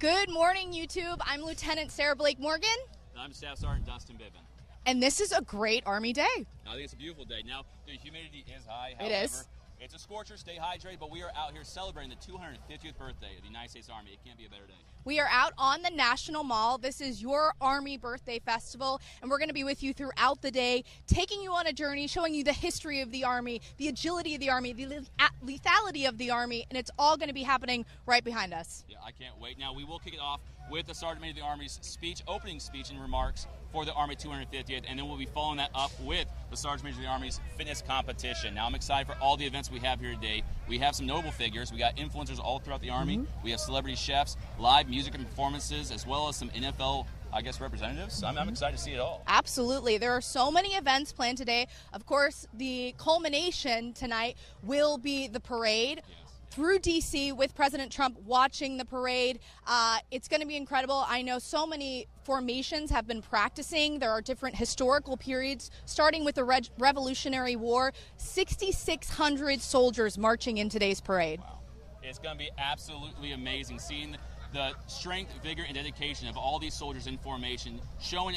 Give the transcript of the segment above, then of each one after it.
Good morning, YouTube. I'm Lieutenant Sarah Blake Morgan. And I'm Staff Sergeant Dustin Biven. And this is a great Army day. I think it's a beautiful day. Now, the humidity is high. It is. It's a scorcher. Stay hydrated, but we are out here celebrating the 250th birthday of the United States Army. It can't be a better day. We are out on the National Mall. This is your Army Birthday Festival, and we're going to be with you throughout the day, taking you on a journey, showing you the history of the Army, the agility of the Army, the lethality of the Army, and it's all going to be happening right behind us. Yeah, I can't wait. Now, we will kick it off with the Sergeant Major of the Army's speech, opening speech and remarks for the Army 250th, and then we'll be following that up with the Sergeant Major of the Army's fitness competition. Now, I'm excited for all the events we have here today. We have some notable figures. We got influencers all throughout the Army. We have celebrity chefs, live music and performances, as well as some NFL, representatives. I'm excited to see it all. Absolutely. There are so many events planned today. Of course, the culmination tonight will be the parade. Yes. Through D.C. with President Trump watching the parade. It's going to be incredible. I know so many formations have been practicing. There are different historical periods, starting with the Revolutionary War. 6,600 soldiers marching in today's parade. Wow. It's going to be absolutely amazing seeing the strength, vigor, and dedication of all these soldiers in formation, showing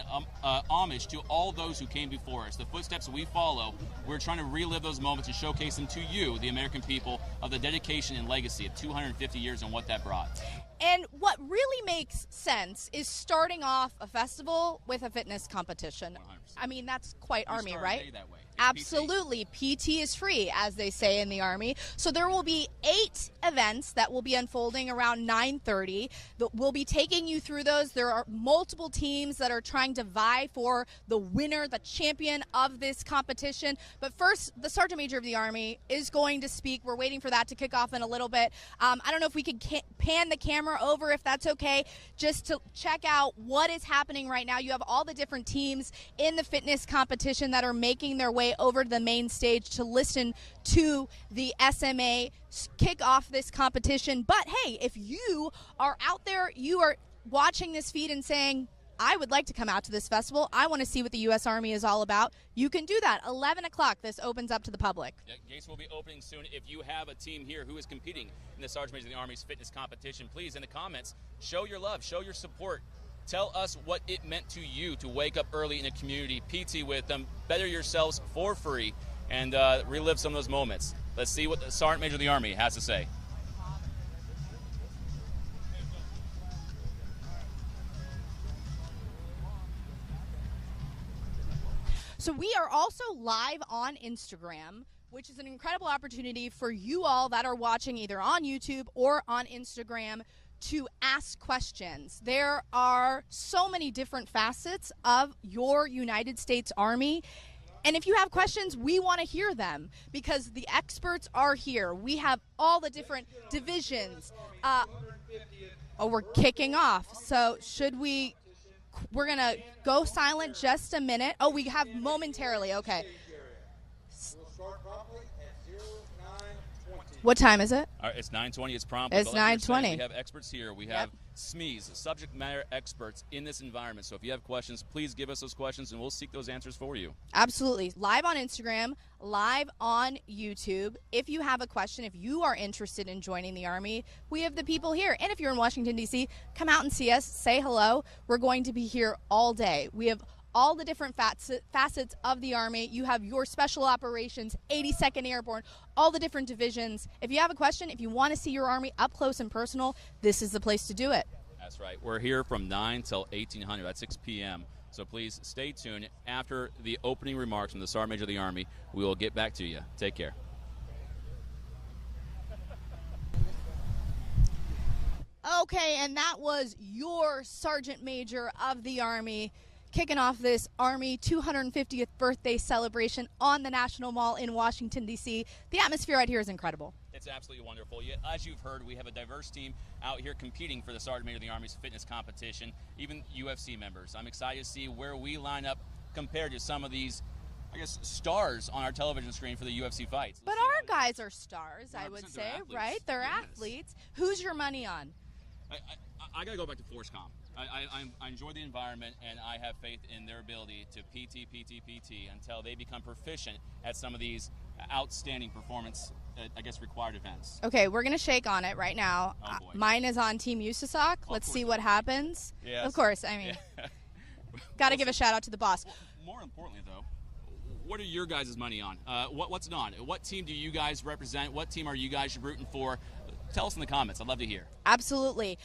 homage to all those who came before us. The footsteps we follow, we're trying to relive those moments and showcase them to you, the American people, of the dedication and legacy of 250 years and what that brought. And what really makes sense is starting off a festival with a fitness competition. 100%. I mean, that's quite We Army, start right? our day that way. It's Absolutely. PT is free, as they say in the Army. So there will be 8 events that will be unfolding around 9:30. We'll be taking you through those. There are multiple teams that are trying to vie for the winner, the champion of this competition. But first, the Sergeant Major of the Army is going to speak. We're waiting for that to kick off in a little bit. I don't know if we could pan the camera over, if that's okay, just to check out what is happening right now. You have all the different teams in the fitness competition that are making their way over to the main stage to listen to the SMA kick off this competition. But hey, if you are out there, you are watching this feed and saying, I would like to come out to this festival, I want to see what the U.S. Army is all about, you can do that. 11 o'clock, this opens up to the public. Yeah, gates will be opening soon. If you have a team here who is competing in the Sergeant Major of the Army's fitness competition, please, in the comments, show your love, show your support. Tell us what it meant to you to wake up early in a community, PT with them, better yourselves for free, and relive some of those moments. Let's see what the Sergeant Major of the Army has to say. So we are also live on Instagram, which is an incredible opportunity for you all that are watching either on YouTube or on Instagram to ask questions. There are so many different facets of your United States Army. And if you have questions, we want to hear them because the experts are here. We have all the different divisions. We're kicking off. So we're going to go silent just a minute. Oh, we have momentarily. Okay. What time is it? It's 9:20. It's prompt. It's 9:20. We have experts here. We have SMEs, subject matter experts in this environment. So if you have questions, please give us those questions, and we'll seek those answers for you. Absolutely. Live on Instagram, live on YouTube. If you have a question, if you are interested in joining the Army, we have the people here. And if you're in Washington, D.C., come out and see us. Say hello. We're going to be here all day. We have all the different facets of the Army. You have your special operations, 82nd Airborne, all the different divisions. If you have a question, if you want to see your Army up close and personal, this is the place to do it. That's right. We're here from 9 till 1800. That's 6 p.m. So please stay tuned. After the opening remarks from the Sergeant Major of the Army, we will get back to you. Take care. Okay, and that was your Sergeant Major of the Army kicking off this Army 250th birthday celebration on the National Mall in Washington, D.C. The atmosphere right here is incredible. It's absolutely wonderful. As you've heard, we have a diverse team out here competing for the Sergeant Major of the Army's fitness competition, even UFC members. I'm excited to see where we line up compared to some of these, stars on our television screen for the UFC fights. But our guys are stars, I would say, athletes. right? They're Yes. athletes. Who's your money on? I got to go back to ForceCom. I enjoy the environment, and I have faith in their ability to PT until they become proficient at some of these outstanding performance I guess, required events. Okay, we're going to shake on it right now. Oh, boy. Mine is on Team USASOC. Let's see what happens. Yes. Of course, I mean, Yeah. got to give a shout out to the boss. More importantly, though, what are your guys' money on? What's it on? What team do you guys represent? What team are you guys rooting for? Tell us in the comments. I'd love to hear. Absolutely.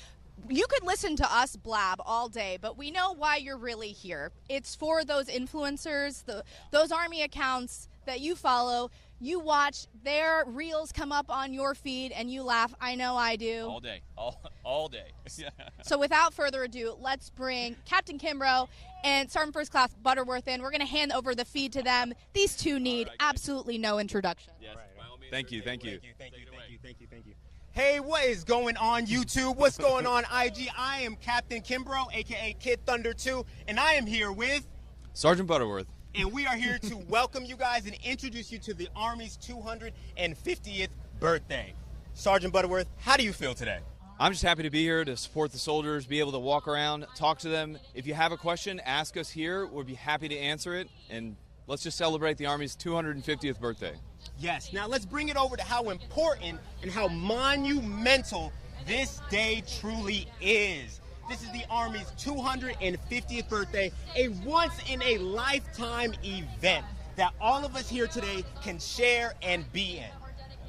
You could listen to us blab all day, but we know why you're really here. It's for those influencers, those Army accounts that you follow. You watch their reels come up on your feed and you laugh. I know I do. All day. All day. So without further ado, let's bring Captain Kimbrough and Sergeant First Class Butterworth in. We're going to hand over the feed to them. These two need absolutely no introduction. Yes. Thank you. Thank you. Hey, what is going on, YouTube? What's going on, IG? I am Captain Kimbrough, aka Kid Thunder 2, and I am here with Sergeant Butterworth. and we are here to welcome you guys and introduce you to the Army's 250th birthday. Sergeant Butterworth, how do you feel today? I'm just happy to be here to support the soldiers, be able to walk around, talk to them. If you have a question, ask us here. We'll be happy to answer it, and let's just celebrate the Army's 250th birthday. Yes, now let's bring it over to how important and how monumental this day truly is. This is the Army's 250th birthday, a once-in-a-lifetime event that all of us here today can share and be in.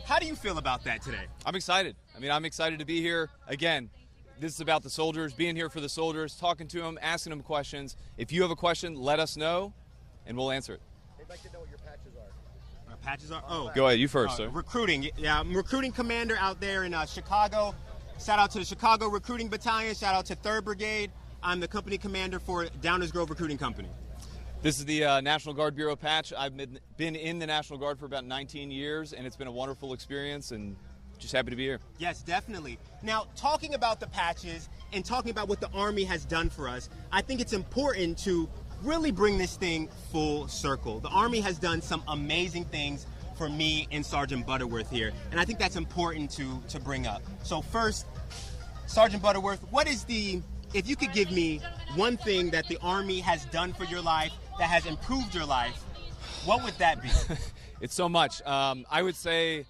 How do you feel about that today? I'm excited. I'm excited to be here. Again, this is about the soldiers, being here for the soldiers, talking to them, asking them questions. If you have a question, let us know, and we'll answer it. They'd like to know what your patches are. Our patches are, oh. Go ahead, you first, sir. Recruiting. Yeah, I'm recruiting commander out there in Chicago. Shout out to the Chicago Recruiting Battalion. Shout out to 3rd Brigade. I'm the company commander for Downers Grove Recruiting Company. This is the National Guard Bureau patch. I've been in the National Guard for about 19 years, and it's been a wonderful experience, and just happy to be here. Yes, definitely. Now, talking about the patches and talking about what the Army has done for us, I think it's important to really bring this thing full circle. The Army has done some amazing things for me and Sergeant Butterworth here, and I think that's important to bring up. So first, Sergeant Butterworth, if you could give me one thing that the Army has done for your life that has improved your life, what would that be? It's so much. I would say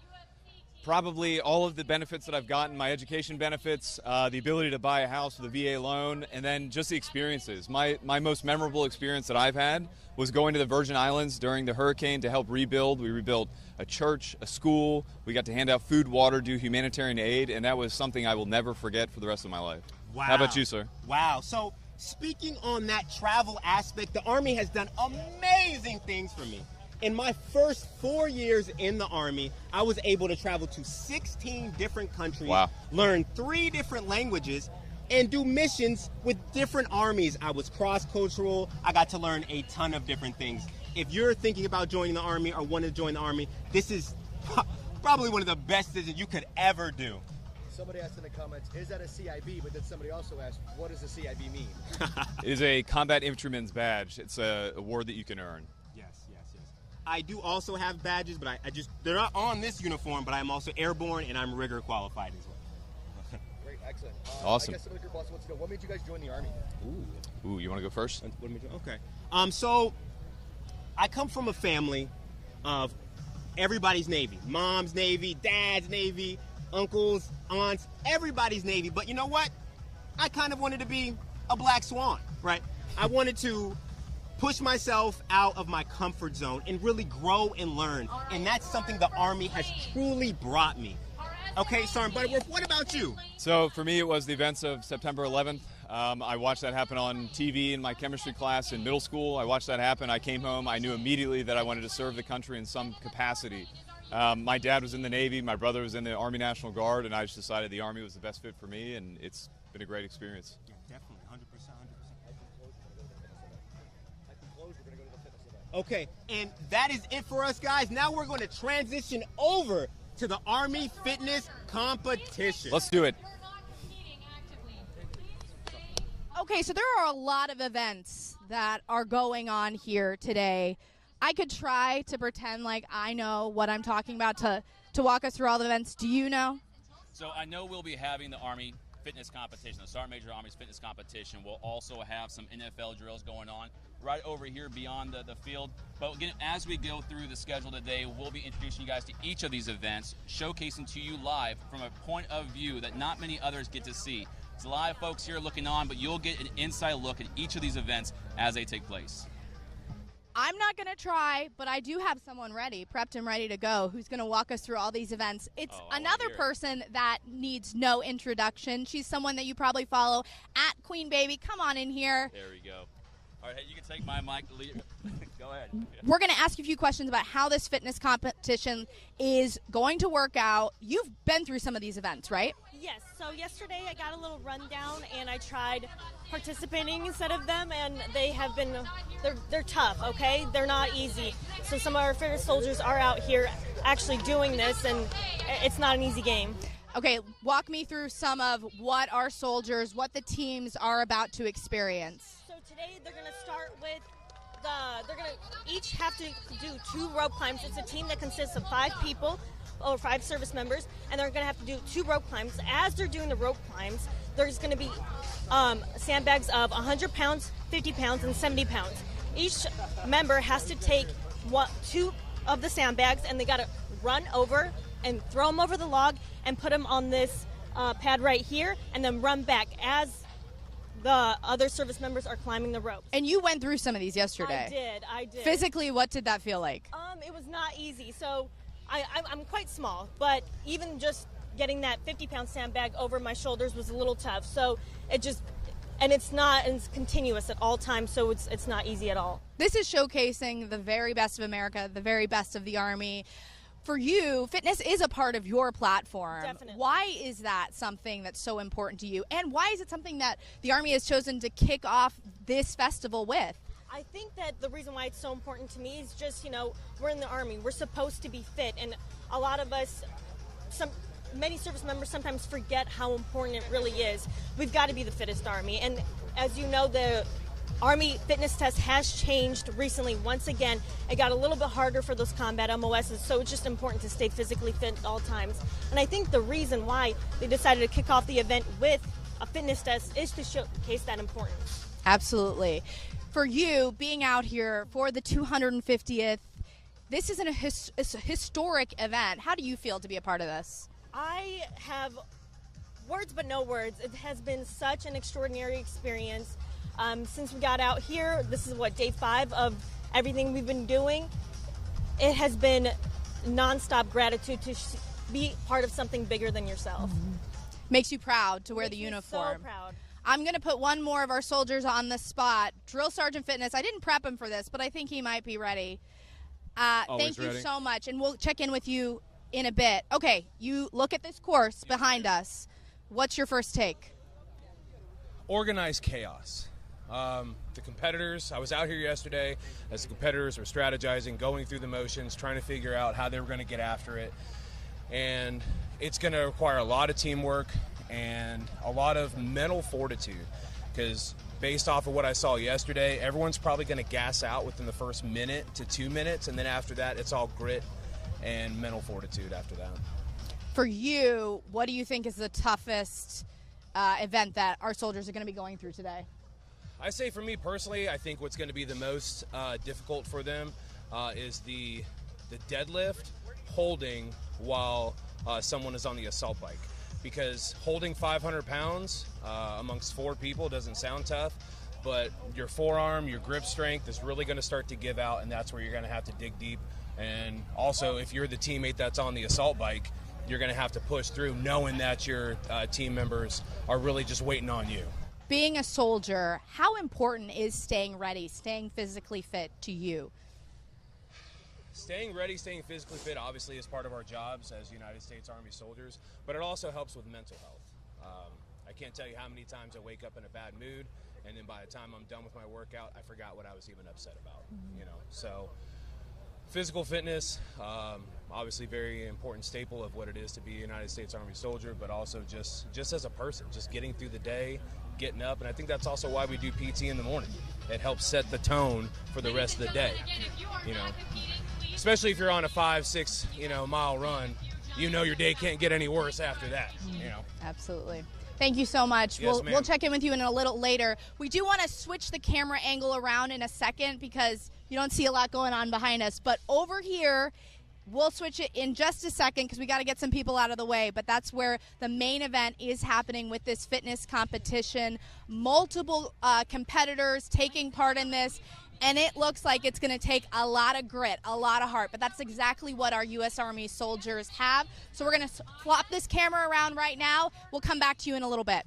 probably all of the benefits that I've gotten, my education benefits, the ability to buy a house with a VA loan, and then just the experiences. My most memorable experience that I've had was going to the Virgin Islands during the hurricane to help rebuild. We rebuilt a church, a school. We got to hand out food, water, do humanitarian aid, and that was something I will never forget for the rest of my life. Wow. How about you, sir? Wow. So speaking on that travel aspect, the Army has done amazing things for me. In my first 4 years in the Army, I was able to travel to 16 different countries, Wow. learn 3 different languages, and do missions with different armies. I was cross-cultural. I got to learn a ton of different things. If you're thinking about joining the Army or want to join the Army, this is probably one of the best decisions you could ever do. Somebody asked in the comments, is that a CIB? But then somebody also asked, what does a CIB mean? It is a combat infantryman's badge. It's a award that you can earn. Yes. I do also have badges, but they're not on this uniform, but I'm also airborne and I'm rigor qualified as well. Great, excellent. Awesome. I guess some of your boss wants to know, what made you guys join the Army? Ooh, you want to go first? What am I doing? Okay. So I come from a family of everybody's Navy. Mom's Navy, dad's Navy, uncles, aunts, everybody's Navy. But you know what? I kind of wanted to be a black swan, right? I wanted to push myself out of my comfort zone and really grow and learn. And that's something the Army has truly brought me. Okay, Sergeant Butterworth, what about you? So for me, it was the events of September 11th. I watched that happen on TV in my chemistry class in middle school. I watched that happen. I came home. I knew immediately that I wanted to serve the country in some capacity. My dad was in the Navy. My brother was in the Army National Guard, and I just decided the Army was the best fit for me, and it's been a great experience. Yeah, definitely, 100%. We're going to go to the fitness event. Okay, and that is it for us, guys. Now we're going to transition over to the Army Fitness Competition. Let's do it. Okay, so there are a lot of events that are going on here today. I could try to pretend like I know what I'm talking about to walk us through all the events. Do you know? So I know we'll be having the Army fitness competition, the Sergeant Major of the Army's fitness competition. We'll also have some NFL drills going on right over here beyond the field. But again, as we go through the schedule today, we'll be introducing you guys to each of these events, showcasing to you live from a point of view that not many others get to see. There's a lot of folks here looking on, but you'll get an inside look at each of these events as they take place. I'm not going to try, but I do have someone ready, prepped and ready to go, who's going to walk us through all these events. It's another person that needs no introduction. She's someone that you probably follow at Queen Baby. Come on in here. There we go. All right, hey, you can take my mic. Go ahead. We're going to ask you a few questions about how this fitness competition is going to work out. You've been through some of these events, right? Yes, so yesterday I got a little rundown and I tried participating instead of them, and they have been, they're tough, okay? They're not easy. So some of our fittest soldiers are out here actually doing this, and it's not an easy game. Okay, walk me through some of what our soldiers, what the teams are about to experience. So today they're going to start with they're going to each have to do 2 rope climbs. It's a team that consists of 5 people, or 5 service members, and they're going to have to do 2 rope climbs. As they're doing the rope climbs, there's going to be sandbags of 100 pounds, 50 pounds, and 70 pounds. Each member has to take 2 of the sandbags, and they got to run over and throw them over the log and put them on this pad right here, and then run back as the other service members are climbing the ropes. And you went through some of these yesterday. I did. Physically, what did that feel like? It was not easy. So I'm quite small, but even just getting that 50-pound sandbag over my shoulders was a little tough. So it's continuous at all times, so it's not easy at all. This is showcasing the very best of America, the very best of the Army. For you, fitness is a part of your platform. Definitely. Why is that something that's so important to you? And why is it something that the Army has chosen to kick off this festival with? I think that the reason why it's so important to me is just, we're in the Army. We're supposed to be fit. And a lot of us, many service members sometimes forget how important it really is. We've got to be the fittest Army. And as you know, the Army fitness test has changed recently. Once again, it got a little bit harder for those combat MOSs, so it's just important to stay physically fit at all times. And I think the reason why they decided to kick off the event with a fitness test is to showcase that importance. Absolutely. For you, being out here for the 250th, this is it's a historic event. How do you feel to be a part of this? I have words but no words. It has been such an extraordinary experience. Since we got out here, this is day 5 of everything we've been doing. It has been nonstop gratitude to be part of something bigger than yourself. Mm-hmm. Makes you proud to wear the uniform. So proud. I'm going to put one more of our soldiers on the spot. Drill Sergeant Fitness. I didn't prep him for this, but I think he might be ready. Thank you so much, and we'll check in with you in a bit. Okay, you look at this course behind us. What's your first take? Organized chaos. The competitors, I was out here yesterday as the competitors were strategizing, going through the motions, trying to figure out how they were going to get after it. And it's going to require a lot of teamwork and a lot of mental fortitude, because based off of what I saw yesterday, everyone's probably going to gas out within the first minute to 2 minutes, and then after that, it's all grit and mental fortitude after that. For you, what do you think is the toughest event that our soldiers are going to be going through today? I say for me personally, I think what's going to be the most difficult for them is the deadlift holding while someone is on the assault bike. Because holding 500 pounds amongst 4 people doesn't sound tough, but your forearm, your grip strength is really going to start to give out, and that's where you're going to have to dig deep. And also, if you're the teammate that's on the assault bike, you're going to have to push through knowing that your team members are really just waiting on you. Being a soldier, how important is staying ready, staying physically fit to you? Staying ready, staying physically fit obviously is part of our jobs as United States Army soldiers, but it also helps with mental health. I can't tell you how many times I wake up in a bad mood, and then by the time I'm done with my workout, I forgot what I was even upset about. So physical fitness, obviously very important staple of what it is to be a United States Army soldier, but also just as a person, just getting through the day, getting up, and I think that's also why we do PT in the morning. It helps set the tone for the rest of the day. Especially if you're on a 5-6 mile run, you know your day can't get any worse after that, you know. Absolutely. Thank you so much. Yes, We'll check in with you in a little later. We do want to switch the camera angle around in a second because you don't see a lot going on behind us. But over here, we'll switch it in just a second because we got to get some people out of the way. But that's where the main event is happening with this fitness competition. Multiple competitors taking part in this. And it looks like it's going to take a lot of grit, a lot of heart. But that's exactly what our U.S. Army soldiers have. So we're going to flop this camera around right now. We'll come back to you in a little bit.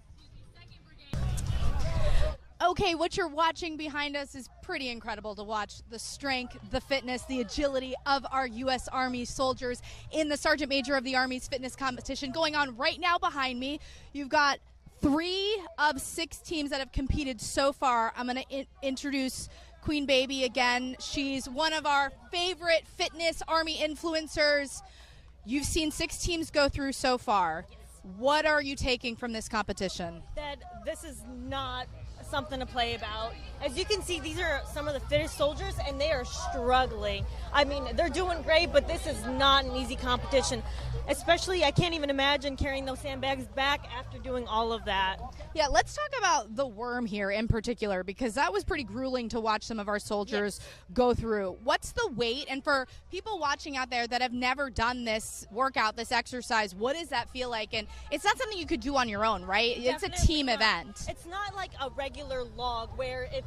Okay, what you're watching behind us is pretty incredible to watch. The strength, the fitness, the agility of our U.S. Army soldiers in the Sergeant Major of the Army's fitness competition going on right now behind me. You've got 3 of 6 teams that have competed so far. I'm going to introduce Queen Baby again. She's one of our favorite fitness Army influencers. You've seen 6 teams go through so far. What are you taking from this competition? That this is not something to play about. As you can see, these are some of the fittest soldiers, and they are struggling. I mean, they're doing great, but this is not an easy competition. Especially, I can't even imagine carrying those sandbags back after doing all of that. Yeah, let's talk about the worm here in particular, because that was pretty grueling to watch some of our soldiers go through. What's the weight? And for people watching out there that have never done this workout, this exercise, what does that feel like? And it's not something you could do on your own, right? It's a team event. It's not like a regular log where if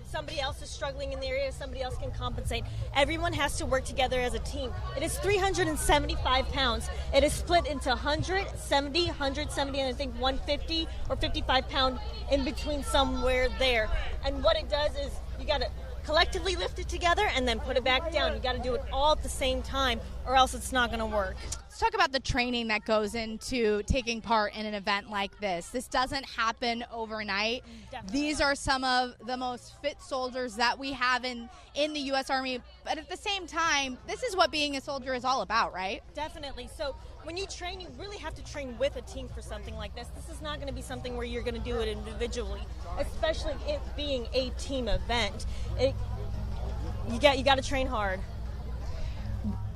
somebody else is struggling in the area, somebody else can compensate. Everyone has to work together as a team. It is 375 pounds. It is split into 170, and I think 150 or 55 pound in between somewhere there. And what it does is you got to collectively lift it together and then put it back down. You got to do it all at the same time or else it's not going to work. Let's talk about the training that goes into taking part in an event like this. This doesn't happen overnight. Definitely These are some of the most fit soldiers that we have in the U.S. Army. But at the same time, this is what being a soldier is all about, right? Definitely. So when you train, you really have to train with a team for something like this. This is not going to be something where you're going to do it individually, especially it being a team event. You got to train hard.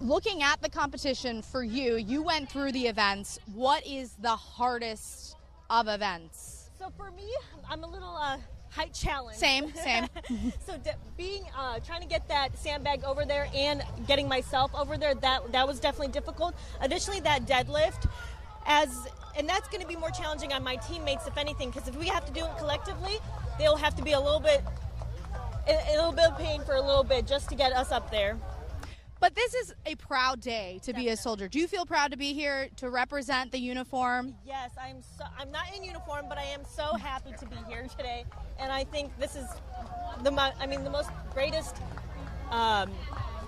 Looking at the competition for you, you went through the events. What is the hardest of events? So for me, I'm a little height challenged. Same. So trying to get that sandbag over there and getting myself over there, that was definitely difficult. Additionally, that deadlift, and that's going to be more challenging on my teammates, if anything, because if we have to do it collectively, they'll have to be a little bit of pain for a little bit just to get us up there. But this is a proud day to be a soldier. Do you feel proud to be here to represent the uniform? Yes, I'm not in uniform, but I am so happy to be here today. And I think this is the most greatest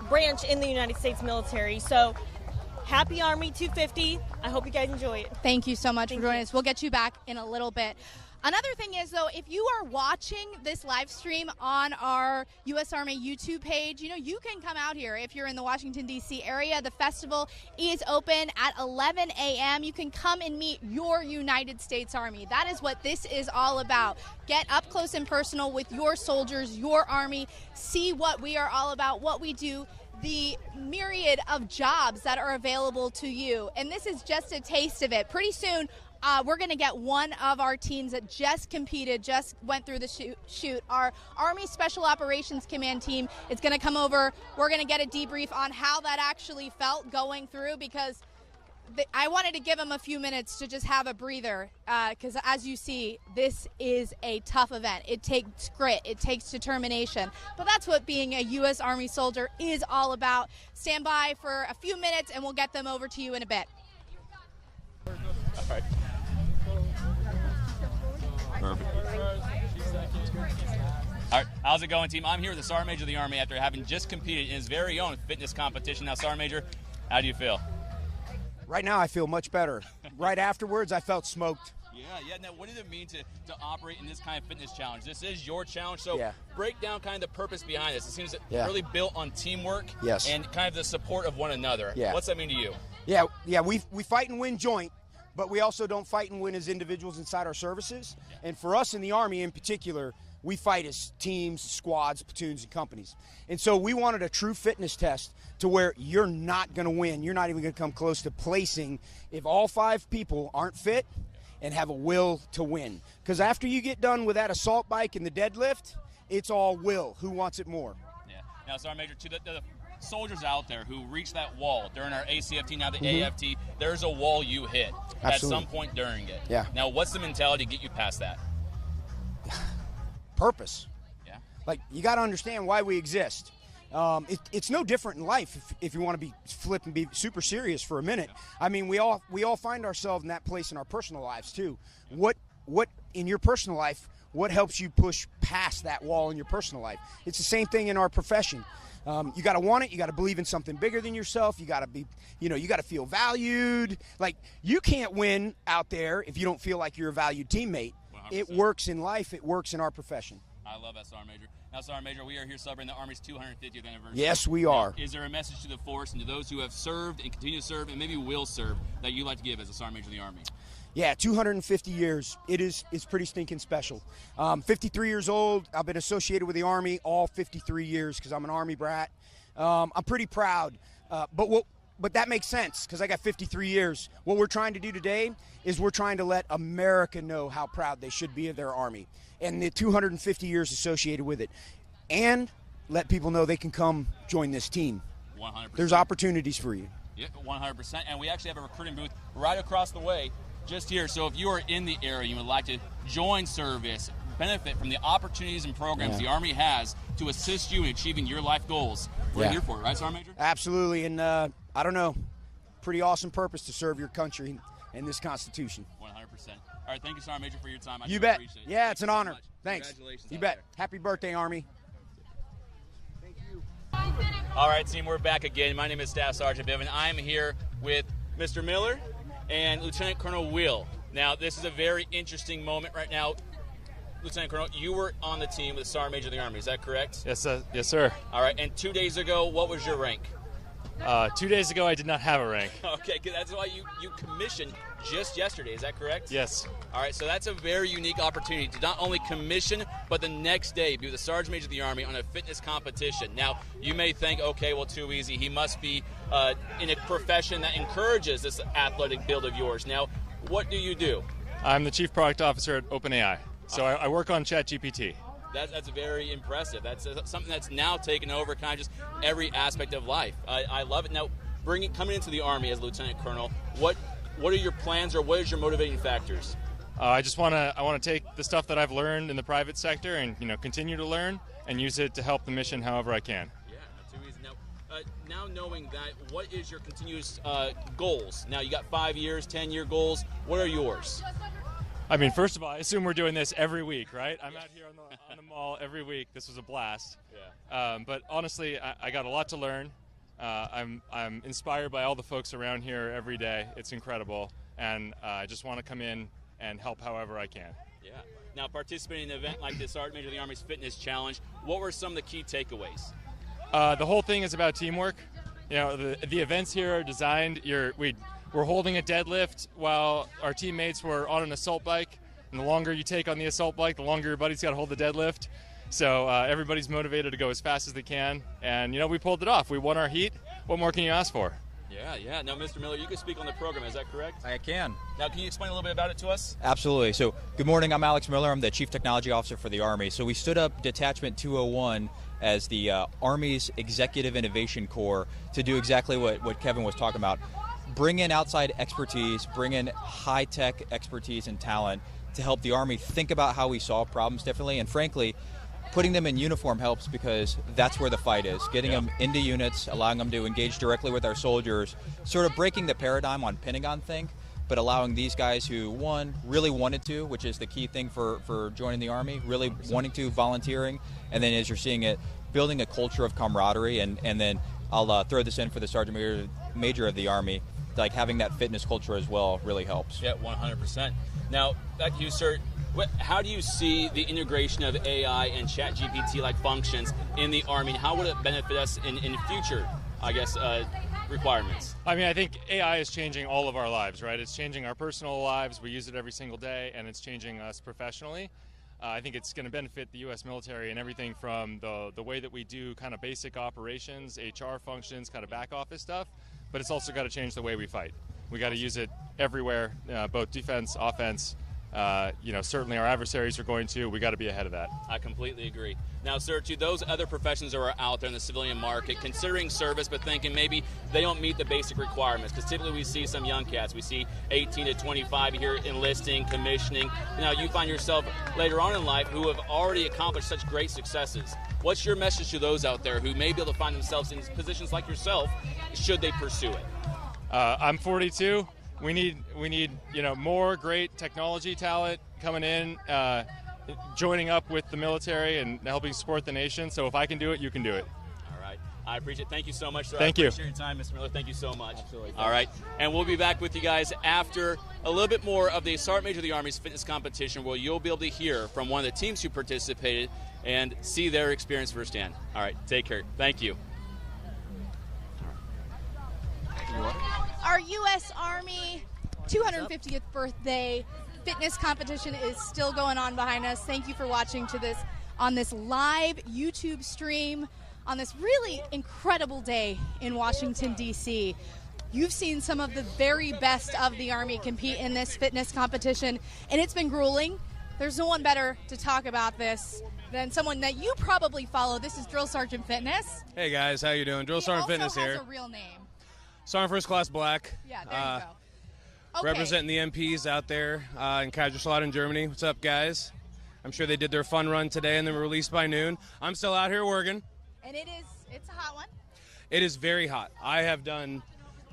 branch in the United States military. So happy Army 250. I hope you guys enjoy it. Thank you so much for joining us. We'll get you back in a little bit. Another thing is, though, if you are watching this live stream on our U.S. Army YouTube page, you can come out here if you're in the Washington, D.C. area. The festival is open at 11 a.m. You can come and meet your United States Army. That is what this is all about. Get up close and personal with your soldiers, your Army. See what we are all about, what we do, the myriad of jobs that are available to you. And this is just a taste of it. Pretty soon, we're going to get one of our teams that just competed, just went through the shoot. Our Army Special Operations Command team is going to come over. We're going to get a debrief on how that actually felt going through, because I wanted to give them a few minutes to just have a breather, because as you see, this is a tough event. It takes grit. It takes determination. But that's what being a U.S. Army soldier is all about. Stand by for a few minutes, and we'll get them over to you in a bit. All right. Perfect. All right, how's it going, team? I'm here with the Sergeant Major of the Army after having just competed in his very own fitness competition. Now, Sergeant Major, how do you feel? Right now, I feel much better. Right afterwards, I felt smoked. Yeah. Now, what did it mean to operate in this kind of fitness challenge? This is your challenge, so break down kind of the purpose behind this. It seems really built on teamwork and kind of the support of one another. What's that mean to you? Yeah. We fight and win joint, but we also don't fight and win as individuals inside our services. And for us in the Army in particular, We fight as teams, squads, platoons, and companies. And so we wanted a true fitness test to where you're not going to win. You're not even going to come close to placing if all 5 people aren't fit and have a will to win. Because after you get done with that assault bike and the deadlift, it's all will. Who wants it more? Yeah. Now, Sergeant Major, to the soldiers out there who reach that wall during our ACFT, now the AFT, there's a wall you hit at some point during it. Yeah. Now, what's the mentality to get you past that? Purpose. Yeah. Like, you got to understand why we exist. It's no different in life if you want to be flip and be super serious for a minute. I mean, we all find ourselves in that place in our personal lives too. What in your personal life, what helps you push past that wall in your personal life? It's the same thing in our profession. You got to want it. You got to believe in something bigger than yourself. You got to be, you got to feel valued. Like, you can't win out there if you don't feel like you're a valued teammate. 100%. It works in life. It works in our profession. I love that, Sergeant Major. Now, Sergeant Major, we are here celebrating the Army's 250th anniversary. Yes, we are. Now, is there a message to the force and to those who have served and continue to serve and maybe will serve that you'd like to give as a Sergeant Major of the Army? Yeah, 250 years. It's pretty stinking special. 53 years old. I've been associated with the Army all 53 years because I'm an Army brat. I'm pretty proud. But that makes sense because I got 53 years. What we're trying to do today is we're trying to let America know how proud they should be of their Army and the 250 years associated with it. And let people know they can come join this team. 100%. There's opportunities for you. Yeah, 100%. And we actually have a recruiting booth right across the way just here. So if you are in the area, you would like to join service, benefit from the opportunities and programs the Army has to assist you in achieving your life goals, we're here for it, right, Sergeant Major? Absolutely. And I don't know, pretty awesome purpose to serve your country and this Constitution. 100%. All right, thank you, Sergeant Major, for your time. You bet. Appreciate it. Yeah, it's an honor. So Thanks. Congratulations. You bet. Happy birthday, Army. All right, team, we're back again. My name is Staff Sergeant Bivin. I'm here with Mr. Miller and Lieutenant Colonel Will. Now, this is a very interesting moment right now. Lieutenant Colonel, you were on the team with the Sergeant Major of the Army, is that correct? Yes, sir. All right, and 2 days ago, what was your rank? 2 days ago, I did not have a rank. Okay, that's why you commissioned just yesterday, is that correct? Yes. All right, so that's a very unique opportunity to not only commission, but the next day be with the Sergeant Major of the Army on a fitness competition. Now, you may think, okay, well, too easy. He must be in a profession that encourages this athletic build of yours. Now, what do you do? I'm the Chief Product Officer at OpenAI, so I work on ChatGPT. That's very impressive. That's something that's now taken over kind of just every aspect of life. I love it. Now, coming into the Army as Lieutenant Colonel, what are your plans or what is your motivating factors? I want to take the stuff that I've learned in the private sector and continue to learn and use it to help the mission however I can. Yeah, not too easy. Now knowing that, what is your continuous goals? Now you got 5 years, 10-year goals. What are yours? I mean, first of all, I assume we're doing this every week, right? I'm out here on the mall every week. This was a blast. Yeah. But honestly, I got a lot to learn. I'm inspired by all the folks around here every day. It's incredible, and I just want to come in and help however I can. Yeah. Now, participating in an event like the Sergeant Major of the Army's Fitness Challenge, what were some of the key takeaways? The whole thing is about teamwork. The events here are designed. We're holding a deadlift while our teammates were on an assault bike, and the longer you take on the assault bike, the longer your buddy's got to hold the deadlift. So everybody's motivated to go as fast as they can, and we pulled it off. We won our heat. What more can you ask for? Yeah. Now, Mr. Miller, you can speak on the program. Is that correct? I can. Now, can you explain a little bit about it to us? Absolutely. So, good morning. I'm Alex Miller. I'm the Chief Technology Officer for the Army. So, we stood up Detachment 201 as the Army's Executive Innovation Corps to do exactly what Kevin was talking about. Bring in outside expertise, bring in high-tech expertise and talent to help the Army think about how we solve problems differently. And frankly, putting them in uniform helps because that's where the fight is. Getting them into units, allowing them to engage directly with our soldiers, sort of breaking the paradigm on Pentagon think, but allowing these guys who, one, really wanted to, which is the key thing for joining the Army, really wanting to, volunteering, and then as you're seeing it, building a culture of camaraderie, and then I'll throw this in for the Sergeant Major of the Army, like having that fitness culture as well really helps. Yeah, 100%. Now, back to you, sir. How do you see the integration of AI and ChatGPT-like functions in the Army? And how would it benefit us in future, requirements? I mean, I think AI is changing all of our lives, right? It's changing our personal lives. We use it every single day, and it's changing us professionally. I think it's going to benefit the U.S. military and everything from the way that we do kind of basic operations, HR functions, kind of back office stuff, but it's also got to change the way we fight. We got to use it everywhere, both defense, offense. Certainly our adversaries are going to. We got to be ahead of that. I completely agree. Now, sir, to those other professions that are out there in the civilian market, considering service but thinking maybe they don't meet the basic requirements, because typically we see some young cats. We see 18 to 25 here enlisting, commissioning. Now, you find yourself later on in life who have already accomplished such great successes. What's your message to those out there who may be able to find themselves in positions like yourself, should they pursue it? I'm 42. We need more great technology talent coming in, joining up with the military and helping support the nation. So if I can do it, you can do it. All right. I appreciate it. Thank you so much, sir. Thank you. I appreciate your time, Mr. Miller. Thank you so much. Absolutely. All right. And we'll be back with you guys after a little bit more of the Sergeant Major of the Army's fitness competition, where you'll be able to hear from one of the teams who participated and see their experience firsthand. All right. Take care. Thank you. Our U.S. Army 250th birthday fitness competition is still going on behind us. Thank you for watching on this live YouTube stream on this really incredible day in Washington, D.C. You've seen some of the very best of the Army compete in this fitness competition, and it's been grueling. There's no one better to talk about this than someone that you probably follow. This is Drill Sergeant Fitness. Hey guys, how you doing? Drill Sergeant Fitness here. He also has a real name. Sergeant First Class Black. Yeah, there you go. Okay. Representing the MPs out there in Kaiserslautern, Germany. What's up, guys? I'm sure they did their fun run today and then were released by noon. I'm still out here working. And it's a hot one. It is very hot. I have done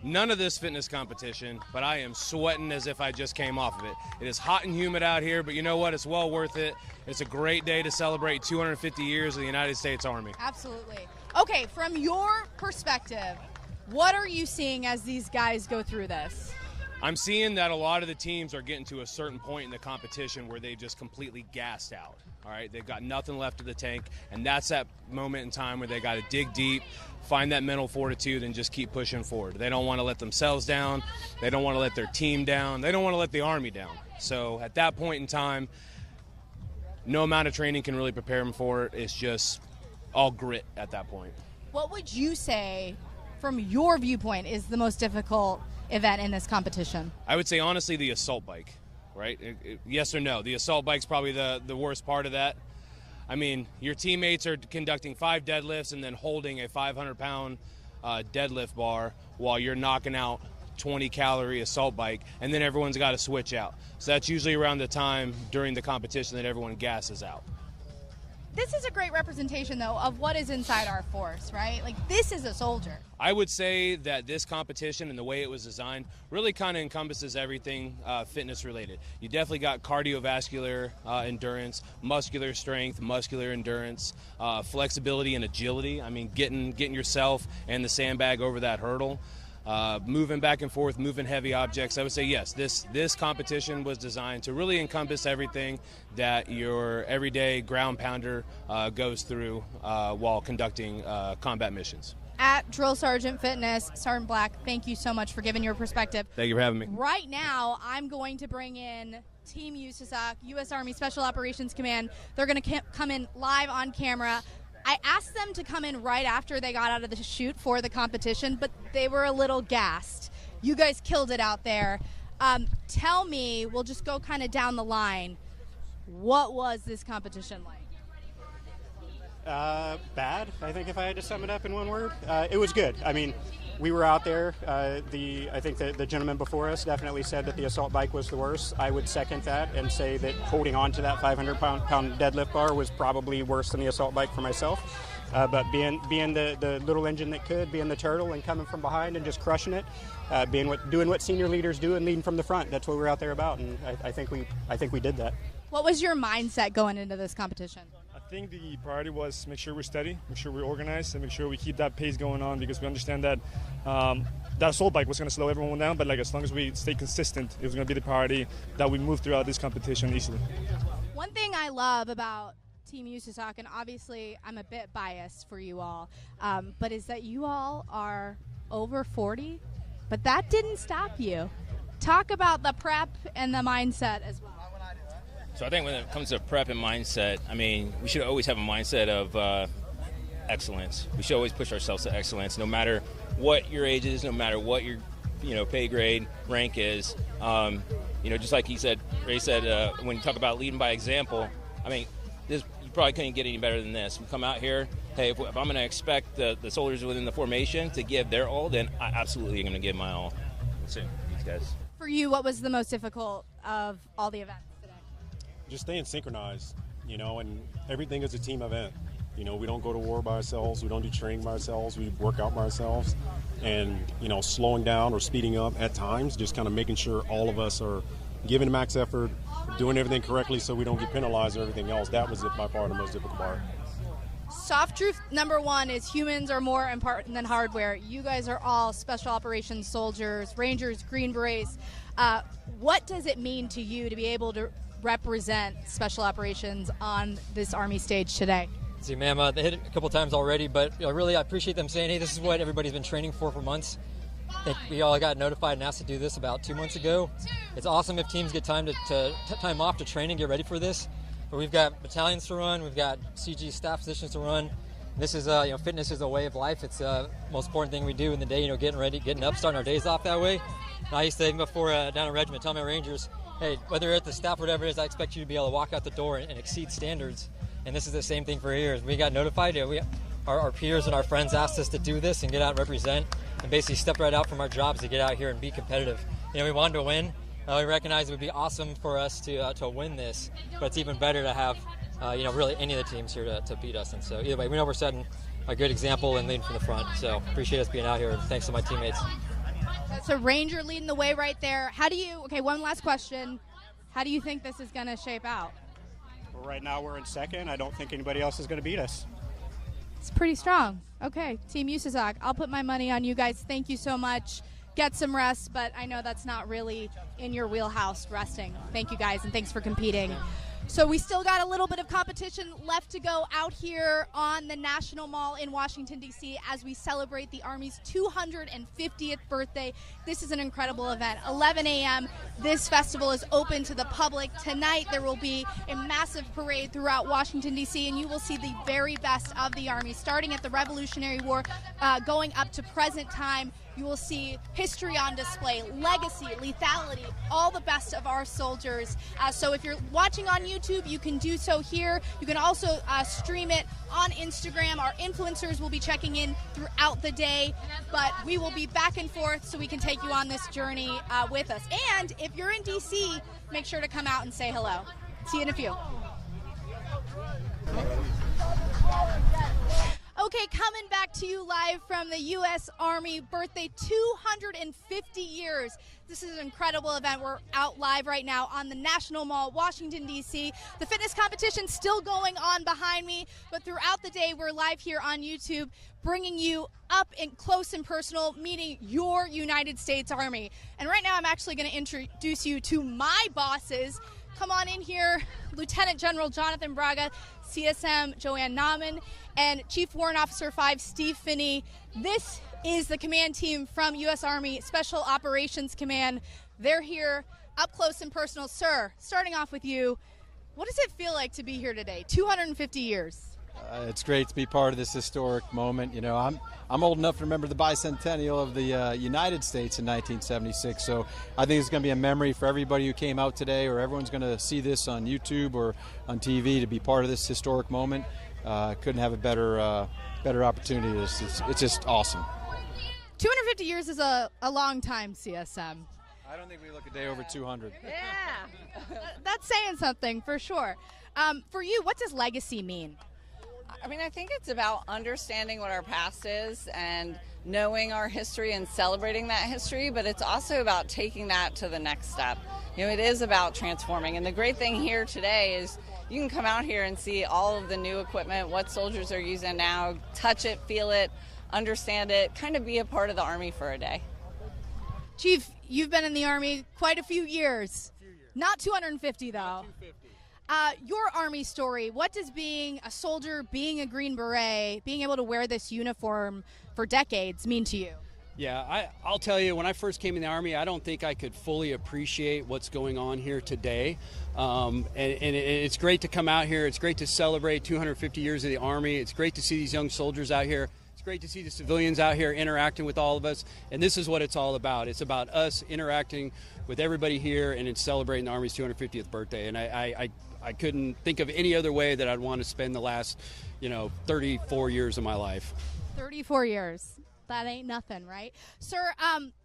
none of this fitness competition, but I am sweating as if I just came off of it. It is hot and humid out here, but you know what? It's well worth it. It's a great day to celebrate 250 years of the United States Army. Absolutely. Okay, from your perspective, what are you seeing as these guys go through this? I'm seeing that a lot of the teams are getting to a certain point in the competition where they just completely gassed out. All right, they've got nothing left of the tank, and that's that moment in time where they got to dig deep, find that mental fortitude, and just keep pushing forward. They don't want to let themselves down. They don't want to let their team down. They don't want to let the Army down. So at that point in time, no amount of training can really prepare them for it. It's just all grit at that point. What would you say, from your viewpoint, is the most difficult event in this competition? I would say, honestly, the assault bike, right? Yes or no? The assault bike's probably the worst part of that. I mean, your teammates are conducting 5 deadlifts and then holding a 500-pound deadlift bar while you're knocking out 20-calorie assault bike, and then everyone's got to switch out. So that's usually around the time during the competition that everyone gasses out. This is a great representation, though, of what is inside our force, right? Like, this is a soldier. I would say that this competition and the way it was designed really kind of encompasses everything fitness related. You definitely got cardiovascular endurance, muscular strength, muscular endurance, flexibility and agility. I mean, getting yourself and the sandbag over that hurdle. Moving back and forth, moving heavy objects. I would say yes, this competition was designed to really encompass everything that your everyday ground pounder goes through while conducting combat missions. At Drill Sergeant Fitness, Sergeant Black, thank you so much for giving your perspective. Thank you for having me. Right now, I'm going to bring in Team USASOC, U.S. Army Special Operations Command. They're going to come in live on camera. I asked them to come in right after they got out of the chute for the competition, but they were a little gassed. You guys killed it out there. Tell me, we'll just go kind of down the line, what was this competition like? Bad, I think, if I had to sum it up in one word. It was good. I mean, we were out there. I think the gentleman before us definitely said that the assault bike was the worst. I would second that and say that holding on to that 500-pound deadlift bar was probably worse than the assault bike for myself. But being the little engine that could, being the turtle and coming from behind and just crushing it, doing what senior leaders do and leading from the front. That's what we're out there about, and I think we did that. What was your mindset going into this competition? I think the priority was make sure we're steady, make sure we're organized, and make sure we keep that pace going on, because we understand that that assault bike was going to slow everyone down, but as long as we stay consistent, it was going to be the priority that we move throughout this competition easily. One thing I love about Team USASOC, and obviously I'm a bit biased for you all, but is that you all are over 40, but that didn't stop you. Talk about the prep and the mindset as well. So I think when it comes to prep and mindset, I mean, we should always have a mindset of excellence. We should always push ourselves to excellence, no matter what your age is, no matter what your pay grade, rank is. Just like Ray said, when you talk about leading by example, I mean, you probably couldn't get any better than this. We come out here, hey, if I'm going to expect the soldiers within the formation to give their all, then I absolutely am going to give my all. So, these guys. For you, what was the most difficult of all the events today? Just staying synchronized, and everything is a team event. We don't go to war by ourselves. We don't do training by ourselves. We work out by ourselves. And, slowing down or speeding up at times, just kind of making sure all of us are giving max effort, doing everything correctly so we don't get penalized or everything else. That was by far the most difficult part. Soft truth number one is humans are more important than hardware. You guys are all special operations soldiers, Rangers, Green Berets. What does it mean to you to be able to represent special operations on this Army stage today? See, ma'am, they hit it a couple times already, but really I appreciate them saying, hey, this is what everybody's been training for months. I think we all got notified and asked to do this about 2 months ago. It's awesome if teams get time time off to train and get ready for this. But we've got battalions to run, we've got CG staff positions to run. This is, fitness is a way of life. It's the most important thing we do in the day, getting ready, getting up, starting our days off that way. And I used to, even before down a regiment, tell my Rangers, hey, whether you're at the staff or whatever it is, I expect you to be able to walk out the door and exceed standards. And this is the same thing for here. We got notified. Our peers and our friends asked us to do this and get out and represent, and basically stepped right out from our jobs to get out here and be competitive. We wanted to win. We recognize it would be awesome for us to win this, but it's even better to have really any of the teams here to beat us. And so either way, we know we're setting a good example and leading from the front. So appreciate us being out here, and thanks to my teammates. That's a Ranger leading the way right there. One last question. How do you think this is going to shape out? Well, right now we're in second. I don't think anybody else is going to beat us. It's pretty strong. Okay, Team USASOC, I'll put my money on you guys. Thank you so much. Get some rest, but I know that's not really in your wheelhouse, resting. Thank you guys, and thanks for competing. So we still got a little bit of competition left to go out here on the National Mall in Washington, D.C. as we celebrate the Army's 250th birthday. This is an incredible event. 11 a.m. This festival is open to the public. Tonight there will be a massive parade throughout Washington, D.C., and you will see the very best of the Army, starting at the Revolutionary War, going up to present time. You will see history on display, legacy, lethality, all the best of our soldiers. So if you're watching on YouTube, you can do so here. You can also stream it on Instagram. Our influencers will be checking in throughout the day, but we will be back and forth so we can take you on this journey with us. And if you're in DC, make sure to come out and say hello. See you in a few. Okay, coming back to you live from the U.S. Army birthday, 250 years. This is an incredible event. We're out live right now on the National Mall, Washington, D.C. The fitness competition's still going on behind me, but throughout the day, we're live here on YouTube, bringing you up and close and personal, meeting your United States Army. And right now, I'm actually going to introduce you to my bosses. Come on in here, Lieutenant General Jonathan Braga, CSM Joanne Nauman, and Chief Warrant Officer 5 Steve Finney. This is the command team from U.S. Army Special Operations Command. They're here up close and personal. Sir, starting off with you, what does it feel like to be here today? 250 years. It's great to be part of this historic moment. I'm old enough to remember the bicentennial of the United States in 1976, so I think it's going to be a memory for everybody who came out today, or everyone's going to see this on YouTube or on TV to be part of this historic moment. Couldn't have a better opportunity. It's just awesome. 250 years is a long time, CSM. I don't think we look a day over 200. Yeah. That's saying something for sure. For you, what does legacy mean? I mean, I think it's about understanding what our past is and knowing our history and celebrating that history, but it's also about taking that to the next step. It is about transforming. And the great thing here today is you can come out here and see all of the new equipment, what soldiers are using now, touch it, feel it, understand it, kind of be a part of the Army for a day. Chief, you've been in the Army quite a few years. Not 250, though. 250. Your Army story, what does being a soldier, being a Green Beret, being able to wear this uniform for decades mean to you? Yeah, I'll tell you, when I first came in the Army, I don't think I could fully appreciate what's going on here today. And it's great to come out here. It's great to celebrate 250 years of the Army. It's great to see these young soldiers out here. It's great to see the civilians out here interacting with all of us. And this is what it's all about. It's about us interacting with everybody here, and it's celebrating the Army's 250th birthday. And I couldn't think of any other way that I'd want to spend the last, 34 years of my life. 34 years. That ain't nothing, right? Sir,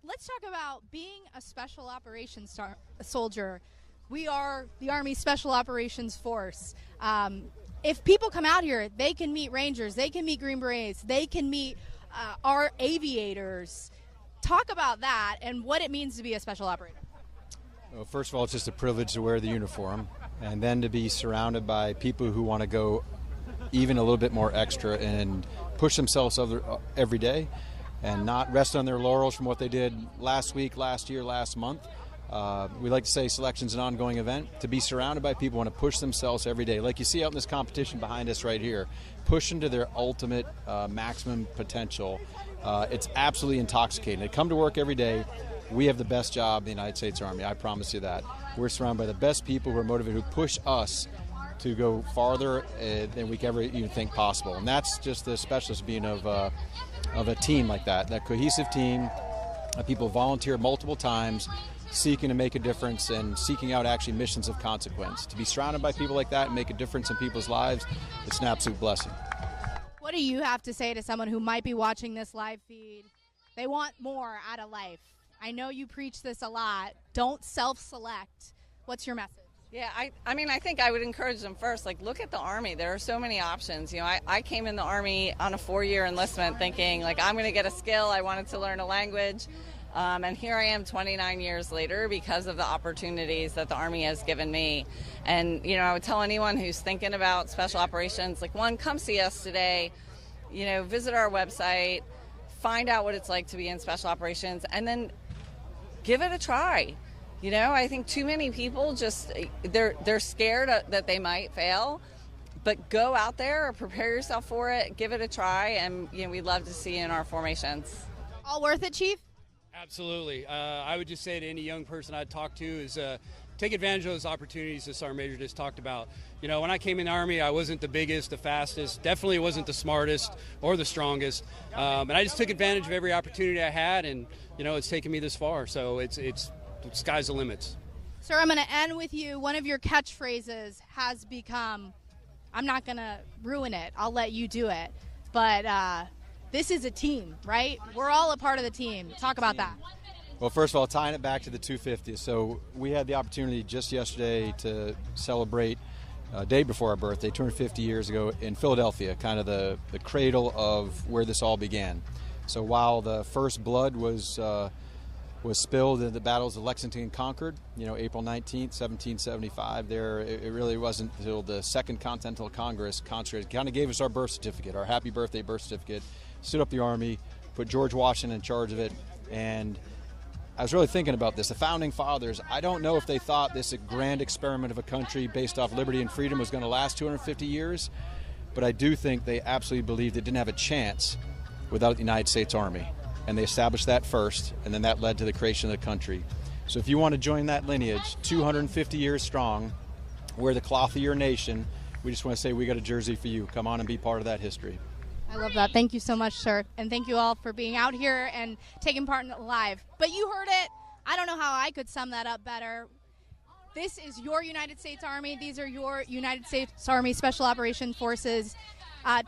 let's talk about being a special operations soldier. We are the Army Special Operations Force. If people come out here, they can meet Rangers, they can meet Green Berets, they can meet our aviators. Talk about that and what it means to be a special operator. Well, first of all, it's just a privilege to wear the uniform, and then to be surrounded by people who want to go even a little bit more extra and push themselves every day and not rest on their laurels from what they did last week, last year, last month. We like to say selection's an ongoing event. To be surrounded by people who want to push themselves every day, like you see out in this competition behind us right here, pushing to their ultimate maximum potential. It's absolutely intoxicating. They come to work every day. We have the best job in the United States Army, I promise you that. We're surrounded by the best people who are motivated, who push us to go farther than we could ever even think possible. And that's just the specialist being of a team like that cohesive team, people volunteer multiple times, seeking to make a difference and seeking out actually missions of consequence. To be surrounded by people like that and make a difference in people's lives, it's an absolute blessing. What do you have to say to someone who might be watching this live feed? They want more out of life. I know you preach this a lot. Don't self-select. What's your message? Yeah, I mean, I think I would encourage them first, look at the Army. There are so many options. I came in the Army on a 4-year enlistment thinking, I'm going to get a skill. I wanted to learn a language. And here I am 29 years later because of the opportunities that the Army has given me. And, I would tell anyone who's thinking about special operations, come see us today, visit our website, find out what it's like to be in special operations, and then give it a try. I think too many people just, they're scared that they might fail, but go out there, prepare yourself for it, give it a try, and we'd love to see you in our formations. All worth it, Chief? Absolutely. I would just say to any young person I'd talk to is take advantage of those opportunities that Sergeant Major just talked about. When I came in the Army, I wasn't the biggest, the fastest, definitely wasn't the smartest or the strongest, and I just took advantage of every opportunity I had, and it's taken me this far. So it's sky's the limits. Sir, I'm going to end with you. One of your catchphrases has become, I'm not going to ruin it, I'll let you do it, but this is a team, right? We're all a part of the team. Talk about that. Well, first of all, tying it back to the 250th. So we had the opportunity just yesterday to celebrate a day before our birthday, 250 years ago in Philadelphia, kind of the cradle of where this all began. So while the first blood was spilled in the battles of Lexington and Concord, April 19th, 1775. It really wasn't until the Second Continental Congress kind of gave us our birth certificate, our happy birthday birth certificate, stood up the Army, put George Washington in charge of it, and I was really thinking about this. The Founding Fathers, I don't know if they thought this grand experiment of a country based off liberty and freedom was going to last 250 years, but I do think they absolutely believed it didn't have a chance without the United States Army. And they established that first, and then that led to the creation of the country. So if you want to join that lineage, 250 years strong, wear the cloth of your nation, we just want to say we got a jersey for you. Come on and be part of that history. I love that. Thank you so much, sir. And thank you all for being out here and taking part in it live. But you heard it. I don't know how I could sum that up better. This is your United States Army. These are your United States Army Special Operations Forces.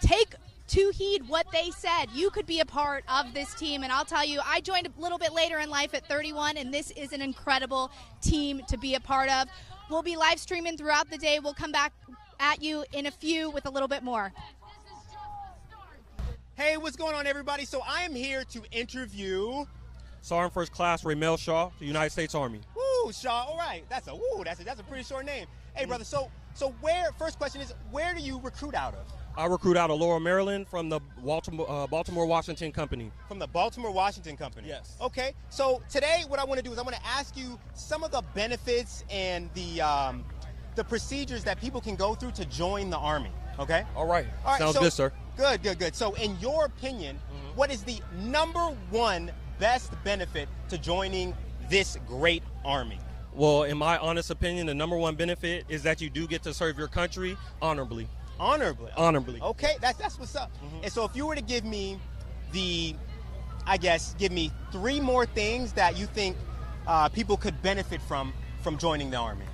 Take to heed what they said. You could be a part of this team, and I'll tell you, I joined a little bit later in life at 31, and this is an incredible team to be a part of. We'll be live streaming throughout the day. We'll come back at you in a few with a little bit more. Hey, what's going on, everybody? So I am here to interview Sergeant First Class Raymel Shaw, the United States Army. Woo, Shaw. All right, that's a pretty short name. Hey, brother. So first question is, where do you recruit out of? I recruit out of Laurel, Maryland, from the Baltimore Washington Company. From the Baltimore Washington Company. Yes. Okay. So today, what I want to do is I want to ask you some of the benefits and the procedures that people can go through to join the Army. Okay. All right. Sounds good, sir. Good. So, in your opinion, what is the number one best benefit to joining this great Army? Well, in my honest opinion, the number one benefit is that you do get to serve your country honorably. Honorably? Honorably. Okay, that's what's up. And so if you were to give me give me 3 more things that you think people could benefit from joining the Army.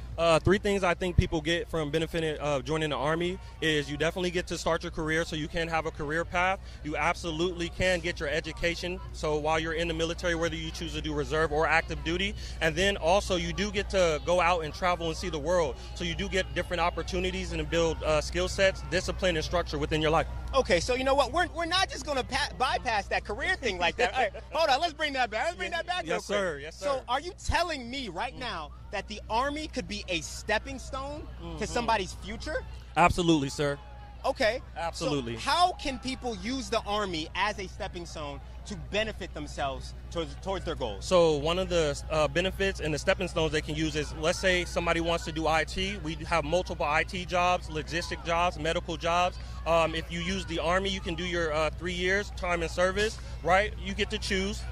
3 things I think people get from benefiting joining the Army is you definitely get to start your career, so you can have a career path. You absolutely can get your education, so while you're in the military, whether you choose to do reserve or active duty. And then also you do get to go out and travel and see the world, so you do get different opportunities and build skill sets, discipline, and structure within your life. Okay, so you know what? We're not just going to bypass that career thing like that. All right, hold on, let's bring that back. Let's bring that back real quick. Yes, sir. Yes, sir. So are you telling me right now that the Army could be a stepping stone to somebody's future? Absolutely, sir. Okay. Absolutely. So how can people use the Army as a stepping stone to benefit themselves towards their goals? So one of the benefits and the stepping stones they can use is, let's say somebody wants to do IT. We have multiple IT jobs, logistic jobs, medical jobs. If you use the Army, you can do your 3 years time in service, right? You get to choose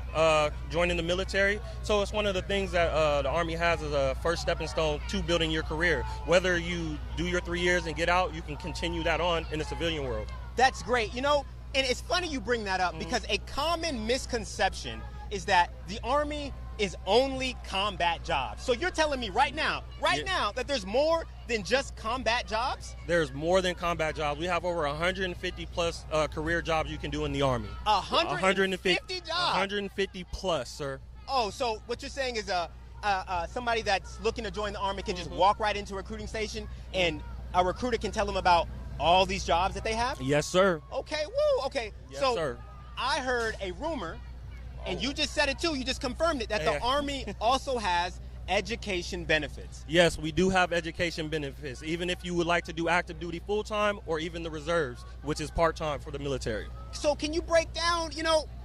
joining the military. So it's one of the things that the Army has as a first stepping stone to building your career. Whether you do your 3 years and get out, you can continue that on in the civilian world. That's great. You know, and it's funny you bring that up because a common misconception is that the Army is only combat jobs. So you're telling me right now, that there's more than just combat jobs? There's more than combat jobs. We have over 150 plus career jobs you can do in the Army. 150 jobs? 150 plus, sir. Oh, so what you're saying is somebody that's looking to join the Army can just walk right into a recruiting station and a recruiter can tell them about all these jobs that they have? Yes, sir. Okay, woo, okay. Yes, so sir. I heard a rumor, and you just said it too, you just confirmed it, that the Army also has education benefits. Yes, we do have education benefits, even if you would like to do active duty full-time or even the reserves, which is part-time for the military. So can you break down,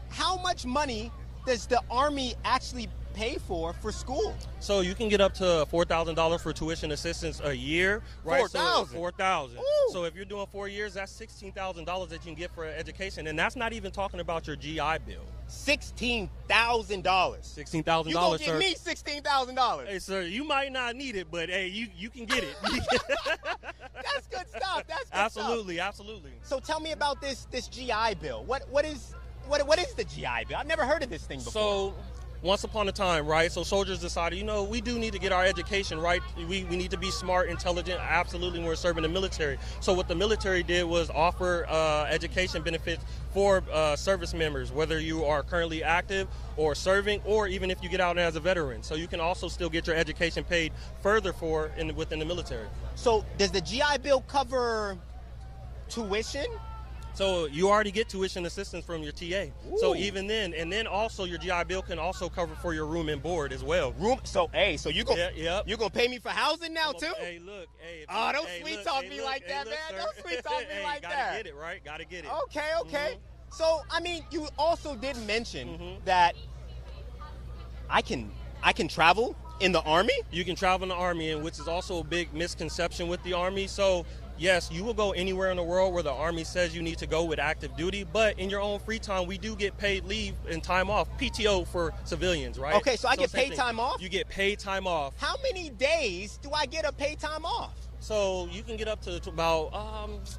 how much money does the Army actually pay for school? So you can get up to $4,000 for tuition assistance a year, right? $4,000? $4,000. So if you're doing 4 years, that's $16,000 that you can get for education, and that's not even talking about your GI Bill. $16,000. $16,000, You gonna sir. give me $16,000? Hey, sir, you might not need it, but hey, you can get it. That's good stuff. That's good Absolutely, stuff. absolutely. So tell me about this GI Bill. What is the GI Bill? I've never heard of this thing before. So once upon a time, right, so soldiers decided, we do need to get our education right. We need to be smart, intelligent, absolutely, when we're serving the military. So what the military did was offer education benefits for service members, whether you are currently active or serving, or even if you get out as a veteran. So you can also still get your education paid further for within the military. So does the GI Bill cover tuition? So you already get tuition assistance from your TA. Ooh. So even then, and then also your GI Bill can also cover for your room and board as well. So you gonna pay me for housing now too? Hey, look, hey. Don't sweet talk me like that, man. Don't sweet talk me like that. Gotta get it, right? Gotta get it. Okay. Mm-hmm. So you also did mention that I can travel in the Army? You can travel in the Army, and which is also a big misconception with the Army. So yes, you will go anywhere in the world where the Army says you need to go with active duty, but in your own free time, we do get paid leave and time off, PTO for civilians, right? Okay, so I get paid time off? You get paid time off. How many days do I get a paid time off? So you can get up to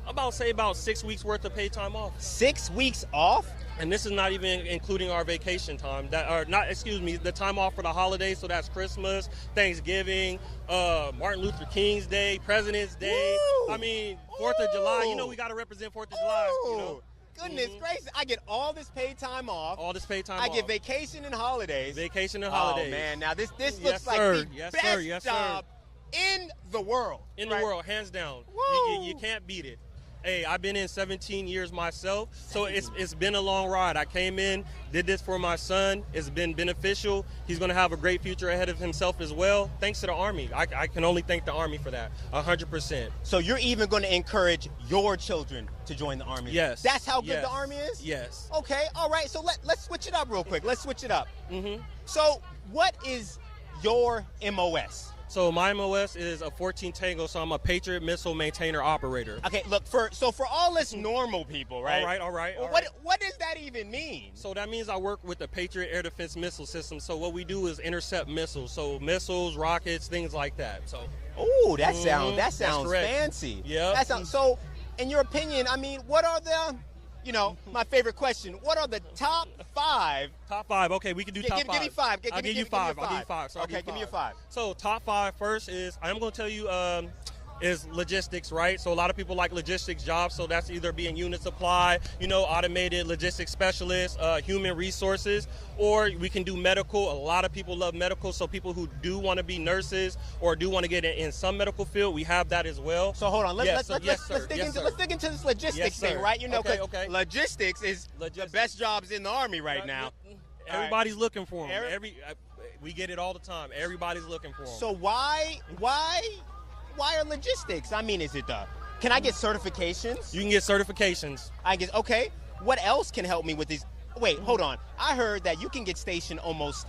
about 6 weeks worth of paid time off. 6 weeks off? And this is not even including our vacation time. The time off for the holidays. So that's Christmas, Thanksgiving, Martin Luther King's Day, President's Day. Woo! 4th of July. We got to represent 4th of July. Goodness gracious, I get all this paid time off. I get vacation and holidays. Oh man, now this looks like the best job in the world. In the world, hands down. You can't beat it. Hey, I've been in 17 years myself, so it's been a long ride. I came in, did this for my son. It's been beneficial. He's going to have a great future ahead of himself as well, thanks to the Army. I can only thank the Army for that, 100%. So you're even going to encourage your children to join the Army? Yes. That's how good the Army is? Yes. Okay, all right, so let's switch it up real quick. Let's switch it up. Mm-hmm. So what is your MOS? So my MOS is a 14 Tango, so I'm a Patriot Missile Maintainer Operator. Okay, look, for all us normal people, right? All right. What does that even mean? So that means I work with the Patriot Air Defense Missile System. So what we do is intercept missiles. So missiles, rockets, things like that. So. Ooh, that sounds correct. fancy. Yeah. That sounds so. In your opinion, I mean, what are the, my favorite question? What are the top 5? Top 5. Okay, we can do top 5. Give me 5. I'll give you 5. I'll give you 5. So okay, give me your 5. So top 5 first is I'm going to tell you is logistics, right? So a lot of people like logistics jobs. So that's either being unit supply, automated logistics specialist, human resources, or we can do medical. A lot of people love medical. So people who do want to be nurses or do want to get in some medical field, we have that as well. So hold on, let's dig into this logistics thing, right? Okay. Logistics is the best jobs in the Army right now. Everybody's looking for them. We get it all the time. Everybody's looking for them. So why are logistics? I mean, can I get certifications? You can get certifications. I guess, okay. What else can help me with these? Wait, hold on. I heard that you can get stationed almost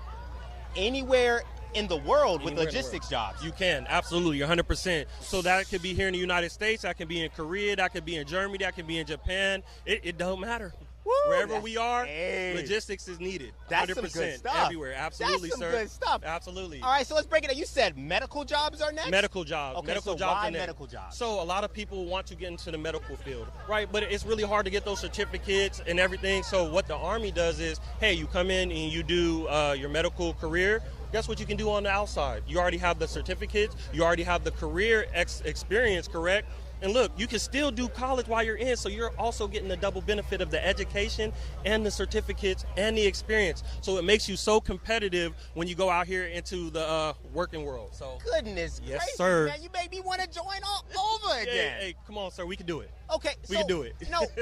anywhere in the world with logistics jobs. You can, absolutely, 100%. So that could be here in the United States, that could be in Korea, that could be in Germany, that could be in Japan. It don't matter. Woo, wherever we are, logistics is needed. That's 100% some good stuff. Everywhere. Absolutely, That's some sir. good stuff. Absolutely. All right, so let's break it down. You said medical jobs are next? Medical jobs. Okay, medical so jobs why are next. medical jobs? So a lot of people want to get into the medical field, right? But it's really hard to get those certificates and everything. So what the Army does is, hey, you come in and you do your medical career. Guess what you can do on the outside? You already have the certificates. You already have the career experience, correct? And look, you can still do college while you're in, so you're also getting the double benefit of the education and the certificates and the experience. So it makes you so competitive when you go out here into the working world. So goodness yes, gracious, sir. Man, you made me want to join all over again. Hey, come on, sir, we can do it. Okay, we can do it.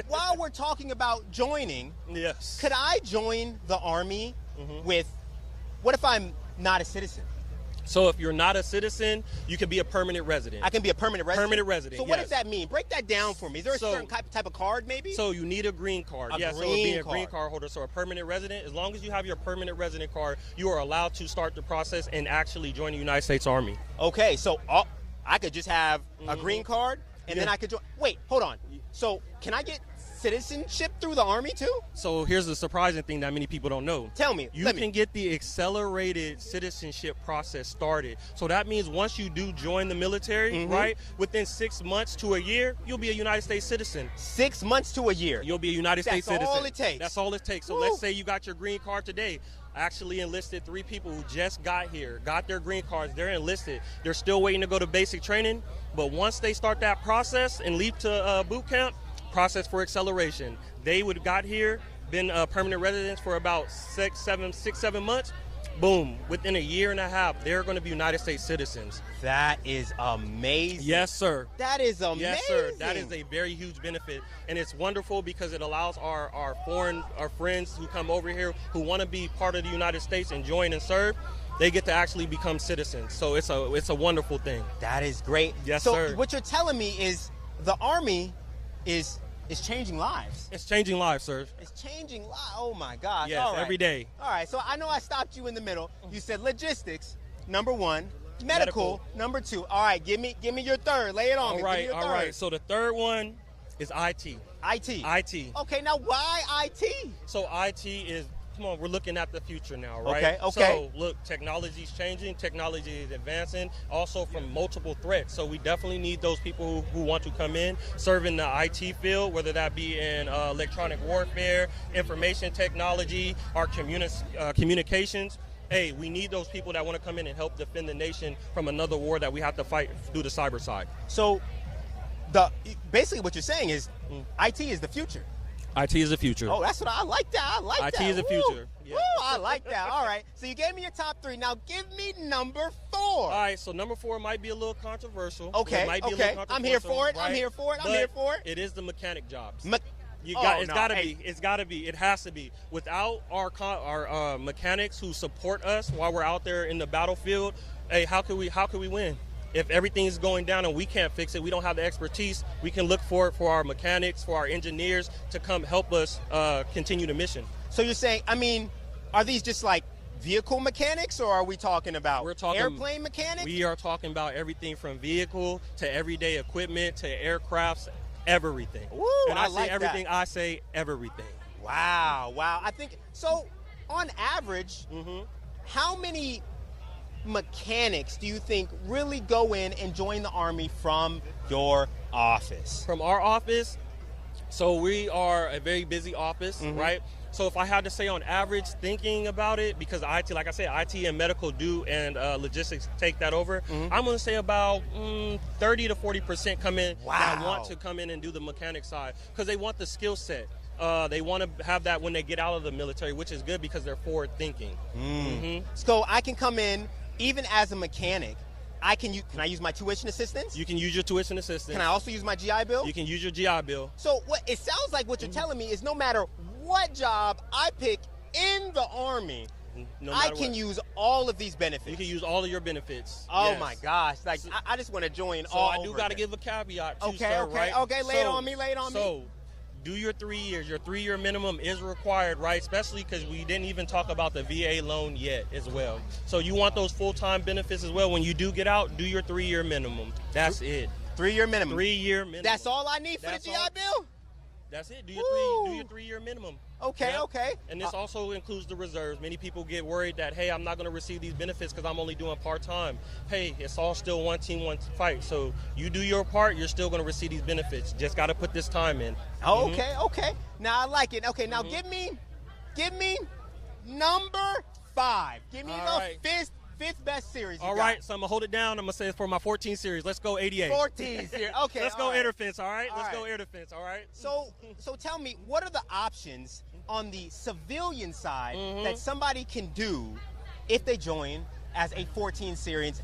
While we're talking about joining, yes, could I join the Army with? What if I'm not a citizen? So if you're not a citizen, you can be a permanent resident. I can be a permanent resident? Permanent resident, So what does that mean? Break that down for me. Is there a certain type of card maybe? So you need a green card. So being a green card holder, so a permanent resident, as long as you have your permanent resident card, you are allowed to start the process and actually join the United States Army. Okay, so I could just have a green card and then I could join. Wait, hold on. So can I get citizenship through the Army too? So here's the surprising thing that many people don't know. Tell me. You can get the accelerated citizenship process started. So that means once you do join the military, right, within 6 months to a year, you'll be a United States citizen. 6 months to a year? You'll be a United States citizen. That's all it takes? That's all it takes. So let's say you got your green card today. I actually enlisted 3 people who just got here, got their green cards. They're enlisted. They're still waiting to go to basic training. But once they start that process and leave to boot camp, process for acceleration. They would have got here, been permanent residents for about 6, 7 months. Boom, within a year and a half, they're going to be United States citizens. That is amazing. Yes, sir. That is amazing. Yes, sir. That is a very huge benefit. And it's wonderful because it allows our friends who come over here who want to be part of the United States and join and serve, they get to actually become citizens. So it's a wonderful thing. That is great. Yes, sir. So what you're telling me is the Army is changing lives. It's changing lives, sir. It's changing lives. Oh my gosh. Yes, all right. every day. All right, so I know I stopped you in the middle. You said logistics, number 1, medical, number 2. All right, give me your third. Lay it on me. All right, give me your all third. right. So the third one is IT. IT. Okay, now why IT? So IT is, come on, we're looking at the future now, right? Okay. So look, technology's changing, technology is advancing, also from multiple threats. So we definitely need those people who want to come in, serve in the IT field, whether that be in electronic warfare, information technology, or communications. Hey, we need those people that want to come in and help defend the nation from another war that we have to fight through the cyber side. So basically what you're saying is IT is the future. IT is the future. Oh, that's what I like that. I like that. IT is the future. Yeah. Woo, I like that. All right. So you gave me your top 3. Now give me number 4. All right. So number 4 might be a little controversial. Okay. It might be a little controversial. I'm here for it. Right? I'm here for it. But I'm here for it. It is the mechanic jobs. It's no. got to be. It's got to be. It has to be. Without our mechanics who support us while we're out there in the battlefield, hey, how could we win? If everything is going down and we can't fix it, we don't have the expertise, we can look for it for our mechanics, for our engineers to come help us continue the mission. So you're saying, I mean, are these just like vehicle mechanics, or are we talking about airplane mechanics? We are talking about everything from vehicle to everyday equipment to aircrafts, everything. Woo, and I say like everything. that. I say everything. Wow. I think so. On average, how many mechanics do you think really go in and join the Army from your office? From our office, so we are a very busy office, right? So if I had to say on average, thinking about it, because IT, like I said, IT and medical do and logistics take that over, I'm going to say about 30 to 40% come in that want to come in and do the mechanic side because they want the skill set. They want to have that when they get out of the military, which is good because they're forward thinking. So I can come in even as a mechanic. Can I use my tuition assistance? You can use your tuition assistance. Can I also use my GI Bill? You can use your GI Bill. So what it sounds like what you're telling me is no matter what job I pick in the Army, I can use all of these benefits. You can use all of your benefits. Oh yes. my gosh! Like I just want to join so all. I do got to give a caveat too, sir, right? Okay. Lay it on me. So do your 3 years. Your 3-year minimum is required, right? Especially because we didn't even talk about the VA loan yet as well. So you want those full-time benefits as well. When you do get out, do your 3-year minimum. That's it. 3-year minimum. 3-year minimum. That's all I need for the GI Bill? That's it. Do your 3-year minimum. Okay, okay. And this also includes the reserves. Many people get worried that, hey, I'm not going to receive these benefits because I'm only doing part-time. Hey, it's all still one team, one fight. So you do your part, you're still going to receive these benefits. Just got to put this time in. Okay, okay. Now I like it. Okay, now give me number 5. Give me fifth best series. All right, so I'm going to hold it down. I'm going to say it's for my 14 series. Let's go 88. 14 series. Okay. Let's go air defense, all right? Let's go air defense, all right? So tell me, what are the options on the civilian side that somebody can do if they join as a 14 series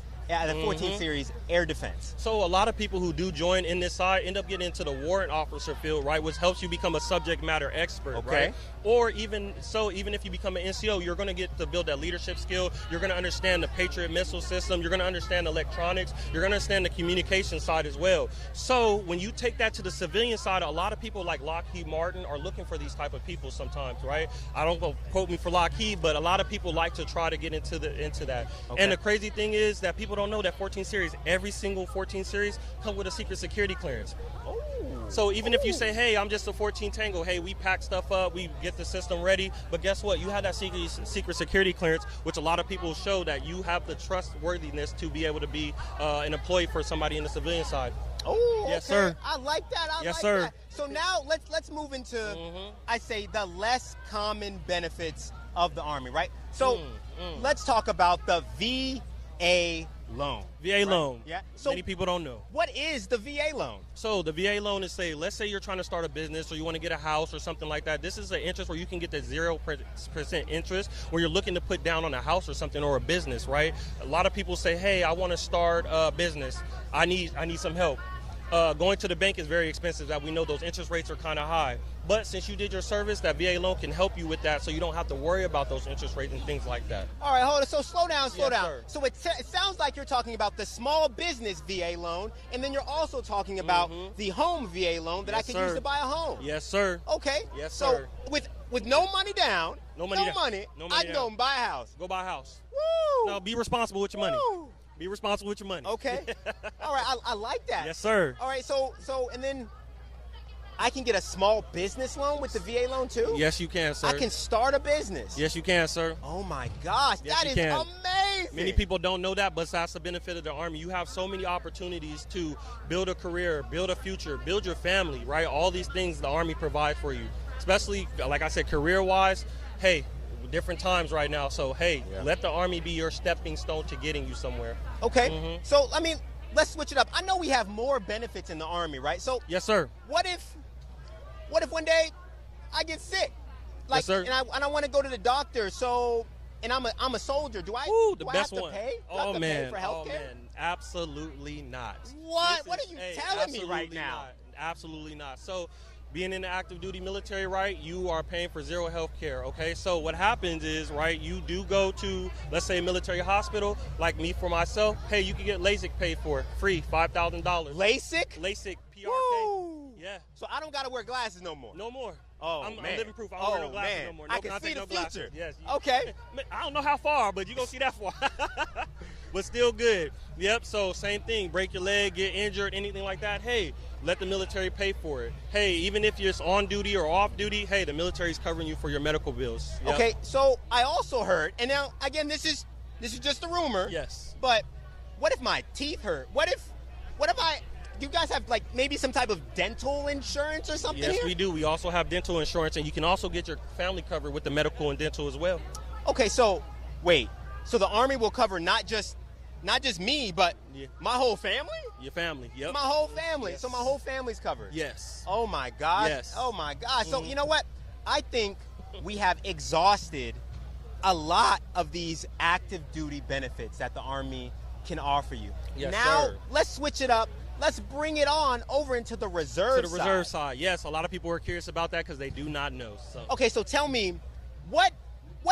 air defense? So a lot of people who do join in this side end up getting into the warrant officer field, right, which helps you become a subject matter expert, right? Or even if you become an NCO, you're going to get to build that leadership skill. You're going to understand the Patriot missile system. You're going to understand electronics. You're going to understand the communication side as well. So when you take that to the civilian side, a lot of people like Lockheed Martin are looking for these type of people sometimes, right? I don't quote me for Lockheed, but a lot of people like to try to get into that. Okay. And the crazy thing is that people don't know that 14 series, every single 14 series come with a secret security clearance. So even if you say, hey, I'm just a 14 Tango, hey, we pack stuff up, we get the system ready, but guess what? You have that secret security clearance, which a lot of people show that you have the trustworthiness to be able to be an employee for somebody in the civilian side. Oh, yes, okay. sir. I like that. Yes, sir. So now let's move into, I say, the less common benefits of the Army, right? So let's talk about the VA loan. VA loan. Yeah. So many people don't know. What is the VA loan? So the VA loan is, let's say you're trying to start a business or you want to get a house or something like that. This is an interest where you can get the 0% interest where you're looking to put down on a house or something or a business, right? A lot of people say, hey, I want to start a business. I need some help. Going to the bank is very expensive. That we know those interest rates are kind of high. But since you did your service, that VA loan can help you with that, so you don't have to worry about those interest rates and things like that. All right, hold on. So slow down. Sir. So it sounds like you're talking about the small business VA loan, and then you're also talking about the home VA loan that I can use to buy a home. Yes, sir. Okay. Yes, sir. So with no money down, no money, I can go and buy a house. Go buy a house. Woo! Now be responsible with your money. Woo! Be responsible with your money. Okay. All right, I like that. Yes, sir. All right, so and then I can get a small business loan with the VA loan too? Yes, you can, sir. I can start a business. Yes, you can, sir. Oh my gosh, yes, that is amazing. Many people don't know that, but that's the benefit of the Army. You have so many opportunities to build a career, build a future, build your family, right? All these things the Army provides for you, especially, like I said, career-wise. Hey, different times right now, so hey, let the Army be your stepping stone to getting you somewhere. Okay, so I mean, let's switch it up. I know we have more benefits in the Army, right? So yes, sir. What if one day I get sick, like, yes, sir. and I want to go to the doctor? So, and I'm a soldier. Do I have to pay? Do I have to pay for healthcare? Oh man, absolutely not. What? What are you telling me right now? Not. Absolutely not. So, being in the active duty military, right, you are paying for zero health care, okay? So what happens is, right, you do go to, let's say, a military hospital, like me for myself, hey, you can get LASIK paid for free, $5,000. LASIK? LASIK, PRK. Woo! Yeah. So I don't got to wear glasses no more. No more. Oh, I'm man. living proof. I don't wear no glasses man. no more. I No can contact, see the no future. glasses. Yes. Okay. I don't know how far, but you're going to see that far. But still good. Yep, so same thing. Break your leg, get injured, anything like that. Hey, let the military pay for it. Hey, even if you're on duty or off duty, hey, the military's covering you for your medical bills. Yep. Okay, so I also heard, and now, again, this is just a rumor. Yes. But what if my teeth hurt? What if you guys have like maybe some type of dental insurance or something Yes, here? we do. We also have dental insurance, and you can also get your family covered with the medical and dental as well. Okay, so wait. So the Army will cover not just me, but my whole family? Your family, yep. My whole family. Yes. So my whole family's covered. Yes. Oh my gosh. Yes. Oh my gosh. So Mhm. you know what? I think we have exhausted a lot of these active duty benefits that the Army can offer you. Yes, now sir. let's switch it up. Let's bring it on over into the reserve To the reserve side, yes. A lot of people are curious about that because they do not know. So. Okay, so tell me, what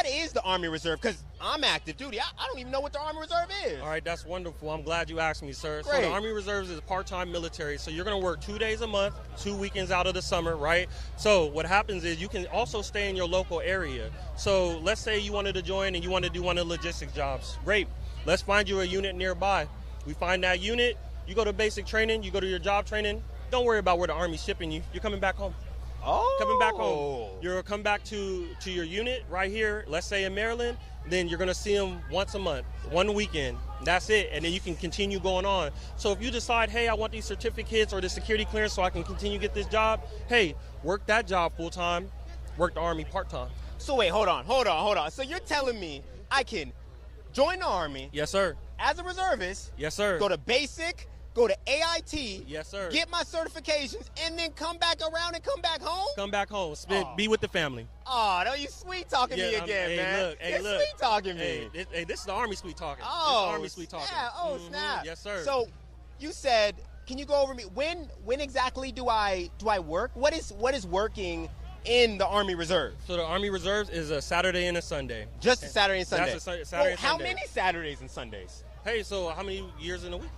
is the Army Reserve? Because I'm active duty. I don't even know what the Army Reserve is. All right, that's wonderful. I'm glad you asked me, sir. So Great. the Army Reserves is part-time military. So you're going to work 2 days a month, 2 weekends out of the summer, right? So what happens is you can also stay in your local area. So let's say you wanted to join and you want to do one of the logistics jobs. Great. Let's find you a unit nearby. We find that unit. You go to basic training. You go to your job training. Don't worry about where the Army's shipping you. You're coming back home. Oh. Coming back home. You're come back to your unit right here, let's say in Maryland, then you're going to see them once a month, one weekend. That's it. And then you can continue going on. So if you decide, hey, I want these certificates or the security clearance so I can continue get this job, hey, work that job full time, work the Army part time. So wait, hold on. So you're telling me I can join the Army? Yes, sir. As a reservist? Yes, sir. Go to basic, go to AIT. Yes, sir. Get my certifications, and then come back around and come back home? Come back home. Be with the family. Oh, no, you sweet talking me again, hey, man. Look, hey, You're look. sweet talking me. Hey, this is the Army sweet talking. Oh, this is the Army sweet talking. snap. Oh, Mhm. snap. Yes, sir. So you said, can you go over me? When exactly do I work? What is working in the Army Reserve? So the Army Reserves is a Saturday and a Sunday. Just a Saturday and Sunday. That's a Saturday Well, and how Sunday. many Saturdays and Sundays? Hey, so how many years in a week?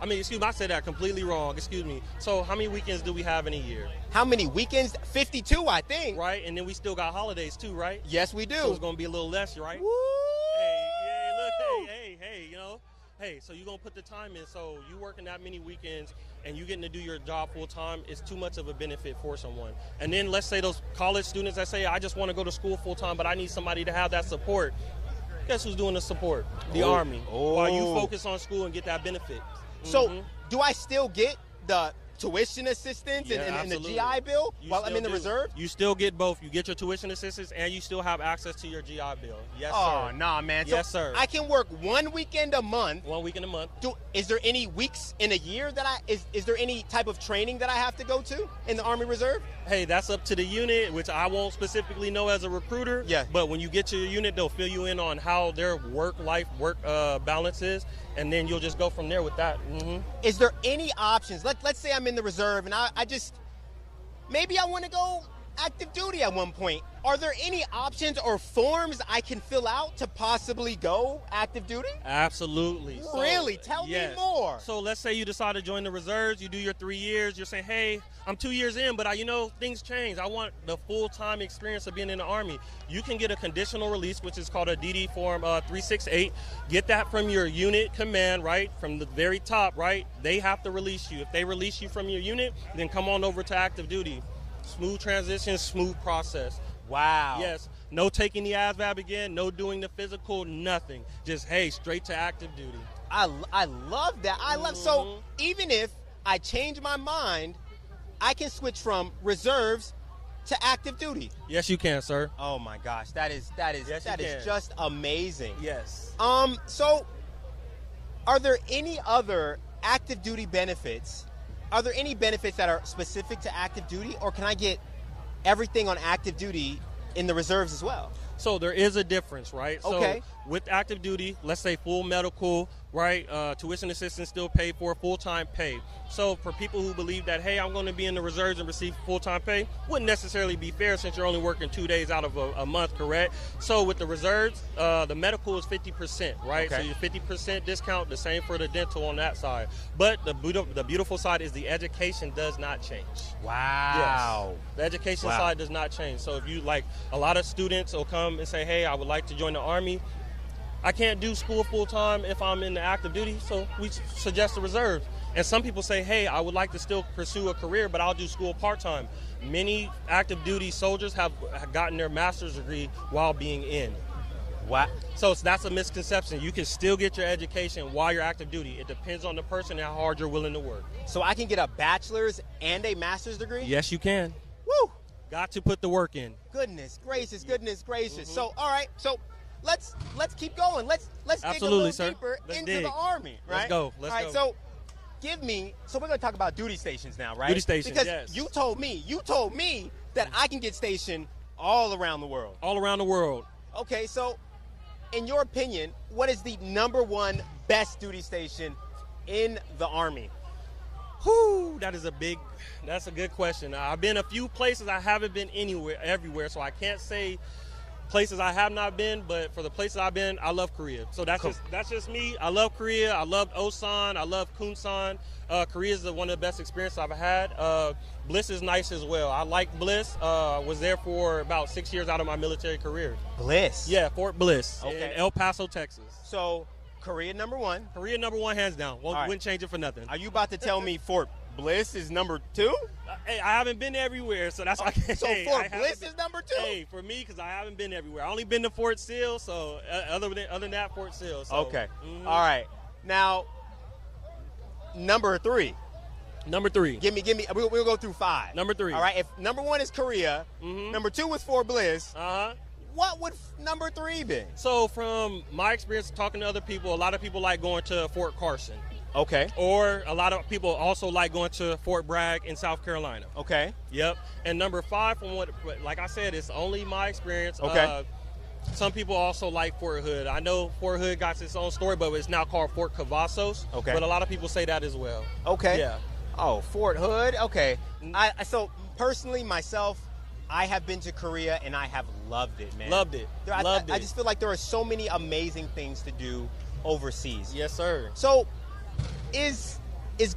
Excuse me, I said that completely wrong. Excuse me. So how many weekends do we have in a year? How many weekends? 52, I think. Right, and then we still got holidays too, right? Yes, we do. So it's going to be a little less, right? Woo! Hey, you know? Hey, so you're going to put the time in. So you working that many weekends and you getting to do your job full time is too much of a benefit for someone. And then let's say those college students that say, I just want to go to school full time, but I need somebody to have that support. Guess who's doing the support? The Army. While you focus on school and get that benefit. So do I still get the tuition assistance and the absolutely. GI Bill You while I'm still in the do. reserve? You still get both. You get your tuition assistance and you still have access to your GI Bill. Yes, sir. Oh, nah, man. Yes, so sir. I can work 1 weekend a month. 1 week in a month. Is there any weeks in a year that is there any type of training that I have to go to in the Army Reserve? Hey, that's up to the unit, which I won't specifically know as a recruiter. Yeah. But when you get to your unit, they'll fill you in on how their work balance is, and then you'll just go from there with that. Mm-hmm. Is there any options? Let's say I'm in the reserve and I just maybe I want to go active duty at one point. Are there any options or forms I can fill out to possibly go active duty? Absolutely. Really? Tell me more. So let's say you decide to join the reserves, you do your 3 years, you're saying, hey, I'm 2 years in, but things change. I want the full-time experience of being in the Army. You can get a conditional release, which is called a DD Form 368. Get that from your unit command, right, from the very top, right? They have to release you. If they release you from your unit, then come on over to active duty. Smooth transition, smooth process. Wow. Yes. No taking the ASVAB again, no doing the physical, nothing. Just, hey, straight to active duty. I love that. So even if I change my mind, I can switch from reserves to active duty. Yes, you can, sir. Oh my gosh, that is can. just amazing. Yes. So are there any other active duty benefits? Are there any benefits that are specific to active duty, or can I get everything on active duty in the reserves as well? So there is a difference, right? Okay. So with active duty, let's say full medical, right? Tuition assistance still paid for, full-time pay. So for people who believe that, hey, I'm going to be in the reserves and receive full-time pay, wouldn't necessarily be fair since you're only working 2 days out of a month, correct? So with the reserves, the medical is 50%, right? Okay. So your 50% discount, the same for the dental on that side. But the beautiful side is the education does not change. Wow. Yes. The education Wow. side does not change. So if you, like, a lot of students will come and say, hey, I would like to join the Army. I can't do school full-time if I'm in the active duty, so we suggest the reserves. And some people say, hey, I would like to still pursue a career, but I'll do school part-time. Many active duty soldiers have gotten their master's degree while being in. Wow. So that's a misconception. You can still get your education while you're active duty. It depends on the person and how hard you're willing to work. So I can get a bachelor's and a master's degree? Yes, you can. Woo! Got to put the work in. Goodness gracious, goodness gracious. So, all right, so let's keep going. Let's Absolutely, dig a sir. little deeper Let's into dig. the Army, right? Let's go. All Let's right, go. so we're going to talk about duty stations now, right? Duty stations, because yes. you told me that I can get stationed all around the world. All around the world. Okay, so in your opinion, what is the number one best duty station in the Army? Whew, that's a good question. I've been a few places. I haven't been everywhere, so I can't say places I have not been, but for the places I've been, I love Korea. So that's just me. I love Korea. I love Osan. I love Kunsan. Korea is one of the best experiences I've had. Bliss is nice as well. I like Bliss. Was there for about 6 years out of my military career. Bliss? Yeah, Fort Bliss Okay. in El Paso, Texas. So Korea number one. Korea number one, hands down. All right. Wouldn't change it for nothing. Are you about to tell me Fort Bliss is number two? Hey, I haven't been everywhere, so that's why I can't. So Hey, Fort I haven't Bliss been- is number two? Hey, for me, because I haven't been everywhere. I only been to Fort Sill, so other than that, Fort Sill. So, Okay. All right. Now, number three. Number three. Give me. We'll go through five. Number three. All right. If number one is Korea, number two was Fort Bliss. Uh-huh. What would number three be? So from my experience talking to other people, a lot of people like going to Fort Carson. Okay. Or a lot of people also like going to Fort Bragg in South Carolina. Okay. Yep. And number five, from what, like I said, it's only my experience. Okay. Some people also like Fort Hood. I know Fort Hood got its own story, but it's now called Fort Cavazos. Okay. But a lot of people say that as well. Okay. Yeah. Oh, Fort Hood. Okay. So personally, myself, I have been to Korea and I have loved it, man. Loved it. Loved I it. just feel like there are so many amazing things to do overseas. Yes, sir. So, is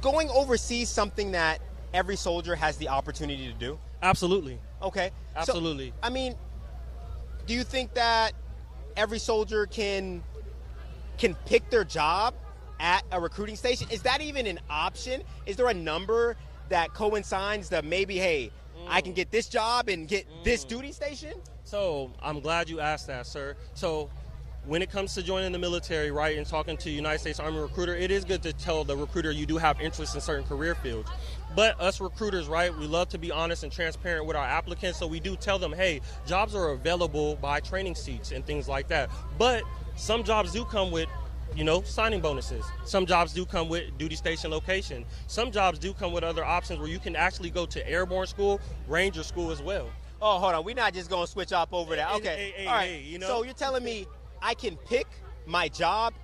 going overseas something that every soldier has the opportunity to do? Absolutely. Okay. Absolutely. So, I mean, do you think that every soldier can pick their job at a recruiting station? Is that even an option? Is there a number that coincides that maybe, hey, I can get this job and get this duty station? So I'm glad you asked that, sir. So when it comes to joining the military, right, and talking to United States Army recruiter, it is good to tell the recruiter you do have interest in certain career fields. But us recruiters, right, we love to be honest and transparent with our applicants, so we do tell them, hey, jobs are available by training seats and things like that. But some jobs do come with, signing bonuses. Some jobs do come with duty station location. Some jobs do come with other options where you can actually go to airborne school, ranger school as well. Oh, hold on. We're not just going to switch up over that. Okay. Hey, all right. So you're telling me I can pick my job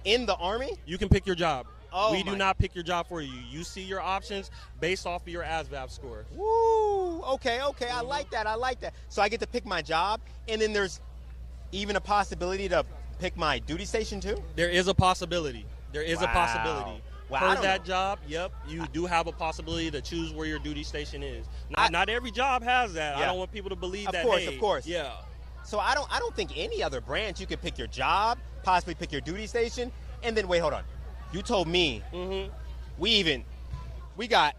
in the Army? You can pick your job. Oh, we do not pick your job for you. You see your options based off of your ASVAB score. Woo! Okay. I like that. So I get to pick my job, and then there's even a possibility to pick my duty station too? There is a possibility. Wow, I Per don't that know. job, yep, you do have a possibility to choose where your duty station is. Not every job has that. I Yeah. don't want people to believe Of that. course. Yeah. So I don't think any other branch you could pick your job, possibly pick your duty station, and then wait, hold on. You told me we got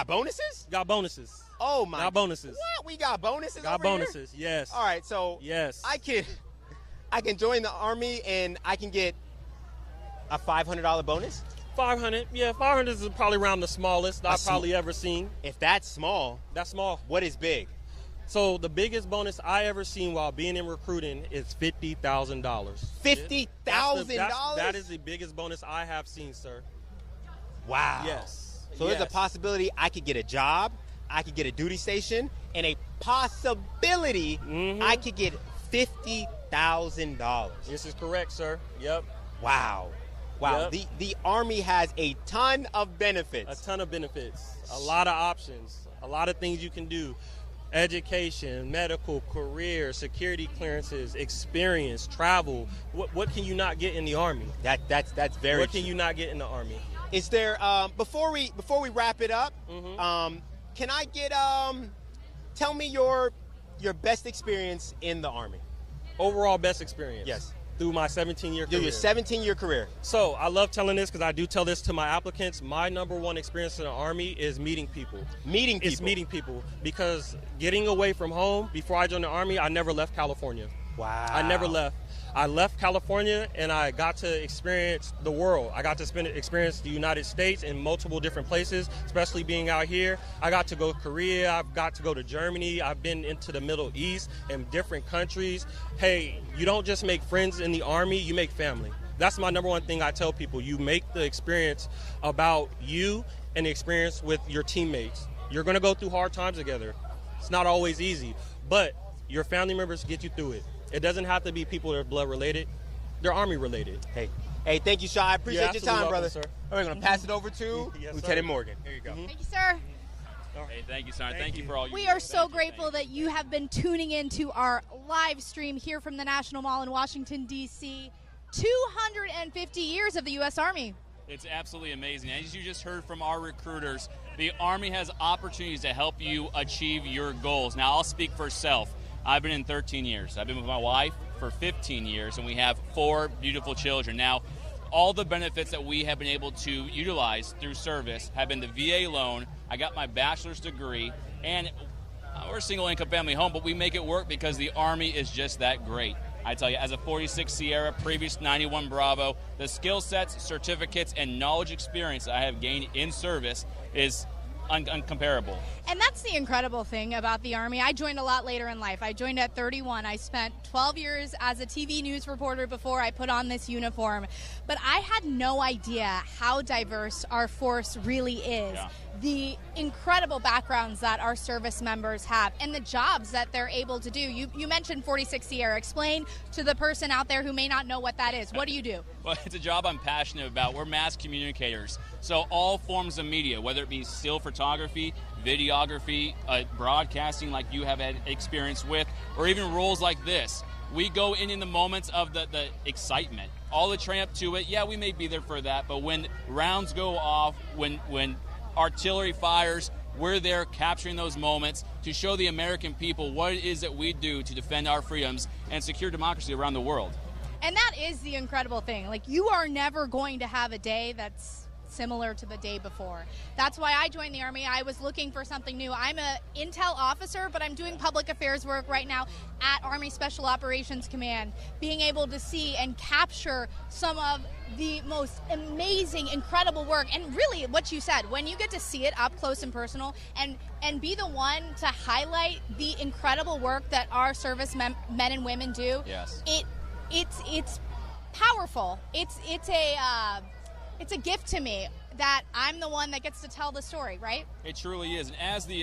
bonuses? Got bonuses. Oh my! Got bonuses. What? We got bonuses? Got over here? bonuses. Yes. All right. So yes, I can join the Army and I can get a $500 bonus. 500. Yeah, 500 is probably around the smallest I've probably ever seen. If that's small, that's small. What is big? So the biggest bonus I ever seen while being in recruiting is $50,000. $50,000? That is the biggest bonus I have seen, sir. Wow. Yes. So there's a possibility I could get a job, I could get a duty station, and a possibility I could get $50,000. $100,000. This is correct, sir. Yep. Wow. Wow. Yep. The Army has a ton of benefits. A ton of benefits. A lot of options. A lot of things you can do. Education, medical, career, security clearances, experience, travel. What can you not get in the Army? That's very What true. can you not get in the Army? Is there before we wrap it up, can I get tell me your best experience in the Army? Overall best experience? Yes. Through my 17-year career. Your 17-year career. So I love telling this because I do tell this to my applicants. My number one experience in the Army is meeting people. It's meeting people because getting away from home, before I joined the Army, I never left California. Wow. I never left. I left California and I got to experience the world. I got to experience the United States in multiple different places, especially being out here. I got to go to Korea. I've got to go to Germany. I've been into the Middle East and different countries. Hey, you don't just make friends in the Army, you make family. That's my number one thing I tell people. You make the experience about you and the experience with your teammates. You're going to go through hard times together. It's not always easy, but your family members get you through it. It doesn't have to be people that are blood related. They're Army related. Hey, thank you, Sean. I appreciate your time, brother. Sir. All right, we're going to pass it over to Yes, Lieutenant sir. Morgan. Here you go. Thank you, sir. Hey, thank you, Sean. Thank you for all you We are so grateful that you have been tuning in to our live stream here from the National Mall in Washington, D.C. 250 years of the U.S. Army. It's absolutely amazing. As you just heard from our recruiters, the Army has opportunities to help you achieve your goals. Now, I'll speak for self. I've been in 13 years. I've been with my wife for 15 years, and we have 4 beautiful children. Now, all the benefits that we have been able to utilize through service have been the VA loan. I got my bachelor's degree, and we're a single-income family home, but we make it work because the Army is just that great. I tell you, as a 46 Sierra, previous 91 Bravo, the skill sets, certificates, and knowledge experience I have gained in service is uncomparable. And that's the incredible thing about the Army. I joined a lot later in life. I joined at 31. I spent 12 years as a TV news reporter before I put on this uniform. But I had no idea how diverse our force really is. Yeah. The incredible backgrounds that our service members have and the jobs that they're able to do. You mentioned 46 Sierra. Explain to the person out there who may not know what that is. What do you do? Well, it's a job I'm passionate about. We're mass communicators. So all forms of media, whether it be still photography, videography, broadcasting like you have had experience with, or even roles like this, we go in the moments of the excitement. All the train up to it, yeah, we may be there for that, but when rounds go off, when artillery fires, we're there capturing those moments to show the American people what it is that we do to defend our freedoms and secure democracy around the world. And that is the incredible thing. Like, you are never going to have a day that's similar to the day before. That's why I joined the Army. I was looking for something new. I'm an intel officer, but I'm doing public affairs work right now at Army Special Operations Command, being able to see and capture some of the most amazing, incredible work. And really, what you said, when you get to see it up close and personal and be the one to highlight the incredible work that our service men and women do, yes, it's powerful. It's a gift to me that I'm the one that gets to tell the story, right? It truly is. And as the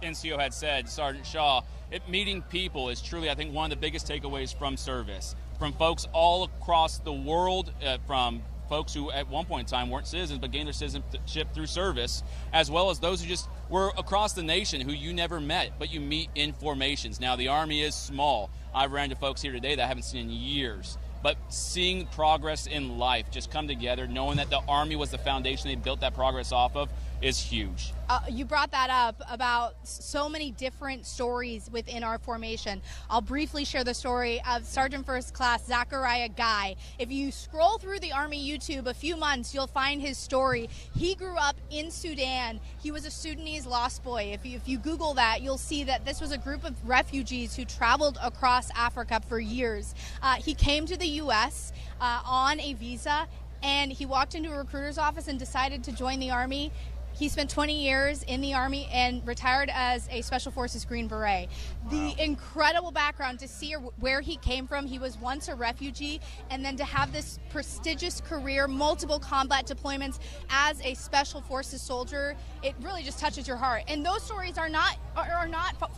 NCO had said, Sergeant Shaw, meeting people is truly, I think, one of the biggest takeaways from service. From folks all across the world, from folks who at one point in time weren't citizens but gained their citizenship through service, as well as those who just were across the nation who you never met, but you meet in formations. Now, the Army is small. I've ran into folks here today that I haven't seen in years. But seeing progress in life just come together, knowing that the Army was the foundation they built that progress off of, is huge. You brought that up about so many different stories within our formation. I'll briefly share the story of Sergeant First Class Zachariah Guy. If you scroll through the Army YouTube a few months, you'll find his story. He grew up in Sudan. He was a Sudanese lost boy. If you Google that, you'll see that this was a group of refugees who traveled across Africa for years. He came to the U.S. On a visa, and he walked into a recruiter's office and decided to join the Army. He spent 20 years in the Army and retired as a Special Forces Green Beret. The incredible background to see where he came from. He was once a refugee, and then to have this prestigious career, multiple combat deployments as a Special Forces soldier, it really just touches your heart. And those stories are not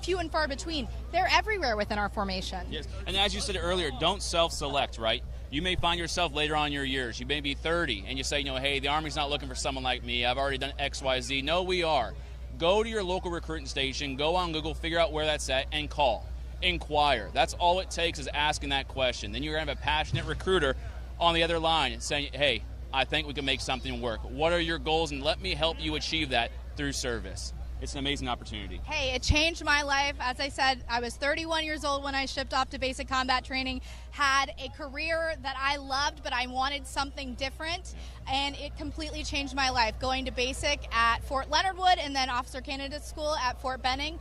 few and far between. They're everywhere within our formation. Yes, and as you said earlier, don't self-select, right? You may find yourself later on in your years. You may be 30, and you say, hey, the Army's not looking for someone like me. I've already done X, Y, Z. No, we are. Go to your local recruiting station, go on Google, figure out where that's at, and call. Inquire. That's all it takes is asking that question. Then you're going to have a passionate recruiter on the other line saying, hey, I think we can make something work. What are your goals? And let me help you achieve that through service. It's an amazing opportunity. Hey, it changed my life. As I said, I was 31 years old when I shipped off to basic combat training, had a career that I loved, but I wanted something different, and it completely changed my life. Going to basic at Fort Leonard Wood and then Officer Candidate School at Fort Benning,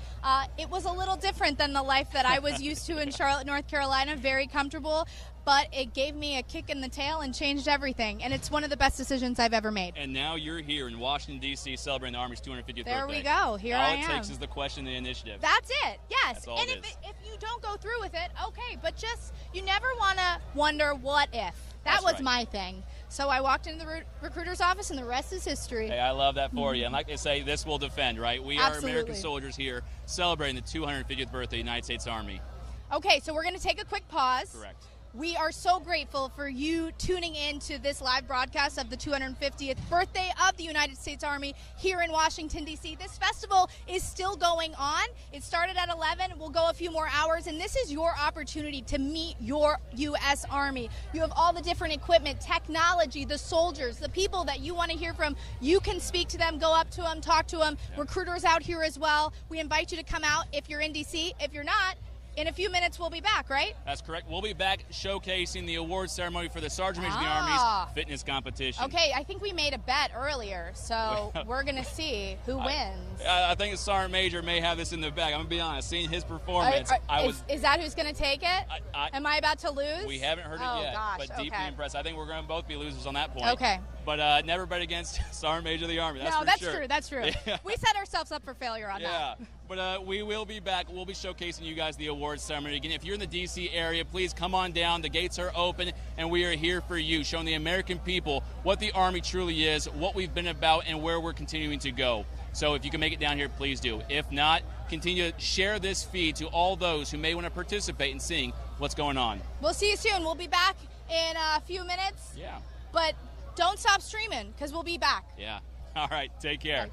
it was a little different than the life that I was used to in Charlotte, North Carolina, very comfortable, but it gave me a kick in the tail and changed everything, and it's one of the best decisions I've ever made. And now you're here in Washington, D.C., celebrating the Army's 250th birthday. There we go. Here I am. All it takes is the question, the initiative. That's it. Yes. That's all and it if you don't go through with it, okay, but just you never want to wonder what if. That was my thing. So I walked into the recruiter's office, and the rest is history. Hey, I love that for you. And like they say, this will defend, right? We are Absolutely. American soldiers here celebrating the 250th birthday of the United States Army. Okay, so we're going to take a quick pause. Correct. We are so grateful for you tuning in to this live broadcast of the 250th birthday of the United States Army here in Washington, D.C. This festival is still going on. It started at 11. We'll go a few more hours, and this is your opportunity to meet your U.S. Army. You have all the different equipment, technology, the soldiers, the people that you want to hear from. You can speak to them, go up to them, talk to them. Yeah. Recruiters out here as well. We invite you to come out if you're in D.C. If you're not, in a few minutes, we'll be back, right? That's correct. We'll be back showcasing the awards ceremony for the Sergeant Major of the Army's fitness competition. Okay, I think we made a bet earlier, so we're going to see who wins. I think the Sergeant Major may have this in the bag. I'm going to be honest. Seeing his performance, is that who's going to take it? Am I about to lose? We haven't heard it yet, gosh, but deeply impressed. I think we're going to both be losers on that point. Okay. But never bet against Sergeant Major of the Army. That's no, for that's sure. True. That's true. Yeah. We set ourselves up for failure on that. But we will be back. We'll be showcasing you guys the awards ceremony. Again, if you're in the D.C. area, please come on down. The gates are open, and we are here for you, showing the American people what the Army truly is, what we've been about, and where we're continuing to go. So if you can make it down here, please do. If not, continue to share this feed to all those who may want to participate in seeing what's going on. We'll see you soon. We'll be back in a few minutes. Yeah. But don't stop streaming, because we'll be back. Yeah. All right. Take care.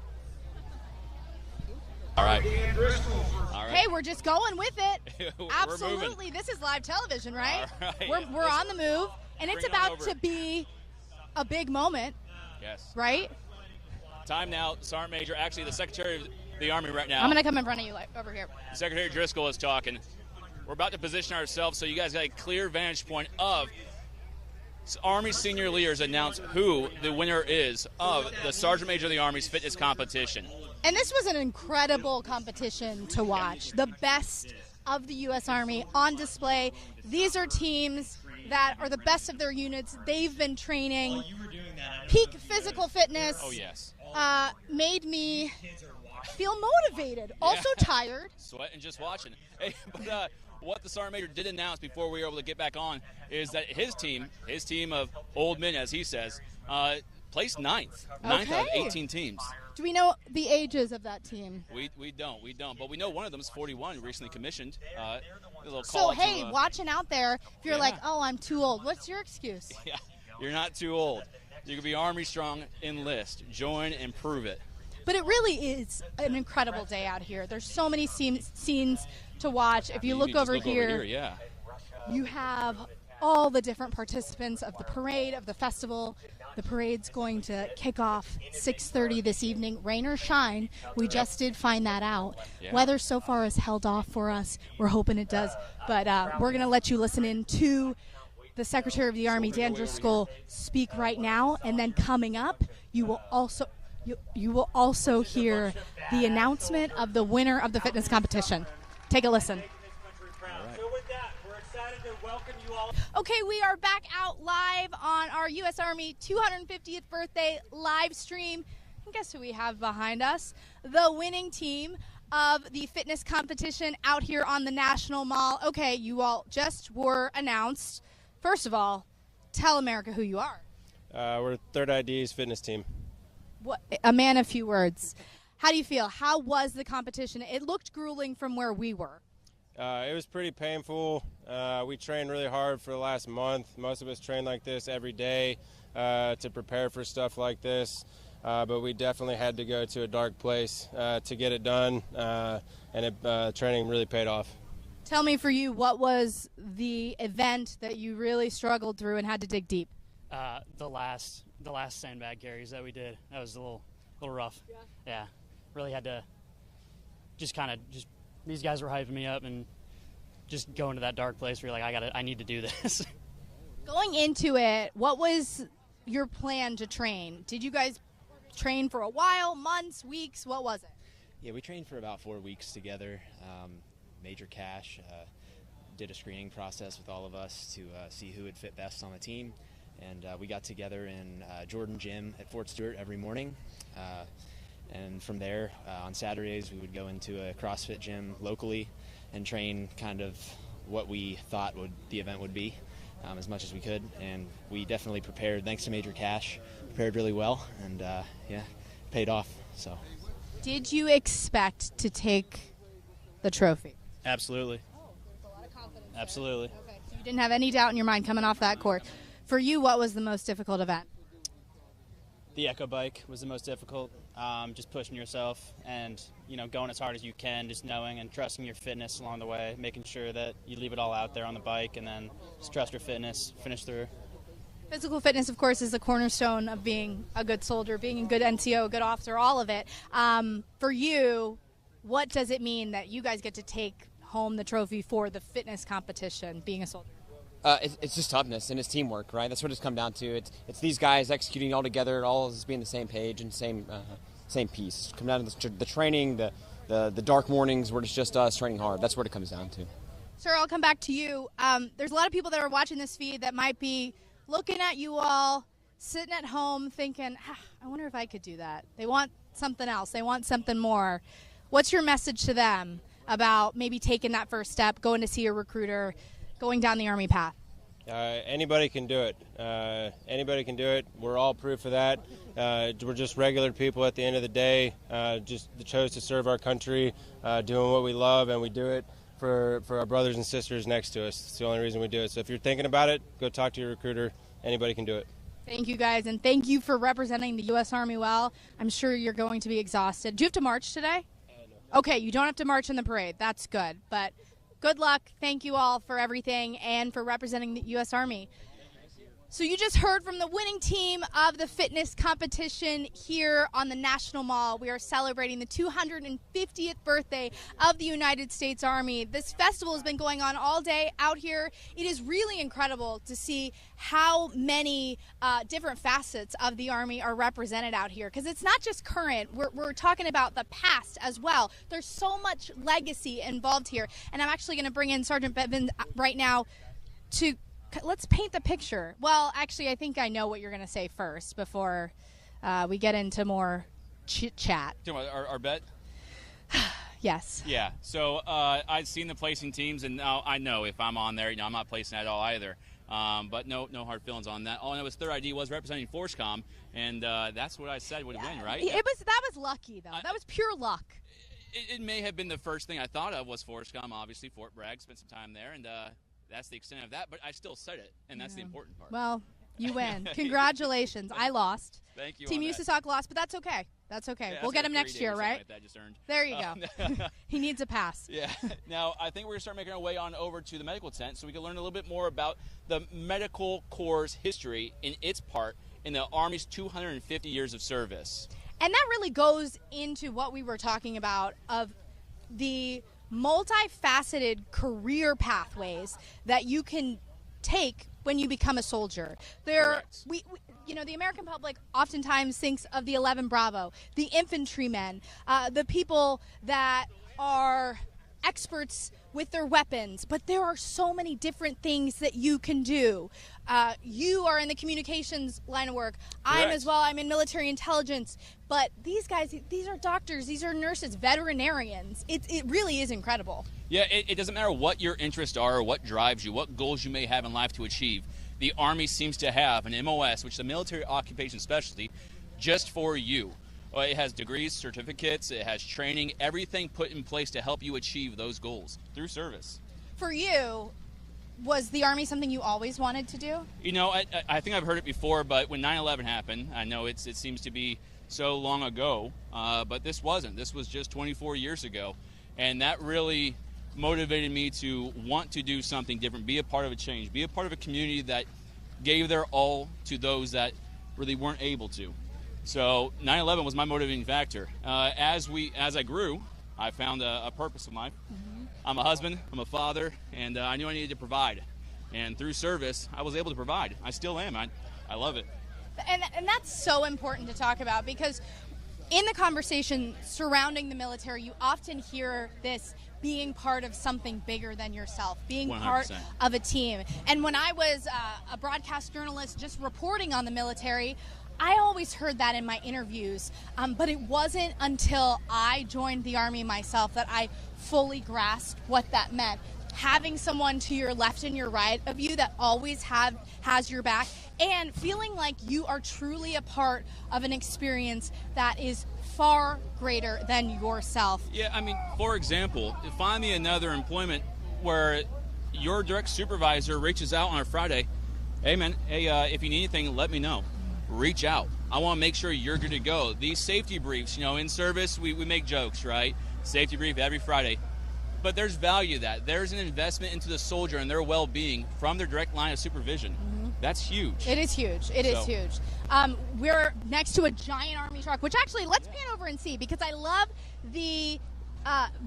All right. Hey, we're just going with it. Absolutely. Moving. This is live television, right? All right. We're on the move, and it's about to be a big moment. Yes. Right? Time now, Sergeant Major, actually the Secretary of the Army right now. I'm going to come in front of you over here. Secretary Driscoll is talking. We're about to position ourselves so you guys got a clear vantage point of Army senior leaders announce who the winner is of the Sergeant Major of the Army's fitness competition. And this was an incredible competition to watch. The best of the U.S. Army on display. These are teams that are the best of their units. They've been training. Peak physical fitness. Oh, yes. Made me feel motivated. Also tired. Sweating just watching. Hey, but what the Sergeant Major did announce before we were able to get back on is that his team of old men, as he says, placed ninth out of 18 teams. Do we know the ages of that team? We don't. But we know one of them is 41, recently commissioned. So, hey, watching out there, if you're like, oh, I'm too old, what's your excuse? Yeah, you're not too old. You can be Army strong, enlist, join, and prove it. But it really is an incredible day out here. There's so many scenes to watch. If you look over here, you have all the different participants of the parade, of the festival. The parade's going to kick off 6:30 this evening, rain or shine. We just did find that out. Yeah. Weather so far has held off for us. We're hoping it does. But we're going to let you listen in to the Secretary of the Army, Dan Driscoll, speak right now. And then coming up, you will also hear the announcement of the winner of the fitness competition. Take a listen. Okay, we are back out live on our U.S. Army 250th birthday live stream. And guess who we have behind us? The winning team of the fitness competition out here on the National Mall. Okay, you all just were announced. First of all, tell America who you are. We're Third ID's fitness team. What, a man of few words. How do you feel? How was the competition? It looked grueling from where we were. It was pretty painful. We trained really hard for the last month. Most of us train like this every day to prepare for stuff like this. But we definitely had to go to a dark place to get it done, and training really paid off. Tell me, for you, what was the event that you really struggled through and had to dig deep? The last sandbag carries that we did. That was a little rough. Yeah. Really had to just these guys were hyping me up and just go into that dark place where you're like, I need to do this. Going into it, what was your plan to train? Did you guys train for a while, months, weeks? What was it? Yeah, we trained for about 4 weeks together. Major Cash did a screening process with all of us to see who would fit best on the team. And we got together in Jordan Gym at Fort Stewart every morning. And from there, on Saturdays, we would go into a CrossFit gym locally and train kind of what we thought the event would be as much as we could. And we definitely prepared, thanks to Major Cash, prepared really well, and yeah, paid off. So, did you expect to take the trophy? Absolutely. With a lot of confidence. Absolutely. Okay, so you didn't have any doubt in your mind coming off that court. For you, what was the most difficult event? The Echo Bike was the most difficult. Just pushing yourself and going as hard as you can, just knowing and trusting your fitness along the way, making sure that you leave it all out there on the bike, and then just trust your fitness, finish through. Physical fitness, of course, is the cornerstone of being a good soldier, being a good NCO, a good officer, all of it. For you, what does it mean that you guys get to take home the trophy for the fitness competition, being a soldier? It's just toughness and it's teamwork, right? That's what it's come down to. It's these guys executing all together, all of us being the same page and same piece. It's come down to the training, the dark mornings where it's just us training hard. That's what it comes down to. Sir, I'll come back to you. There's a lot of people that are watching this feed that might be looking at you all, sitting at home thinking, I wonder if I could do that. They want something else. They want something more. What's your message to them about maybe taking that first step, going to see a recruiter, going down the Army path? Anybody can do it. Anybody can do it. We're all proof of that. We're just regular people at the end of the day, just chose to serve our country, doing what we love, and we do it for our brothers and sisters next to us. It's the only reason we do it. So if you're thinking about it, go talk to your recruiter. Anybody can do it. Thank you, guys, and thank you for representing the U.S. Army well. I'm sure you're going to be exhausted. Do you have to march today? No. Okay, you don't have to march in the parade. That's good, but good luck. Thank you all for everything and for representing the U.S. Army. So you just heard from the winning team of the fitness competition here on the National Mall. We are celebrating the 250th birthday of the United States Army. This festival has been going on all day out here. It is really incredible to see how many different facets of the Army are represented out here, because it's not just current. We're talking about the past as well. There's so much legacy involved here. And I'm actually going to bring in Sergeant Bevin right now to let's paint the picture. Well, actually, I think I know what you're going to say first before we get into more chit-chat. Our bet? Yes. Yeah. So I've seen the placing teams, and now I know if I'm on there, I'm not placing at all either. But no hard feelings on that. All I know is Third ID was representing FORSCOM, and that's what I said would win, right? That was lucky, though. That was pure luck. It may have been the first thing I thought of was FORSCOM, obviously. Fort Bragg, spent some time there, and that's the extent of that, but I still said it, and that's the important part. Well, you win. Congratulations. I lost. Thank you. Team USASOC lost, but that's okay. That's okay. Yeah, we'll get him next year, right? Like that just earned. There you go. He needs a pass. Yeah. Now, I think we're going to start making our way on over to the medical tent so we can learn a little bit more about the Medical Corps' history in its part in the Army's 250 years of service. And that really goes into what we were talking about of the multifaceted career pathways that you can take when you become a soldier. The American public oftentimes thinks of the 11 Bravo, the infantrymen, the people that are experts with their weapons, but there are so many different things that you can do. You are in the communications line of work. I'm as well. I'm in military intelligence. But these guys, these are doctors, these are nurses, veterinarians. It really is incredible. Yeah, it doesn't matter what your interests are or what drives you, what goals you may have in life to achieve. The Army seems to have an MOS, which is a military occupation specialty, just for you. It has degrees, certificates, it has training, everything put in place to help you achieve those goals through service. For you, was the Army something you always wanted to do? You know, I think I've heard it before, but when 9/11 happened, I know it seems to be so long ago, but this wasn't. This was just 24 years ago, and that really motivated me to want to do something different, be a part of a change, be a part of a community that gave their all to those that really weren't able to. So 9/11 was my motivating factor. As I grew, I found a purpose in life. I'm a husband, I'm a father, and I knew I needed to provide. And through service, I was able to provide. I still am. I love it. And that's so important to talk about, because in the conversation surrounding the military, you often hear this being part of something bigger than yourself, being 100%. part of a team. And when I was a broadcast journalist just reporting on the military, I always heard that in my interviews, but it wasn't until I joined the Army myself that I fully grasped what that meant. Having someone to your left and your right of you that always has your back, and feeling like you are truly a part of an experience that is far greater than yourself. Yeah, I mean, for example, find me another employment where your direct supervisor reaches out on a Friday, hey man, if you need anything, let me know. Reach out. I want to make sure you're good to go. These safety briefs, you know, in service, we make jokes, right? Safety brief every Friday. But there's value to that. There's an investment into the soldier and their well-being from their direct line of supervision. That's huge. It is huge. It is huge. We're next to a giant Army truck, which actually, let's pan over and see, because I love the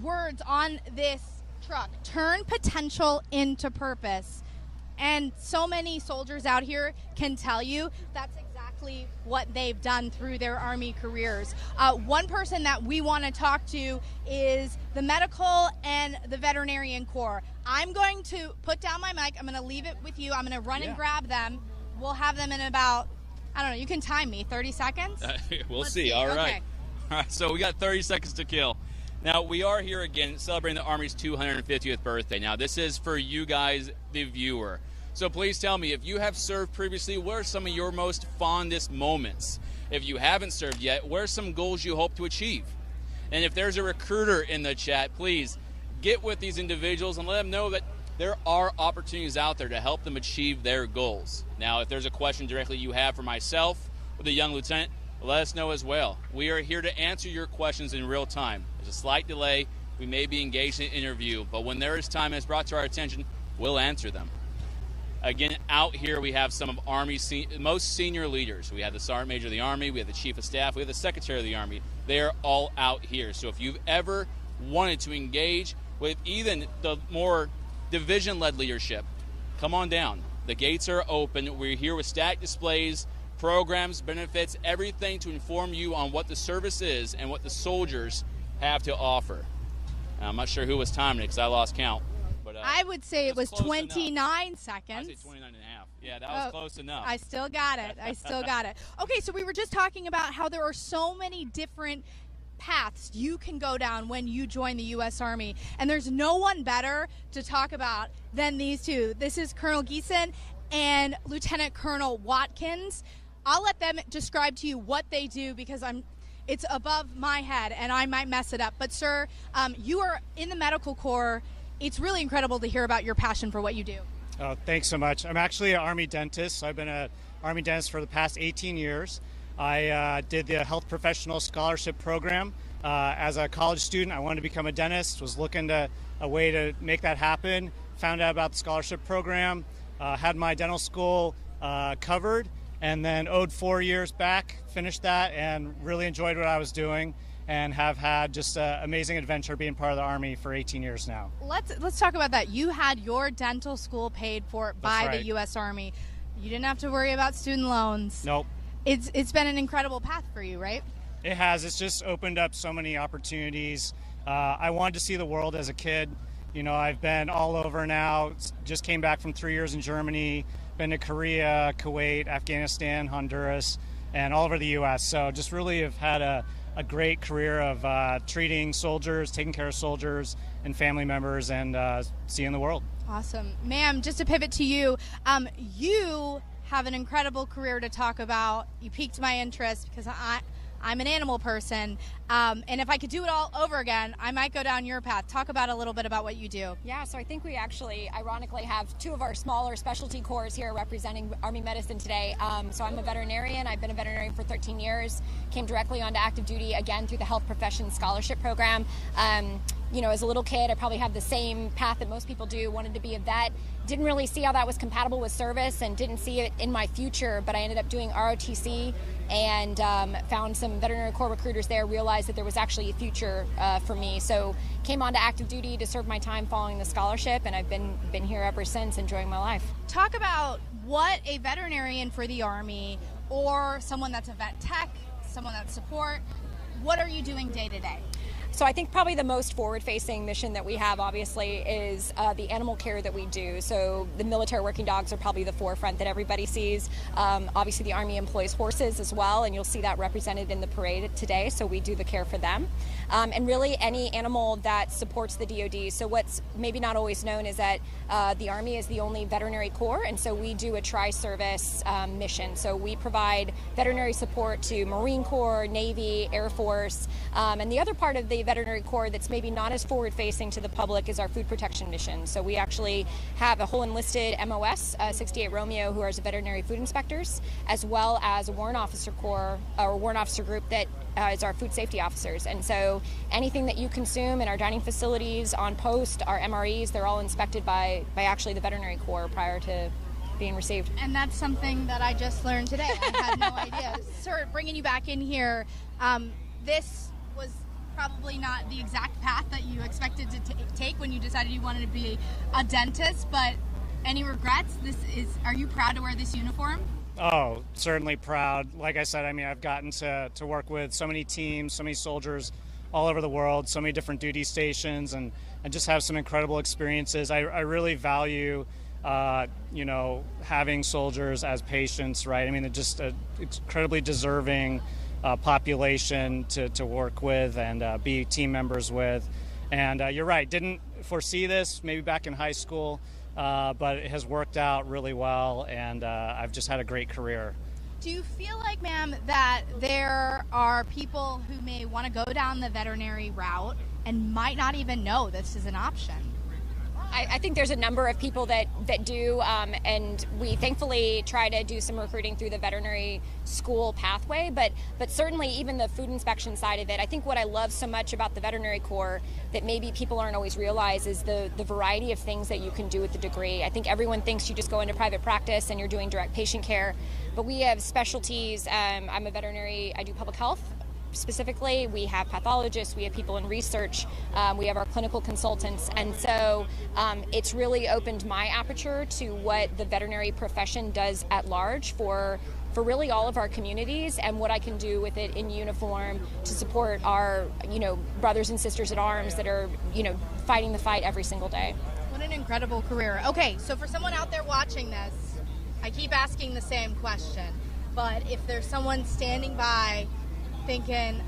words on this truck. Turn potential into purpose. And so many soldiers out here can tell you that's exactly what they've done through their Army careers. One person that we want to talk to is the medical and the veterinarian corps. I'm going to put down my mic. I'm going to leave it with you. I'm going to run and grab them. We'll have them in about, I don't know, you can time me, 30 seconds? We'll see. All right. Okay. All right, so we got 30 seconds to kill. Now, we are here again celebrating the Army's 250th birthday. Now, this is for you guys, the viewer. So please tell me, if you have served previously, what are some of your most fondest moments? If you haven't served yet, what are some goals you hope to achieve? And if there's a recruiter in the chat, please get with these individuals and let them know that there are opportunities out there to help them achieve their goals. Now, if there's a question directly you have for myself or the young lieutenant, let us know as well. We are here to answer your questions in real time. There's a slight delay. We may be engaged in an interview, but when there is time and it's brought to our attention, we'll answer them. Again, out here we have some of Army's most senior leaders. We have the Sergeant Major of the Army, we have the Chief of Staff, we have the Secretary of the Army. They're all out here. So if you've ever wanted to engage with even the more division-led leadership, come on down. The gates are open. We're here with static displays, programs, benefits, everything to inform you on what the service is and what the soldiers have to offer. Now, I'm not sure who was timing it because I lost count. But, I would say it was 29 seconds. I say 29 and a half. Yeah, that was close enough. I still got it. I still got it. Okay, so we were just talking about how there are so many different paths you can go down when you join the U.S. Army, and there's no one better to talk about than these two. This is Colonel Geeson and Lieutenant Colonel Watkins. I'll let them describe to you what they do because it's above my head and I might mess it up. But sir, you are in the medical corps. It's really incredible to hear about your passion for what you do. Oh, thanks so much. I'm actually an Army dentist. So I've been an Army dentist for the past 18 years. I did the Health Professional Scholarship Program. As a college student, I wanted to become a dentist, was looking to a way to make that happen, found out about the scholarship program, had my dental school covered, and then owed 4 years back, finished that, and really enjoyed what I was doing. And have had just an amazing adventure being part of the Army for 18 years now. Let's talk about that. You had your dental school paid for by the U.S. Army. You didn't have to worry about student loans. Nope. It's been an incredible path for you, right? It has. It's just opened up so many opportunities. I wanted to see the world as a kid. You know, I've been all over now. Just came back from 3 years in Germany, been to Korea, Kuwait, Afghanistan, Honduras, and all over the U.S. So just really have had a great career of treating soldiers, taking care of soldiers and family members, and seeing the world. Awesome. Ma'am, just to pivot to you, you have an incredible career to talk about. You piqued my interest because I'm an animal person, and if I could do it all over again, I might go down your path. Talk about a little bit about what you do. Yeah, so I think we actually, ironically, have two of our smaller specialty corps here representing Army medicine today. So I'm a veterinarian. I've been a veterinarian for 13 years, came directly onto active duty, again, through the Health Professions Scholarship Program. You know, as a little kid, I probably had the same path that most people do, wanted to be a vet. Didn't really see how that was compatible with service and didn't see it in my future, but I ended up doing ROTC and found some veterinary corps recruiters there, realized that there was actually a future for me. So came on to active duty to serve my time following the scholarship, and I've been here ever since, enjoying my life. Talk about what a veterinarian for the Army, or someone that's a vet tech, someone that's support, what are you doing day to day? So I think probably the most forward-facing mission that we have, obviously, is the animal care that we do. So the military working dogs are probably the forefront that everybody sees. Obviously, the Army employs horses as well, and you'll see that represented in the parade today. So we do the care for them. And really any animal that supports the DoD. So what's maybe not always known is that the Army is the only veterinary corps, and so we do a tri-service mission. So we provide veterinary support to Marine Corps, Navy, Air Force, and the other part of the veterinary corps that's maybe not as forward-facing to the public is our food protection mission. So we actually have a whole enlisted MOS, 68 Romeo, who are veterinary food inspectors, as well as a warrant officer corps, or warrant officer group that is our food safety officers. And so anything that you consume in our dining facilities, on post, our MREs, they're all inspected by actually the veterinary corps prior to being received. And that's something that I just learned today. I had no idea. Sir, bringing you back in here, this was probably not the exact path that you expected to take when you decided you wanted to be a dentist, but any regrets? Are you proud to wear this uniform? Oh, certainly proud. Like I said, I mean, I've gotten to work with so many teams, so many soldiers all over the world, so many different duty stations, and just have some incredible experiences. I really value, you know, having soldiers as patients, right? I mean, they're just an incredibly deserving population to work with and be team members with. And you're right, didn't foresee this maybe back in high school, but it has worked out really well, and I've just had a great career. Do you feel like, ma'am, that there are people who may want to go down the veterinary route and might not even know this is an option? I think there's a number of people that do, and we thankfully try to do some recruiting through the veterinary school pathway, but certainly even the food inspection side of it. I think what I love so much about the veterinary corps that maybe people aren't always realize is the variety of things that you can do with the degree. I think everyone thinks you just go into private practice and you're doing direct patient care, but we have specialties. I'm a veterinary, I do public health. Specifically, we have pathologists, we have people in research, we have our clinical consultants, and so it's really opened my aperture to what the veterinary profession does at large for really all of our communities, and what I can do with it in uniform to support our, you know, brothers and sisters at arms that are, you know, fighting the fight every single day. What an incredible career. Okay, so for someone out there watching this, I keep asking the same question, but if there's someone standing by thinking,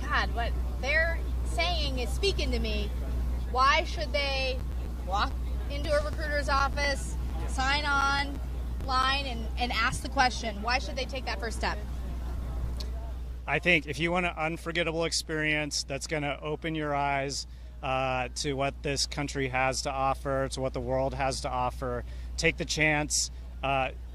God, what they're saying is speaking to me, why should they walk into a recruiter's office, sign on line, and ask the question? Why should they take that first step? I think if you want an unforgettable experience that's going to open your eyes to what this country has to offer, to what the world has to offer, take the chance.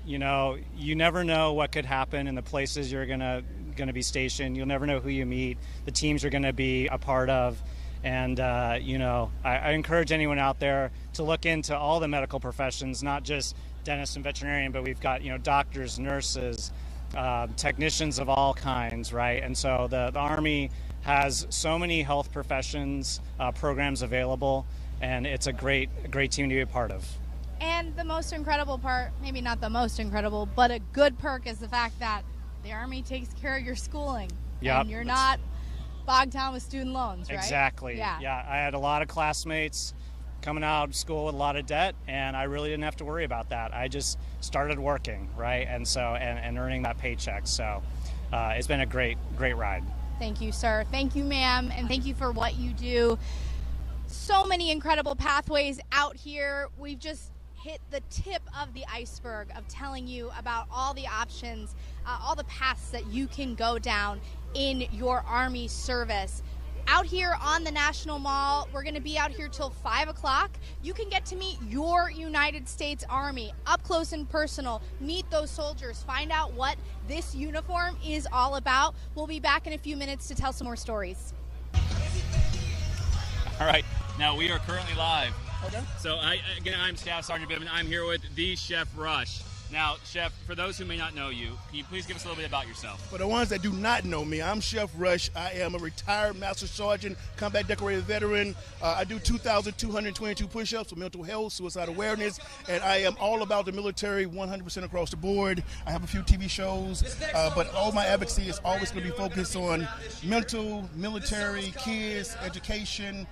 You know, you never know what could happen in the places you're going to be stationed. You'll never know who you meet, the teams you're going to be a part of. And, you know, I encourage anyone out there to look into all the medical professions, not just dentist and veterinarian, but we've got, you know, doctors, nurses, technicians of all kinds, right? And so the Army has so many health professions programs available, and it's a great team to be a part of. And the most incredible part, maybe not the most incredible, but a good perk is the fact that the Army takes care of your schooling. Yep. And you're not bogged down with student loans, right? Exactly. Yeah. I had a lot of classmates coming out of school with a lot of debt, and I really didn't have to worry about that. I just started working, right? And so, and earning that paycheck. So it's been a great ride. Thank you, sir. Thank you, ma'am. And thank you for what you do. So many incredible pathways out here. We've just hit the tip of the iceberg of telling you about all the options, all the paths that you can go down in your Army service. Out here on the National Mall, we're going to be out here till 5 o'clock. You can get to meet your United States Army up close and personal, meet those soldiers, find out what this uniform is all about. We'll be back in a few minutes to tell some more stories. All right, now we are currently live. Okay. So I'm Staff Sergeant Bibbin. I'm here with the Chef Rush. Now, Chef, for those who may not know you, can you please give us a little bit about yourself? For the ones that do not know me, I'm Chef Rush. I am a retired Master Sergeant, combat decorated veteran. I do 2,222 push-ups for mental health, suicide awareness, and I am all about the military 100% across the board. I have a few TV shows, but all my advocacy is always going to be focused on mental, military, kids, education,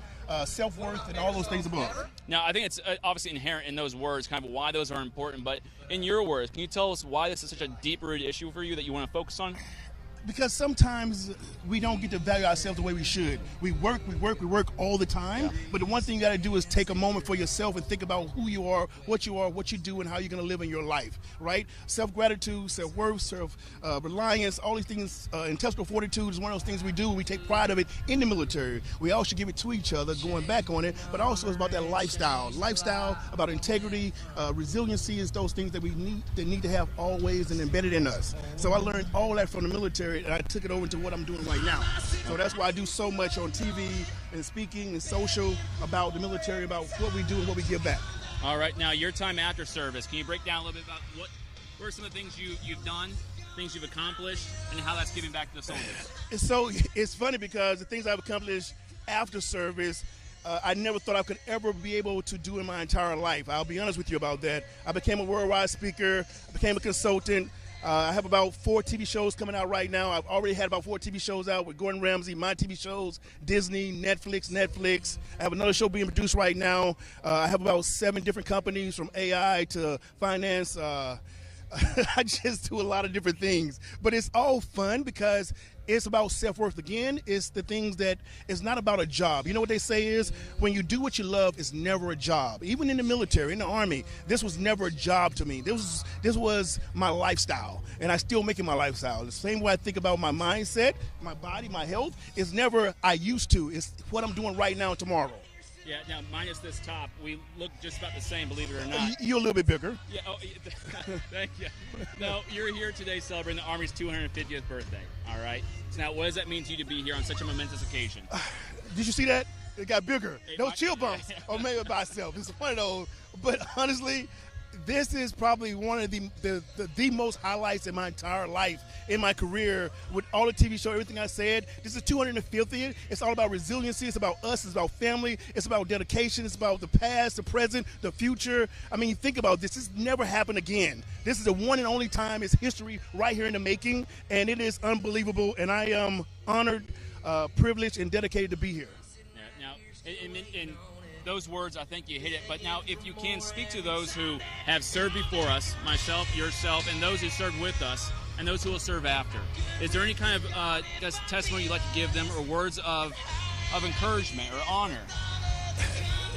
self-worth, and all those things above. Now, I think it's obviously inherent in those words, kind of why those are important, but in your words, can you tell us why this is such a deep-rooted issue for you that you want to focus on? Because sometimes we don't get to value ourselves the way we should. We work all the time, but the one thing you got to do is take a moment for yourself and think about who you are, what you do, and how you're going to live in your life, right? Self-gratitude, self-worth, self-reliance, all these things, intestinal fortitude is one of those things we do. We take pride of it in the military. We all should give it to each other, going back on it, but also it's about that lifestyle. Lifestyle, about integrity, resiliency is those things that we need to have always and embedded in us. So I learned all that from the military, and I took it over to what I'm doing right now. So that's why I do so much on TV and speaking and social about the military, about what we do and what we give back. All right, now your time after service, can you break down a little bit about what are some of the things you've done, things you've accomplished, and how that's giving back to the soldiers? So it's funny because the things I've accomplished after service, I never thought I could ever be able to do in my entire life. I'll be honest with you about that. I became a worldwide speaker, I became a consultant. I have about 4 TV shows coming out right now. I've already had about 4 TV shows out with Gordon Ramsay, my TV shows, Disney, Netflix. I have another show being produced right now. I have about 7 different companies, from AI to finance. I just do a lot of different things. But it's all fun because it's about self-worth again. It's the things that it's not about a job. You know what they say is when you do what you love, it's never a job. Even in the military, in the Army, this was never a job to me. This was my lifestyle, and I still make it my lifestyle. The same way I think about my mindset, my body, my health, is never I used to. It's what I'm doing right now and tomorrow. Yeah, now minus this top, we look just about the same, believe it or not. You're a little bit bigger. Yeah, thank you. Now, you're here today celebrating the Army's 250th birthday, all right? So now, what does that mean to you to be here on such a momentous occasion? Did you see that? It got bigger. Those chill bumps are made by itself. It's one of those. But honestly, this is probably one of the most highlights in my entire life, in my career, with all the TV show, everything I said. This is 250th. It's all about resiliency. It's about us. It's about family. It's about dedication. It's about the past, the present, the future. I mean, think about this. This never happened again. This is the one and only time. It's history right here in the making, and it is unbelievable. And I am honored, privileged, and dedicated to be here. Yeah, now, in those words, I think you hit it. But now, if you can speak to those who have served before us, myself, yourself, and those who served with us, and those who will serve after, is there any kind of testimony you'd like to give them, or words of encouragement or honor?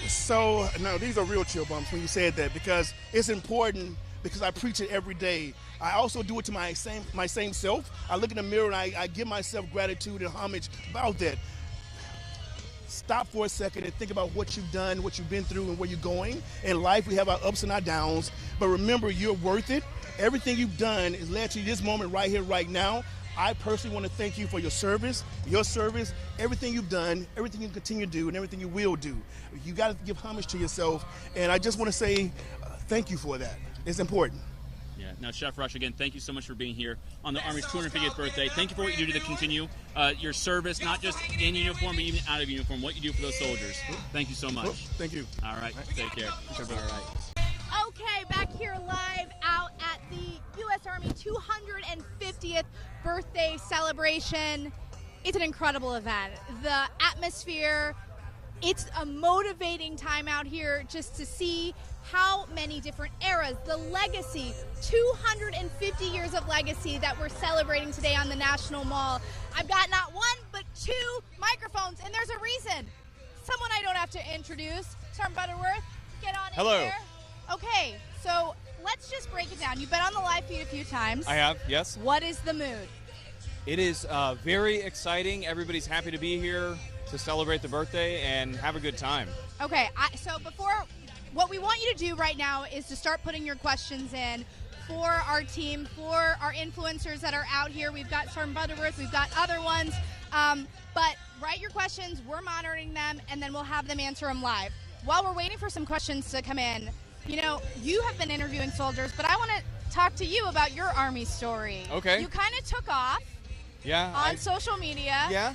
So, no, these are real chill bumps when you said that, because it's important, because I preach it every day. I also do it to my same self. I look in the mirror and I give myself gratitude and homage about that. Stop for a second and think about what you've done, what you've been through, and where you're going. In life, we have our ups and our downs, but remember, you're worth it. Everything you've done has led to this moment right here, right now. I personally want to thank you for your service, everything you've done, everything you continue to do, and everything you will do. You got to give homage to yourself, and I just want to say thank you for that. It's important. Yeah. Now, Chef Rush, again, thank you so much for being here on the Army's 250th birthday. Thank you for what you do to continue your service, not just in uniform, but even out of uniform, what you do for those soldiers. Thank you so much. Thank you. All right. Take care. All right. Okay, back here live out at the U.S. Army 250th birthday celebration. It's an incredible event. The atmosphere, it's a motivating time out here just to see how many different eras, the legacy, 250 years of legacy that we're celebrating today on the National Mall. I've got not one, but two microphones, and there's a reason. Someone I don't have to introduce, Sergeant Butterworth, get on in Hello. here. Okay, so let's just break it down. You've been on the live feed a few times. I have, yes. What is the mood? It is very exciting. Everybody's happy to be here to celebrate the birthday and have a good time. Okay, so before, what we want you to do right now is to start putting your questions in for our team, for our influencers that are out here. We've got Sergeant Butterworth, we've got other ones, but write your questions, we're monitoring them, and then we'll have them answer them live. While we're waiting for some questions to come in, you know, you have been interviewing soldiers, but I want to talk to you about your Army story. Okay. You kind of took off on social media. Yeah.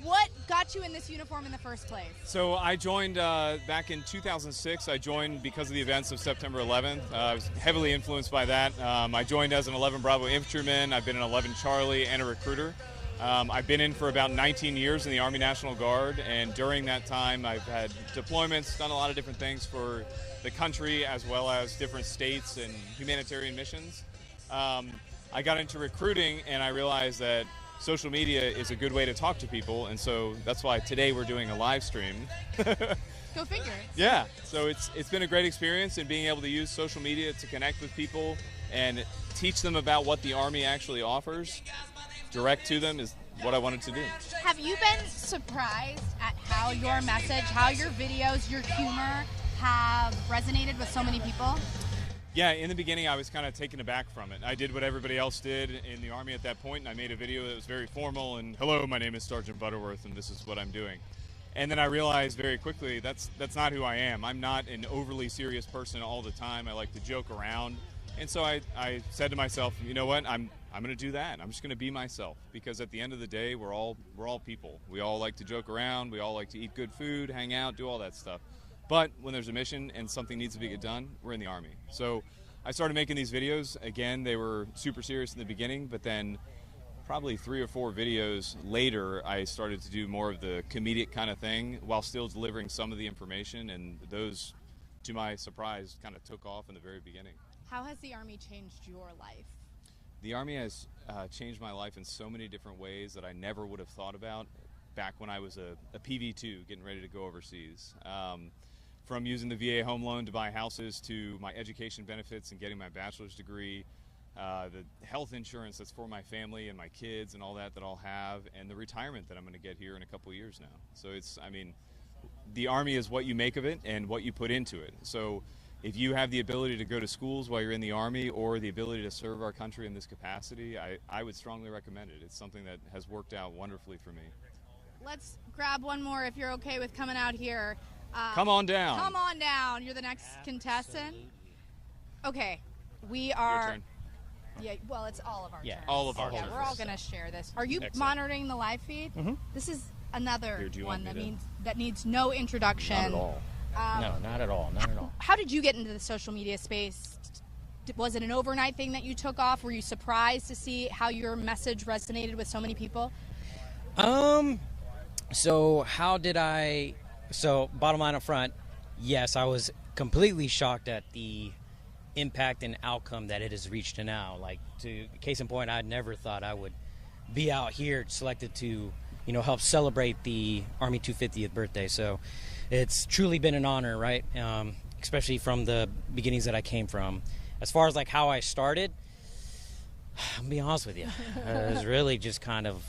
What got you in this uniform in the first place? So I joined back in 2006. I joined because of the events of September 11th. I was heavily influenced by that. I joined as an 11 Bravo infantryman. I've been an 11 Charlie and a recruiter. I've been in for about 19 years in the Army National Guard, and during that time I've had deployments, done a lot of different things for the country as well as different states and humanitarian missions. I got into recruiting and I realized that social media is a good way to talk to people, and so that's why today we're doing a live stream. Go figure. Yeah, so it's been a great experience, and being able to use social media to connect with people and teach them about what the Army actually offers direct to them is what I wanted to do. Have you been surprised at how your message, how your videos, your humor have resonated with so many people? Yeah, in the beginning I was kind of taken aback from it. I did what everybody else did in the Army at that point, and I made a video that was very formal and, hello, my name is Sergeant Butterworth and this is what I'm doing. And then I realized very quickly that's not who I am. I'm not an overly serious person all the time. I like to joke around. And so I said to myself, you know what, I'm going to do that. I'm just going to be myself, because at the end of the day, we're all people. We all like to joke around. We all like to eat good food, hang out, do all that stuff. But when there's a mission and something needs to be done, we're in the Army. So I started making these videos. Again, they were super serious in the beginning, but then probably 3 or 4 videos later, I started to do more of the comedic kind of thing while still delivering some of the information, and those, to my surprise, kind of took off in the very beginning. How has the Army changed your life? The Army has changed my life in so many different ways that I never would have thought about back when I was a PV2 getting ready to go overseas. From using the VA home loan to buy houses, to my education benefits and getting my bachelor's degree, the health insurance that's for my family and my kids and all that I'll have, and the retirement that I'm going to get here in a couple years now. So the Army is what you make of it and what you put into it. So if you have the ability to go to schools while you're in the Army, or the ability to serve our country in this capacity, I would strongly recommend it. It's something that has worked out wonderfully for me. Let's grab one more if you're okay with coming out here. Come on down. Come on down. You're the next contestant. Okay, we are. Your turn. Yeah, well, it's all of our turns. All of our Yeah, turns. we're all going to share this. Are you Excellent. monitoring the live feed? Mhm. This is another Here, do you one want me that needs no introduction. Not at all. No, not at all. Not at all. How did you get into the social media space? Was it an overnight thing that you took off? Were you surprised to see how your message resonated with so many people? So bottom line up front, yes, I was completely shocked at the impact and outcome that it has reached to now. Like, case in point, I never thought I would be out here selected to, help celebrate the Army 250th birthday. So it's truly been an honor, right? Especially from the beginnings that I came from. As far as like how I started, I'm gonna be honest with you, it was really just kind of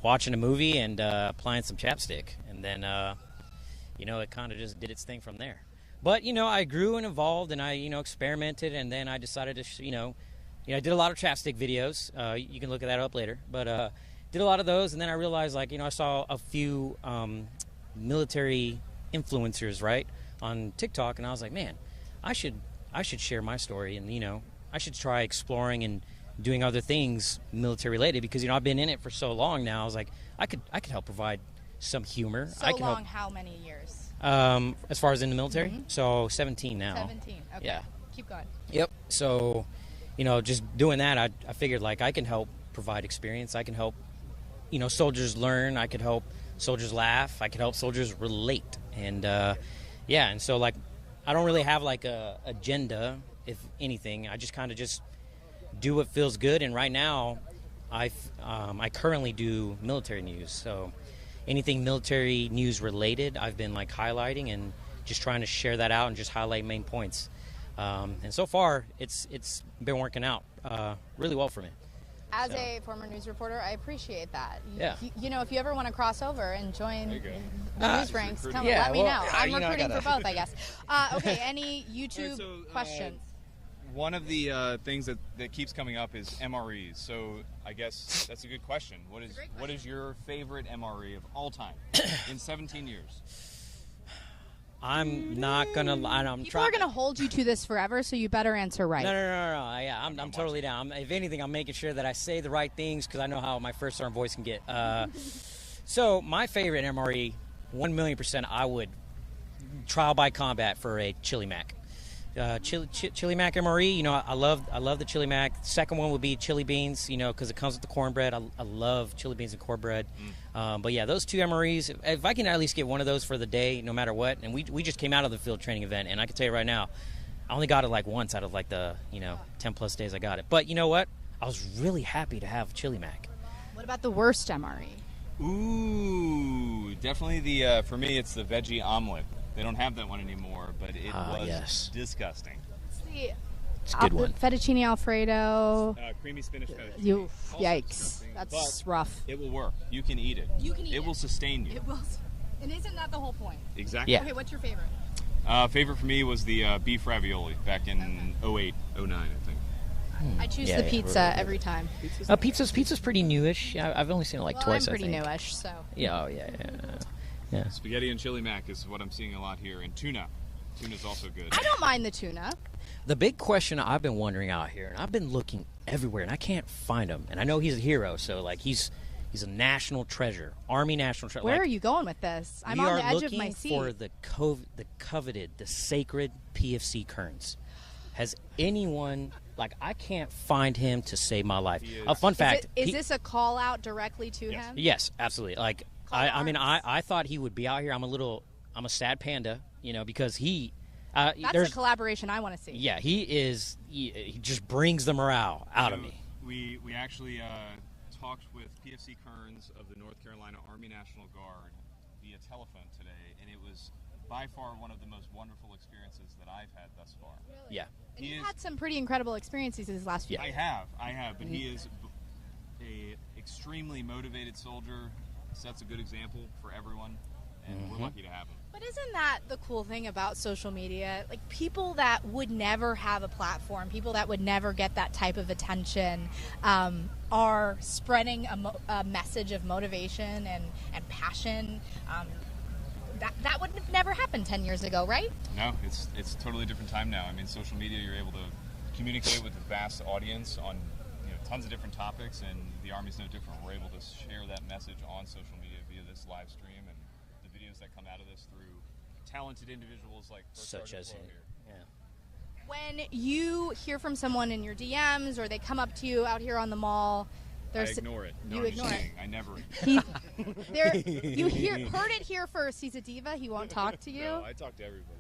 watching a movie and applying some chapstick, and then it kind of just did its thing from there. But I grew and evolved, and I experimented, and then I decided to I did a lot of chapstick videos. You can look at that up later, but did a lot of those, and then I realized I saw a few military influencers right on TikTok, and I was like, man, I should share my story, and I should try exploring and doing other things military related, because I've been in it for so long now. I was like, I could help provide some humor. So long, how many years? As far as in the military, Mm-hmm. so 17 now. 17. Okay. Yeah. Keep going. Yep. So, just doing that, I figured like I can help provide experience. I can help, soldiers learn. I could help soldiers laugh. I could help soldiers relate. And and so like I don't really have like a agenda, if anything. I just kind of just do what feels good. And right now, I currently do military news. So anything military news related, I've been like highlighting and just trying to share that out and just highlight main points. And so far, it's been working out really well for me. As a former news reporter, I appreciate that. Yeah. If you ever want to cross over and join the news ranks, let me know. I'm recruiting for both, I guess. Okay, any YouTube questions? One of the things that keeps coming up is MREs. So I guess that's a good question. What is your favorite MRE of all time in 17 years? I'm not gonna lie. People are gonna hold you to this forever, so you better answer right. No. Yeah, I'm totally down. If anything, I'm making sure that I say the right things because I know how my first term voice can get. So my favorite MRE, 1,000,000%, I would trial by combat for a chili mac. Chili mac MRE. I love the chili mac. Second one would be chili beans. Because it comes with the cornbread. I love chili beans and cornbread. But yeah, those two MREs. If I can at least get one of those for the day, no matter what. And we just came out of the field training event, and I can tell you right now, I only got it like once out of like the 10 plus days I got it. But you know what? I was really happy to have chili mac. What about the worst MRE? Ooh, definitely for me, it's the veggie omelet. They don't have that one anymore, but it was disgusting. It's a good one. Fettuccine Alfredo. Creamy spinach fettuccine. Yikes. That's rough. It will work. You can eat it. It will sustain you. It will. And isn't that the whole point? Exactly. Yeah. Okay, what's your favorite? Favorite for me was the beef ravioli back in 08, 09, I think. I choose the pizza every time. Pizza's pretty newish. I've only seen it like twice. I'm pretty I think. newish, so. Yeah. Yeah. Spaghetti and chili mac is what I'm seeing a lot here, and tuna. Tuna's also good. I don't mind the tuna. The big question I've been wondering out here, and I've been looking everywhere, and I can't find him. And I know he's a hero, so like he's a national treasure, Army national treasure. Where are you going with this? I'm on the edge of my seat. We are looking for the coveted, the sacred PFC Kearns. Has anyone, I can't find him to save my life. A fun fact. Is this a call out directly to him? Yes, absolutely. I thought he would be out here. I'm a sad panda, because he. That's a collaboration I want to see. Yeah, he just brings the morale out of me. We actually talked with PFC Kearns of the North Carolina Army National Guard via telephone today, and it was by far one of the most wonderful experiences that I've had thus far. Really? Yeah. And you've had some pretty incredible experiences these last few years. I have, but he is a extremely motivated soldier, sets a good example for everyone, and we're lucky to have him. But isn't that the cool thing about social media? Like, people that would never have a platform, people that would never get that type of attention, are spreading a message of motivation and passion. That would have never happened 10 years ago, right? No, it's a totally different time now. I mean, social media, you're able to communicate with a vast audience on tons of different topics, and the Army's no different. We're able to share that message on social media via this live stream and the videos that come out of this through talented individuals like such as him. Yeah. When you hear from someone in your DMs or they come up to you out here on the mall, I ignore it. You ignore it. I never. Heard it here first. He's a diva. He won't talk to you. No, I talk to everybody.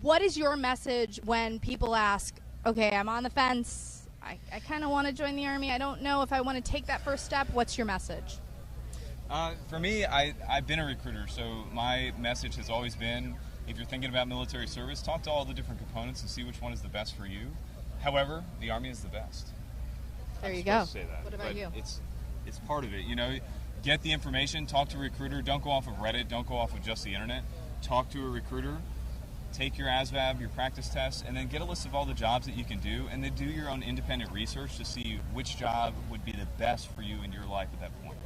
What is your message when people ask, okay, I'm on the fence, I kind of want to join the Army, I don't know if I want to take that first step? What's your message? For me, I've been a recruiter, so my message has always been, if you're thinking about military service, talk to all the different components and see which one is the best for you. However, the Army is the best. There you go. Say that, what about you? It's part of it. Get the information, talk to a recruiter. Don't go off of Reddit. Don't go off of just the internet. Talk to a recruiter. Take your ASVAB, your practice test, and then get a list of all the jobs that you can do, and then do your own independent research to see which job would be the best for you in your life at that point.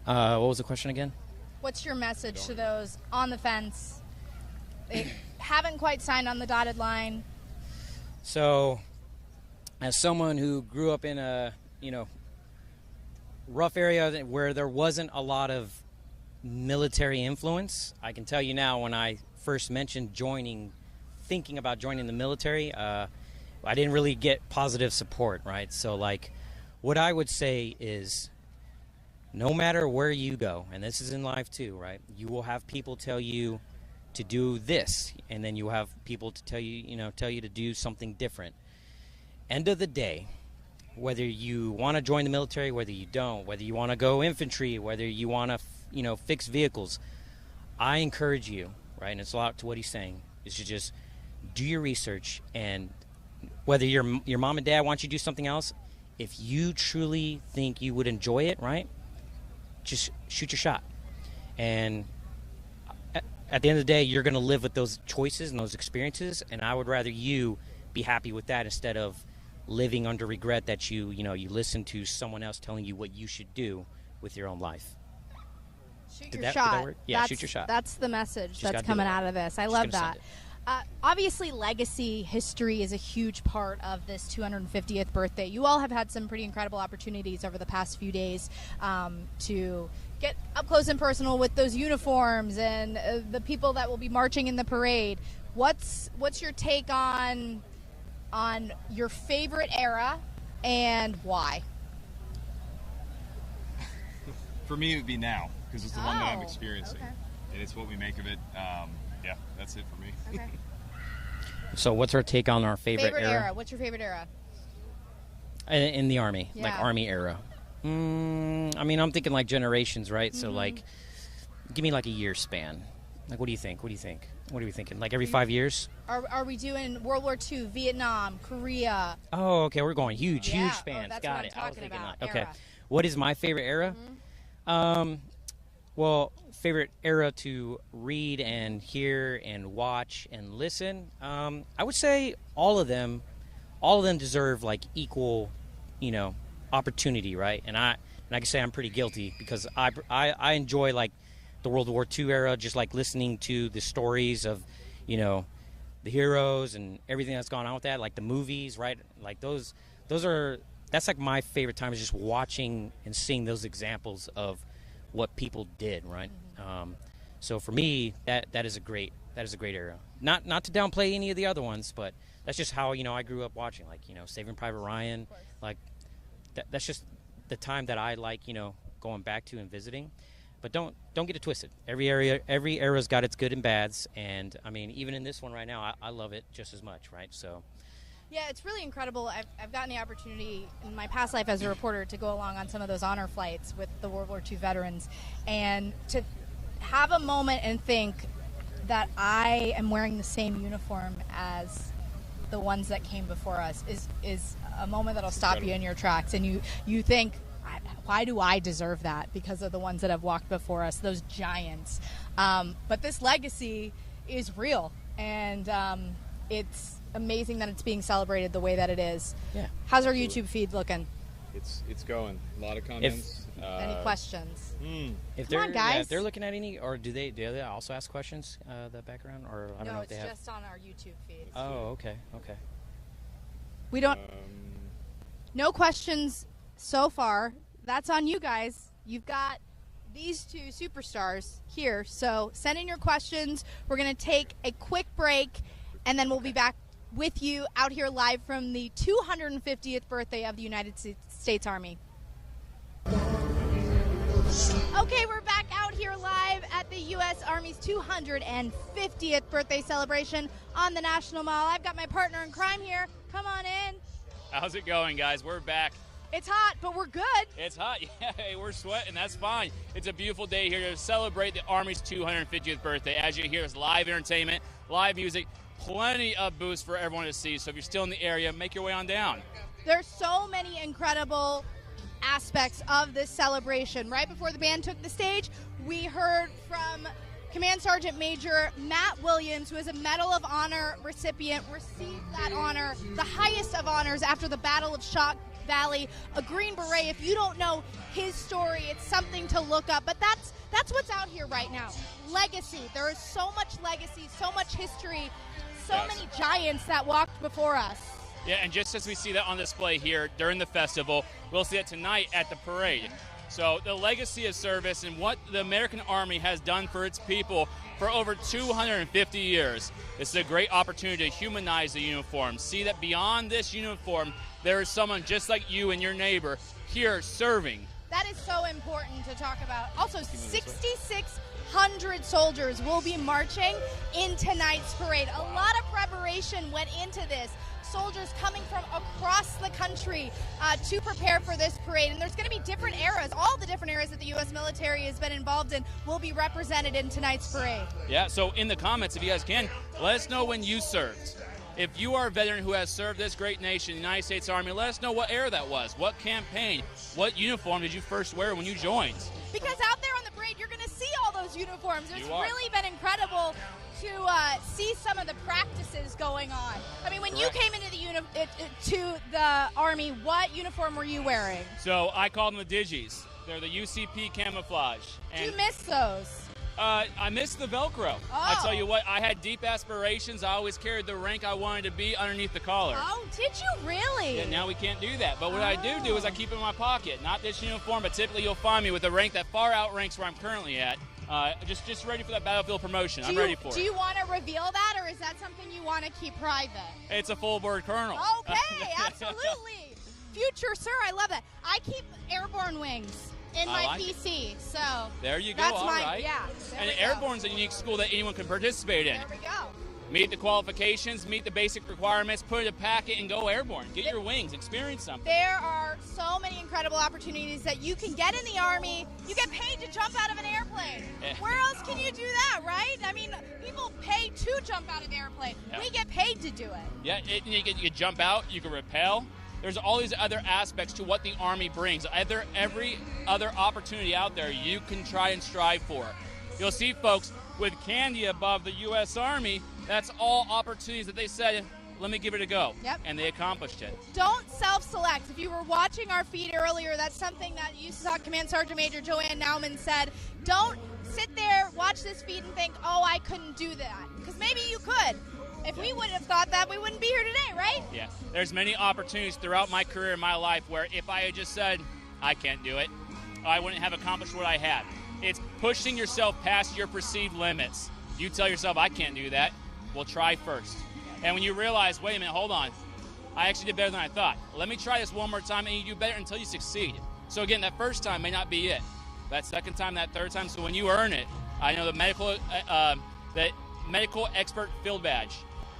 What was the question again? What's your message to those on the fence? They haven't quite signed on the dotted line. So, as someone who grew up in a, rough area where there wasn't a lot of military influence, I can tell you now, when I first mentioned thinking about joining the military, I didn't really get positive support, right? So, like, what I would say is no matter where you go, and this is in life too, right? You will have people tell you to do this, and then you have people to tell you to do something different. End of the day, whether you want to join the military, whether you don't, whether you want to go infantry, whether you want to, fix vehicles, I encourage you, right? And it's a lot to what he's saying, is to just do your research, and whether your mom and dad want you to do something else, if you truly think you would enjoy it, right, just shoot your shot. And at the end of the day, you're going to live with those choices and those experiences, and I would rather you be happy with that instead of living under regret that you listen to someone else telling you what you should do with your own life. Shoot your shot. Yeah, shoot your shot. That's the message that's coming out of this. I love that. Obviously, legacy history is a huge part of this 250th birthday. You all have had some pretty incredible opportunities over the past few days to get up close and personal with those uniforms and the people that will be marching in the parade. What's your take on your favorite era and why? For me, it would be now, because it's the one that I'm experiencing, and it's what we make of it. Yeah, that's it for me. Okay. So what's our take on our favorite era? What's your favorite era? In the Army, Yeah. like Army era. I mean, I'm thinking like generations, right? So like, give me like a year span. Like, what do you think? What are we thinking? Like every 5 years? Are we doing World War II, Vietnam, Korea? Oh, okay. We're going huge spans. That's Got what it. I'm I was talking thinking about, like, okay. era. What is my favorite era? Well, favorite era to read and hear and watch and listen. I would say all of them deserve like equal, opportunity, right? And I can say I'm pretty guilty because I enjoy like the World War II era, just like listening to the stories of, the heroes and everything that's gone on with that, like the movies, right? Like that's like my favorite time, is just watching and seeing those examples of what people did, right? So for me, that is a great era. Not to downplay any of the other ones, but that's just how I grew up watching, like Saving Private Ryan, like that's just the time that I like going back to and visiting. But don't get it twisted. Every era's got its good and bads, and I mean even in this one right now, I love it just as much, right? So. Yeah, it's really incredible. I've gotten the opportunity in my past life as a reporter to go along on some of those honor flights with the World War II veterans, and to have a moment and think that I am wearing the same uniform as the ones that came before us is a moment that'll stop you in your tracks, and you think, why do I deserve that? Because of the ones that have walked before us, those giants. But this legacy is real, and it's amazing that it's being celebrated the way that it is. Yeah. How's our YouTube feed looking? It's going. A lot of comments. Any questions? If Come on, guys. if they're looking at any, or do they also ask questions? The background, or I don't know if they have. No, it's just on our YouTube feed. Oh, okay. We don't. No questions so far. That's on you guys. You've got these two superstars here, so send in your questions. We're going to take a quick break, and then we'll be back with you out here live from the 250th birthday of the United States Army. Okay, we're back out here live at the U.S. Army's 250th birthday celebration on the National Mall. I've got my partner in crime here. Come on in. How's it going, guys? We're back. It's hot, but we're good. It's hot. Yeah, hey, we're sweating. That's fine. It's a beautiful day here to celebrate the Army's 250th birthday. As you hear, it's live entertainment, live music, plenty of booths for everyone to see. So if you're still in the area, make your way on down. There's so many incredible aspects of this celebration. Right before the band took the stage, we heard from Command Sergeant Major Matt Williams, who is a Medal of Honor recipient, received that honor, the highest of honors after the Battle of Shock Valley, a Green Beret. If you don't know his story, it's something to look up. But that's what's out here right now. Legacy. There is so much legacy, so much history, so many giants that walked before us. Yeah, and just as we see that on display here during the festival, we'll see it tonight at the parade. So the legacy of service and what the American Army has done for its people for over 250 years. This is a great opportunity to humanize the uniform. See that beyond this uniform, there is someone just like you and your neighbor here serving. That is so important to talk about. Also, 6,600 soldiers will be marching in tonight's parade. A lot of preparation went into this. Soldiers coming from across the country to prepare for this parade. And there's going to be different eras. All the different eras that the U.S. military has been involved in will be represented in tonight's parade. Yeah, so in the comments, if you guys can, let us know when you served. If you are a veteran who has served this great nation, the United States Army, let us know what era that was, what campaign, what uniform did you first wear when you joined? Because out there on the parade, you're going to see all those uniforms. It's You are. really been incredible to see some of the practices going on. I mean, when Correct. you came into to the Army, what uniform were you wearing? So I call them the Digis. They're the UCP camouflage. Do you miss those? I missed the Velcro. I tell you what, I had deep aspirations. I always carried the rank I wanted to be underneath the collar. Oh, did you really? Yeah, now we can't do that. But what I do is I keep it in my pocket. Not this uniform, but typically you'll find me with a rank that far outranks where I'm currently at. Just ready for that battlefield promotion. I'm ready for it. Do you want to reveal that, or is that something you want to keep private? It's a full board colonel. Okay, absolutely. Future sir, I love that. I keep airborne wings in my like it. PC, so There you go, that's all my, right. yeah. there And we go. Airborne's a unique school that anyone can participate in. There we go. Meet the qualifications, meet the basic requirements, put it in a packet, and go airborne. Get your wings, experience something. There are so many incredible opportunities that you can get in the Army. You get paid to jump out of an airplane. Yeah. Where else can you do that, right? I mean, people pay to jump out of the airplane. Yeah. We get paid to do it. Yeah, you can jump out, you can rappel. There's all these other aspects to what the Army brings. Every other opportunity out there you can try and strive for. You'll see folks with candy above the U.S. Army, that's all opportunities that they said, let me give it a go. Yep. And they accomplished it. Don't self-select. If you were watching our feed earlier, that's something that USAC Command Sergeant Major Joanne Nauman said. Don't sit there, watch this feed, and think, oh, I couldn't do that. Because maybe you could. If we wouldn't have thought that, we wouldn't be here today, right? Yeah, there's many opportunities throughout my career in my life where if I had just said, I can't do it, I wouldn't have accomplished what I had. It's pushing yourself past your perceived limits. You tell yourself, I can't do that. Well, try first. And when you realize, wait a minute, hold on, I actually did better than I thought. Let me try this one more time, and you do better until you succeed. So again, that first time may not be it. That second time, that third time, so when you earn it, I know the medical expert field badge.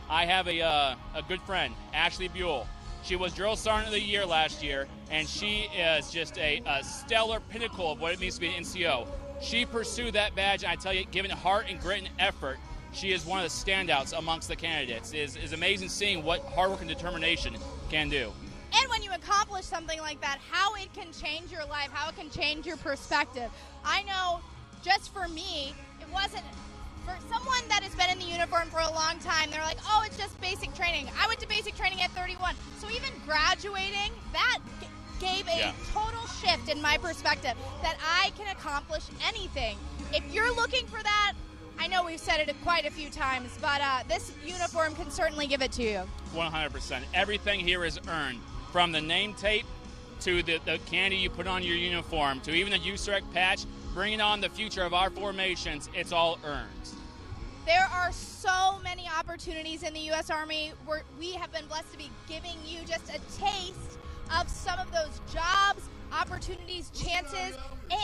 I have a good friend, Ashley Buell. She was Drill Sergeant of the Year last year, and she is just a stellar pinnacle of what it means to be an NCO. She pursued that badge, and I tell you, given heart and grit and effort, she is one of the standouts amongst the candidates. It's amazing seeing what hard work and determination can do. And when you accomplish something like that, how it can change your life, how it can change your perspective. I know, just for me, it wasn't. For someone that has been in the uniform for a long time, they're like, oh, it's just basic training. I went to basic training at 31. So even graduating, that gave a total shift in my perspective that I can accomplish anything. If you're looking for that, I know we've said it quite a few times, but this uniform can certainly give it to you. 100%. Everything here is earned, from the name tape to the candy you put on your uniform to even the USAREC patch, bringing on the future of our formations. It's all earned. There are so many opportunities in the U.S. Army where we have been blessed to be giving you just a taste of some of those jobs, opportunities, chances,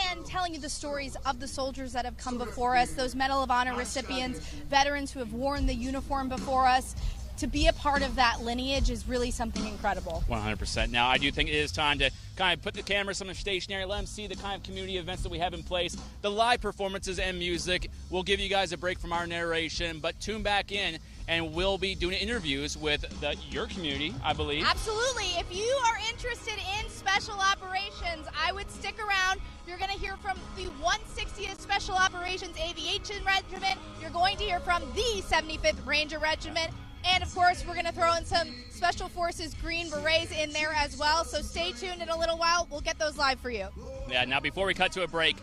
and telling you the stories of the soldiers that have come before us, those Medal of Honor recipients, veterans who have worn the uniform before us. To be a part of that lineage is really something incredible. 100%. Now, I do think it is time to kind of put the camera somewhere stationary, let them see the kind of community events that we have in place, the live performances and music. We'll give you guys a break from our narration, but tune back in, and we'll be doing interviews with your community, I believe. Absolutely. If you are interested in special operations, I would stick around. You're going to hear from the 160th Special Operations Aviation Regiment. You're going to hear from the 75th Ranger Regiment. And, of course, we're going to throw in some Special Forces Green Berets in there as well. So stay tuned in a little while. We'll get those live for you. Yeah, now before we cut to a break,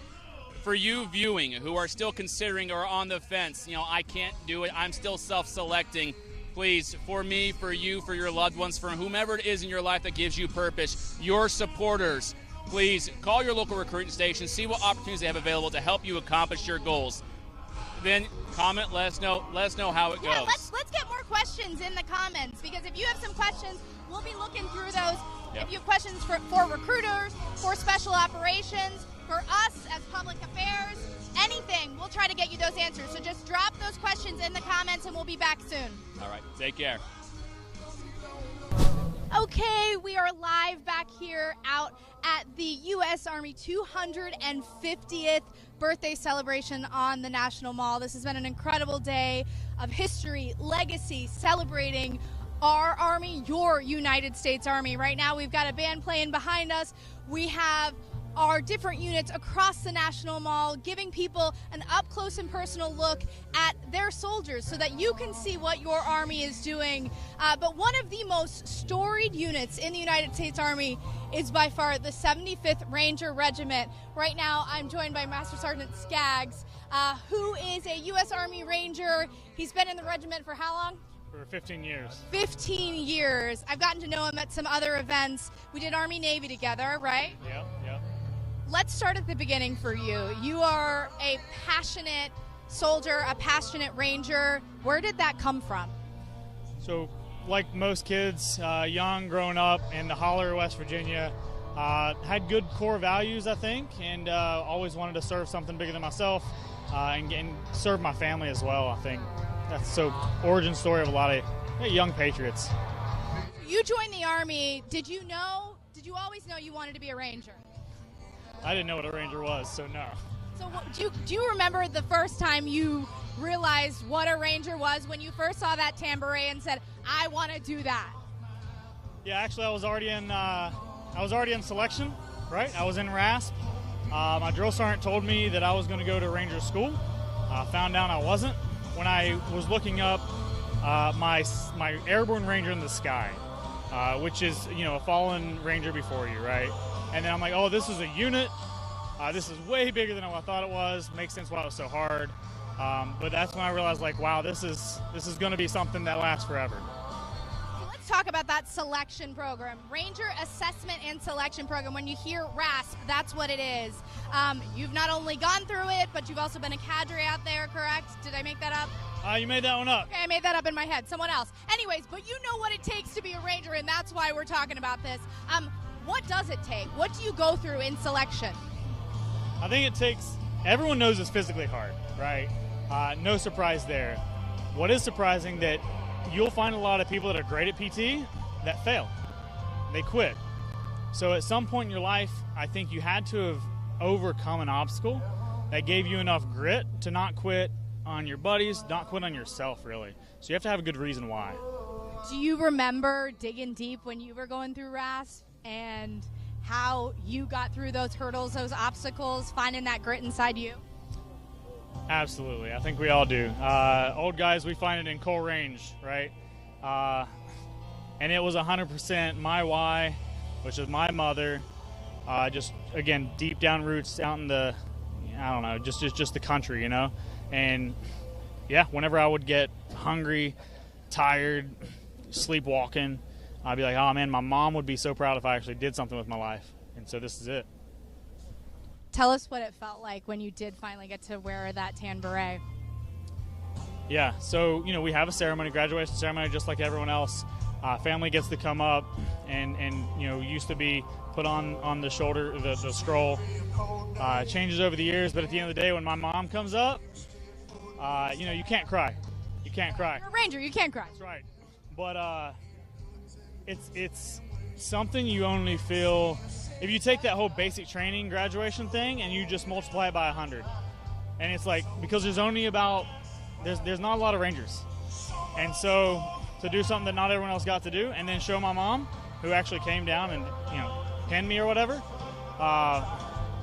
for you viewing who are still considering or on the fence, I can't do it, I'm still self-selecting, please, for me, for you, for your loved ones, for whomever it is in your life that gives you purpose, your supporters, please call your local recruiting station, see what opportunities they have available to help you accomplish your goals. Then comment, let us know how it goes. Yeah, let's get more questions in the comments, because if you have some questions, we'll be looking through those. Yep. If you have questions for recruiters, for special operations, for us as public affairs, anything, we'll try to get you those answers. So just drop those questions in the comments and we'll be back soon. All right, take care. Okay, we are live back here out at the U.S. Army 250th birthday celebration on the National Mall. This has been an incredible day of history, legacy, celebrating our Army, your United States Army. Right now we've got a band playing behind us. We have our different units across the National Mall giving people an up-close and personal look at their soldiers so that you can see what your Army is doing. But one of the most storied units in the United States Army is by far the 75th Ranger Regiment. Right now I'm joined by Master Sergeant Skaggs, who is a U.S. Army Ranger. He's been in the regiment for how long? For 15 years. 15 years. I've gotten to know him at some other events. We did Army-Navy together, right? Yep. Let's start at the beginning for you. You are a passionate soldier, a passionate Ranger. Where did that come from? So, like most kids, young, growing up in the holler of West Virginia, had good core values, I think, and always wanted to serve something bigger than myself and serve my family as well, I think. That's so origin story of a lot of young patriots. You joined the Army. Did you always know you wanted to be a Ranger? I didn't know what a Ranger was, so no. So do you remember the first time you realized what a Ranger was, when you first saw that tambourine and said, I want to do that? Yeah, actually I was already in selection, right? I was in RASP. My drill sergeant told me that I was going to go to Ranger school. Found out I wasn't when I was looking up my airborne Ranger in the sky, which is, a fallen Ranger before you, right? And then I'm like, oh, this is a unit. This is way bigger than I thought it was. Makes sense why it was so hard. But that's when I realized, like, wow, this is going to be something that lasts forever. So let's talk about that selection program, Ranger Assessment and Selection Program. When you hear RASP, that's what it is. You've not only gone through it, but you've also been a cadre out there, correct? Did I make that up? You made that one up. Okay, I made that up in my head. Someone else. Anyways, but you know what it takes to be a Ranger, and that's why we're talking about this. What does it take? What do you go through in selection? I think it takes, everyone knows it's physically hard, right? No surprise there. What is surprising that you'll find a lot of people that are great at PT that fail. They quit. So at some point in your life, I think you had to have overcome an obstacle that gave you enough grit to not quit on your buddies, not quit on yourself, really. So you have to have a good reason why. Do you remember digging deep when you were going through RASP and how you got through those hurdles, those obstacles, finding that grit inside you? Absolutely. I think we all do. Old guys, we find it in Coal Range, right? And it was 100% my why, which is my mother. Just, again, deep down roots out in the, I don't know, just the country, And, yeah, whenever I would get hungry, tired, sleepwalking, I'd be like, oh, man, my mom would be so proud if I actually did something with my life. And so this is it. Tell us what it felt like when you did finally get to wear that tan beret. Yeah, so, we have a ceremony, graduation ceremony, just like everyone else. Family gets to come up and used to be put on the shoulder, the scroll. It changes over the years, but at the end of the day, when my mom comes up, you can't cry. You can't cry. You're a Ranger, you can't cry. That's right. But it's something you only feel if you take that whole basic training graduation thing and you just multiply it by 100. And it's like, because there's only about, there's not a lot of Rangers. And so to do something that not everyone else got to do and then show my mom, who actually came down and, pinned me or whatever,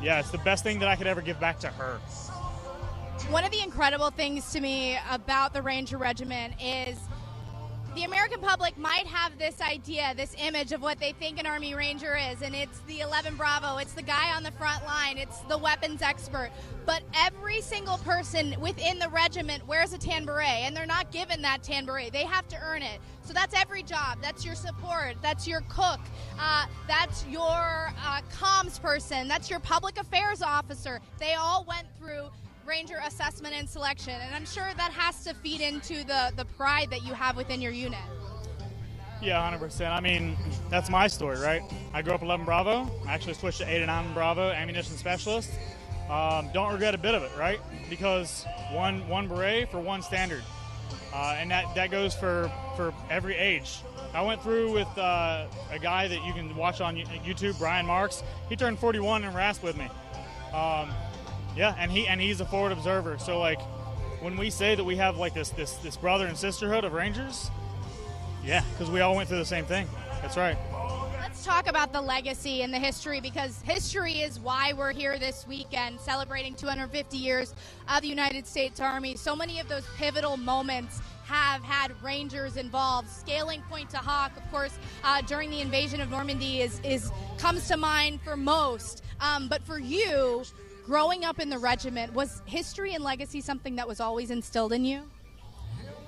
it's the best thing that I could ever give back to her. One of the incredible things to me about the Ranger Regiment is the American public might have this idea, this image of what they think an Army Ranger is, and it's the 11 Bravo, it's the guy on the front line, it's the weapons expert. But every single person within the regiment wears a tan beret, and they're not given that tan beret. They have to earn it. So that's every job. That's your support. That's your cook. That's your comms person. That's your public affairs officer. They all went through Ranger assessment and selection, and I'm sure that has to feed into the pride that you have within your unit. Yeah, 100%. I mean, that's my story, right? I grew up 11 Bravo. I actually switched to 8 and 9 Bravo, ammunition specialist. Don't regret a bit of it, right? Because one beret for one standard, and that goes for every age. I went through with a guy that you can watch on YouTube, Brian Marks. He turned 41 and RASP with me. Yeah, and he's a forward observer. So like, when we say that we have like this brother and sisterhood of Rangers, yeah, because we all went through the same thing. That's right. Let's talk about the legacy and the history, because history is why we're here this weekend celebrating 250 years of the United States Army. So many of those pivotal moments have had Rangers involved. Scaling Point to Hawk, of course, during the invasion of Normandy comes to mind for most. But for you, growing up in the regiment, was history and legacy something that was always instilled in you?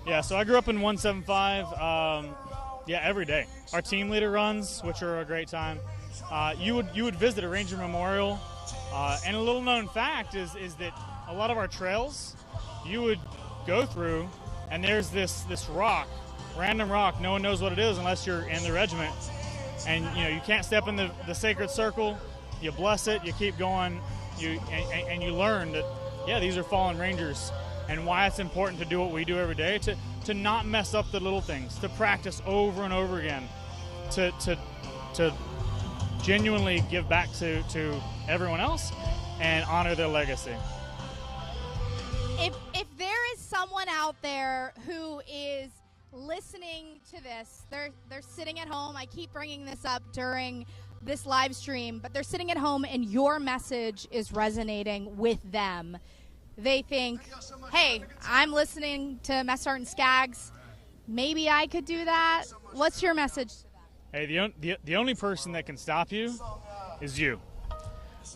Yeah, so I grew up in 175. Yeah, every day. Our team leader runs, which are a great time. You would visit a Ranger Memorial, and a little known fact is that a lot of our trails you would go through, and there's this rock, random rock. No one knows what it is unless you're in the regiment, and you can't step in the sacred circle. You bless it. You keep going. And you learn that, yeah, these are fallen Rangers, and why it's important to do what we do every day, to not mess up the little things, to practice over and over again, to genuinely give back to everyone else and honor their legacy. If there is someone out there who is listening to this, they're sitting at home. I keep bringing this up during this live stream, but they're sitting at home and your message is resonating with them. They think, hey, I'm listening to Mess Sergeant Skaggs. Maybe I could do that. What's your message to them? Hey, the only person that can stop you is you,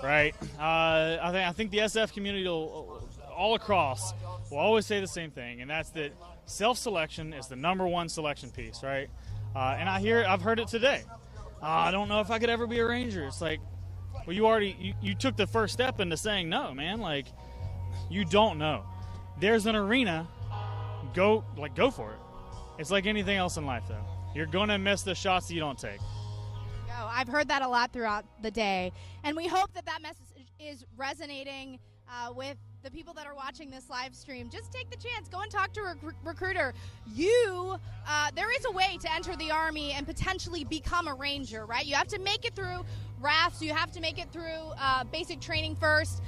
right? I think the SF community all across will always say the same thing, and that's that self-selection is the #1 selection piece, right? And I've heard it today. I don't know if I could ever be a Ranger. It's like, well, you took the first step into saying no, man. Like, you don't know. There's an arena. Go for it. It's like anything else in life, though. You're gonna miss the shots that you don't take. I've heard that a lot throughout the day, and we hope that message is resonating with the people that are watching this live stream. Just take the chance. Go and talk to a recruiter. There is a way to enter the Army and potentially become a Ranger, right? You have to make it through RAFs. You have to make it through basic training first.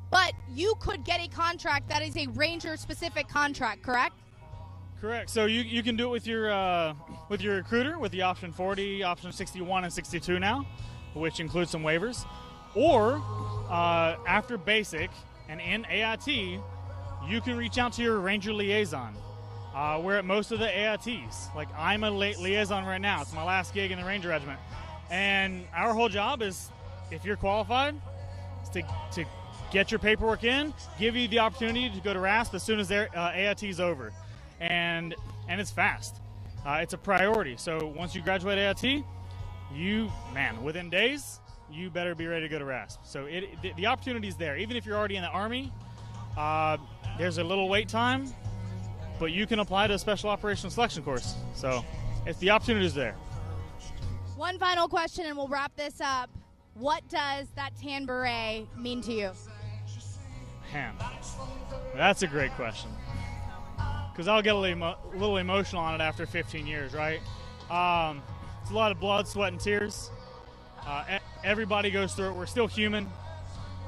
But you could get a contract that is a Ranger-specific contract, correct? Correct. So you can do it with your recruiter with the option 40, option 61, and 62 now, which includes some waivers. Or after basic and in AIT, you can reach out to your Ranger liaison. We're at most of the AITs. Like, I'm a liaison right now. It's my last gig in the Ranger Regiment. And our whole job is, if you're qualified, is to get your paperwork in, give you the opportunity to go to RASP as soon as their AIT is over. And it's fast. It's a priority. So once you graduate AIT, within days, you better be ready to go to RASP. So the opportunity is there. Even if you're already in the Army, there's a little wait time, but you can apply to a Special Operations Selection course. So the opportunity is there. One final question, and we'll wrap this up. What does that tan beret mean to you? Man, that's a great question. Because I'll get a little emotional on it after 15 years, right? It's a lot of blood, sweat, and tears. Everybody goes through it. We're still human.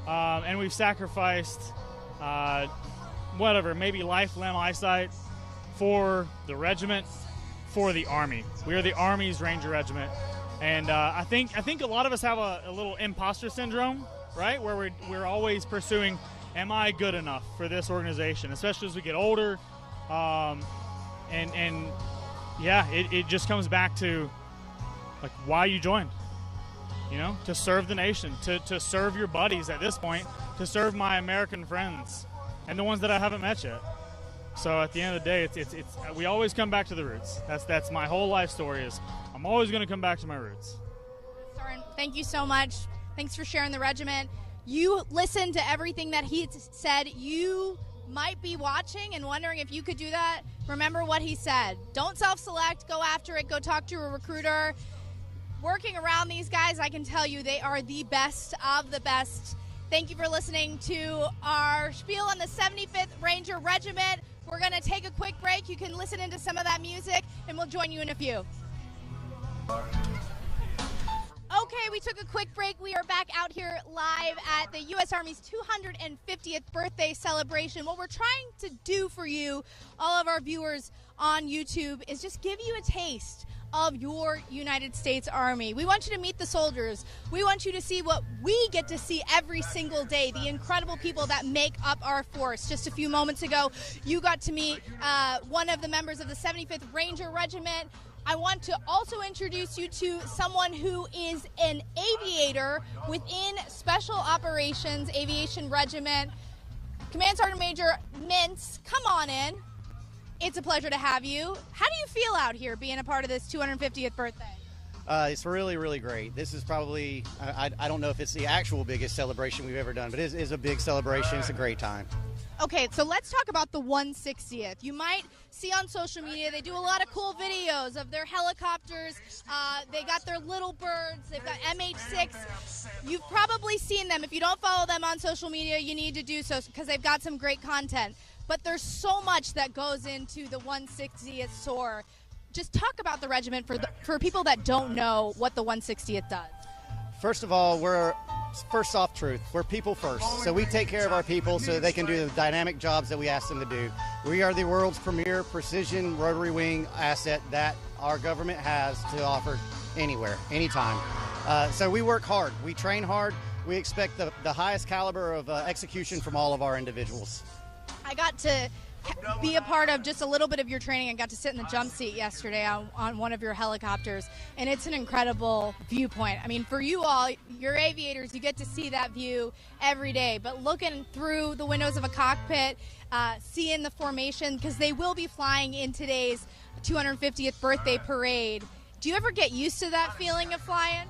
And we've sacrificed, maybe life, limb, eyesight for the regiment, for the Army. We are the Army's Ranger Regiment. And I think a lot of us have a little imposter syndrome, right? Where we're always pursuing, am I good enough for this organization? Especially as we get older. And yeah, it just comes back to like why you joined. You know, to serve the nation, to serve your buddies at this point, to serve my American friends and the ones that I haven't met yet. So at the end of the day, it's we always come back to the roots. That's my whole life story is I'm always going to come back to my roots. Sergeant, thank you so much. Thanks for sharing the regiment. You listened to everything that he said. You might be watching and wondering if you could do that. Remember what he said. Don't self-select. Go after it. Go talk to a recruiter. Working around these guys, I can tell you they are the best of the best. Thank you for listening to our spiel on the 75th Ranger Regiment. We're going to take a quick break. You can listen into some of that music, and we'll join you in a few. Okay, we took a quick break. We are back out here live at the U.S. Army's 250th birthday celebration. What we're trying to do for you, all of our viewers on YouTube, is just give you a taste of your United States Army. We want you to meet the soldiers. We want you to see what we get to see every single day, the incredible people that make up our force. Just a few moments ago, you got to meet one of the members of the 75th Ranger Regiment. I want to also introduce you to someone who is an aviator within Special Operations Aviation Regiment. Command Sergeant Major Mintz, come on in. It's a pleasure to have you. How do you feel out here being a part of this 250th birthday? It's really, really great. This is probably, I don't know if it's the actual biggest celebration we've ever done, but it is a big celebration. It's a great time. Okay, so let's talk about the 160th. You might see on social media, they do a lot of cool videos of their helicopters. They got their little birds. They've got MH6. You've probably seen them. If you don't follow them on social media, you need to do so because they've got some great content. But there's so much that goes into the 160th SOAR. Just talk about the regiment for people that don't know what the 160th does. First of all, first off, truth. We're people first. So we take care of our people so they can do the dynamic jobs that we ask them to do. We are the world's premier precision rotary wing asset that our government has to offer anywhere, anytime. So we work hard. We train hard. We expect the highest caliber of execution from all of our individuals. I got to be a part of just a little bit of your training. I got to sit in the jump seat yesterday on one of your helicopters, and it's an incredible viewpoint. I mean, for you all, you're aviators, you get to see that view every day, but looking through the windows of a cockpit, seeing the formation, because they will be flying in today's 250th birthday parade. Do you ever get used to that feeling of flying?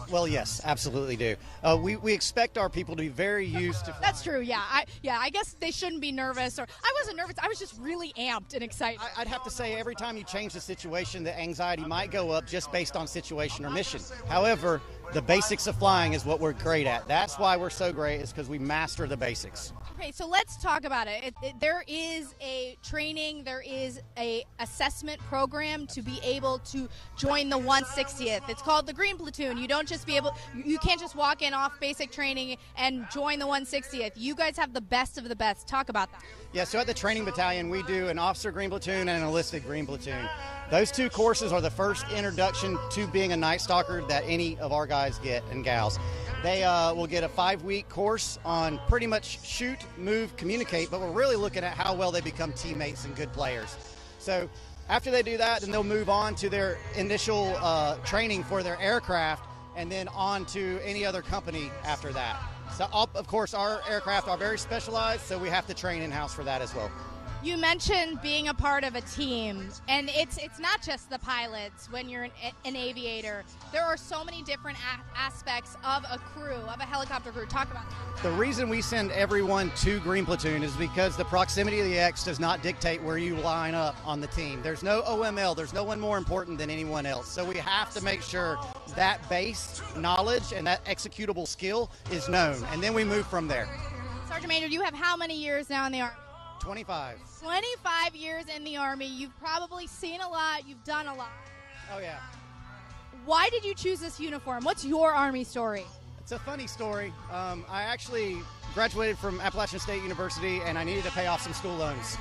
Well, yes, absolutely do. We expect our people to be very used to flying. That's true, yeah. I guess they shouldn't be nervous. Or I wasn't nervous. I was just really amped and excited. I'd have to say every time you change the situation, the anxiety might go up just based on situation or mission. However, the basics of flying is what we're great at. That's why we're so great, is because we master the basics. Okay, so let's talk about it. There is a training, there is a assessment program to be able to join the 160th. It's called the Green Platoon. You can't just walk in off basic training and join the 160th. You guys have the best of the best. Talk about that. Yeah, so at the training battalion, we do an officer Green Platoon and an enlisted Green Platoon. Those two courses are the first introduction to being a Night Stalker that any of our guys get and gals. They will get a 5-week course on pretty much shoot, move, communicate, but we're really looking at how well they become teammates and good players. So after they do that, then they'll move on to their initial training for their aircraft and then on to any other company after that. So, of course, our aircraft are very specialized, so we have to train in-house for that as well. You mentioned being a part of a team, and it's not just the pilots when you're an aviator. There are so many different aspects of a crew, of a helicopter crew. Talk about that. The reason we send everyone to Green Platoon is because the proximity of the X does not dictate where you line up on the team. There's no OML. There's no one more important than anyone else. So we have to make sure that base knowledge and that executable skill is known, and then we move from there. Sergeant Major, you have how many years now in the Army? 25. 25 years in the Army. You've probably seen a lot. You've done a lot. Oh, yeah. Why did you choose this uniform? What's your Army story? It's a funny story. I actually graduated from Appalachian State University, and I needed to pay off some school loans.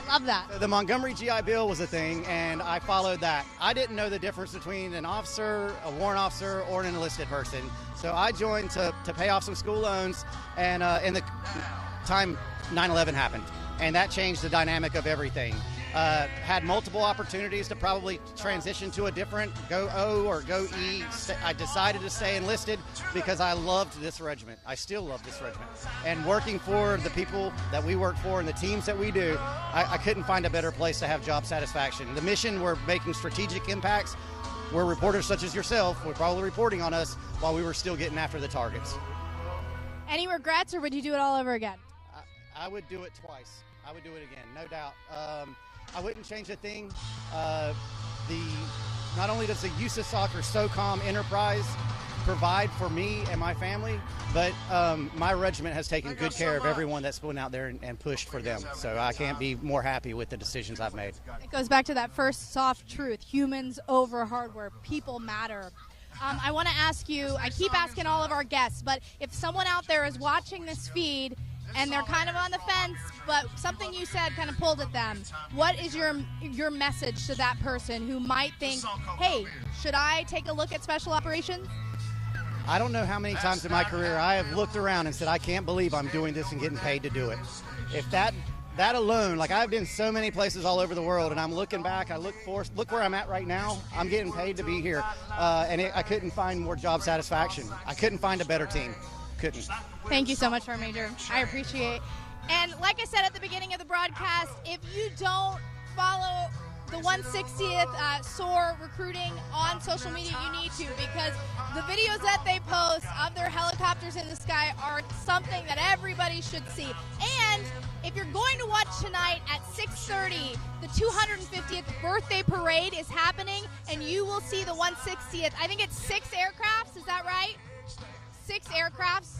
I love that. So the Montgomery GI Bill was a thing, and I followed that. I didn't know the difference between an officer, a warrant officer, or an enlisted person. So I joined to pay off some school loans, and in the time 9/11 happened. And that changed the dynamic of everything. Had multiple opportunities to probably transition to a different, go O or go E. I decided to stay enlisted because I loved this regiment. I still love this regiment. And working for the people that we work for and the teams that we do, I couldn't find a better place to have job satisfaction. The mission, we're making strategic impacts. Where reporters such as yourself were probably reporting on us while we were still getting after the targets. Any regrets, or would you do it all over again? I would do it twice. I would do it again, no doubt. I wouldn't change a thing. Not only does the USASOC or SOCOM enterprise provide for me and my family, but my regiment has taken good care of everyone that's been out there and pushed for them. So I can't be more happy with the decisions I've made. It goes back to that first soft truth: humans over hardware. People matter. I want to ask you, I keep asking all of our guests, but if someone out there is watching this feed and they're kind of on the fence, but something you said kind of pulled at them, what is your message to that person who might think, hey, should I take a look at special operations? I don't know how many times in my career I have looked around and said, I can't believe I'm doing this and getting paid to do it. If that alone, like I've been so many places all over the world, and I'm looking back, look where I'm at right now. I'm getting paid to be here, I couldn't find more job satisfaction. I couldn't find a better team. Couldn't. Thank you so much, Sergeant Major. I appreciate it. And like I said at the beginning of the broadcast, if you don't follow the 160th SOAR recruiting on social media, you need to, because the videos that they post of their helicopters in the sky are something that everybody should see. And if you're going to watch tonight at 6:30, the 250th birthday parade is happening, and you will see the 160th. I think it's 6 aircrafts, is that right? 6 aircrafts.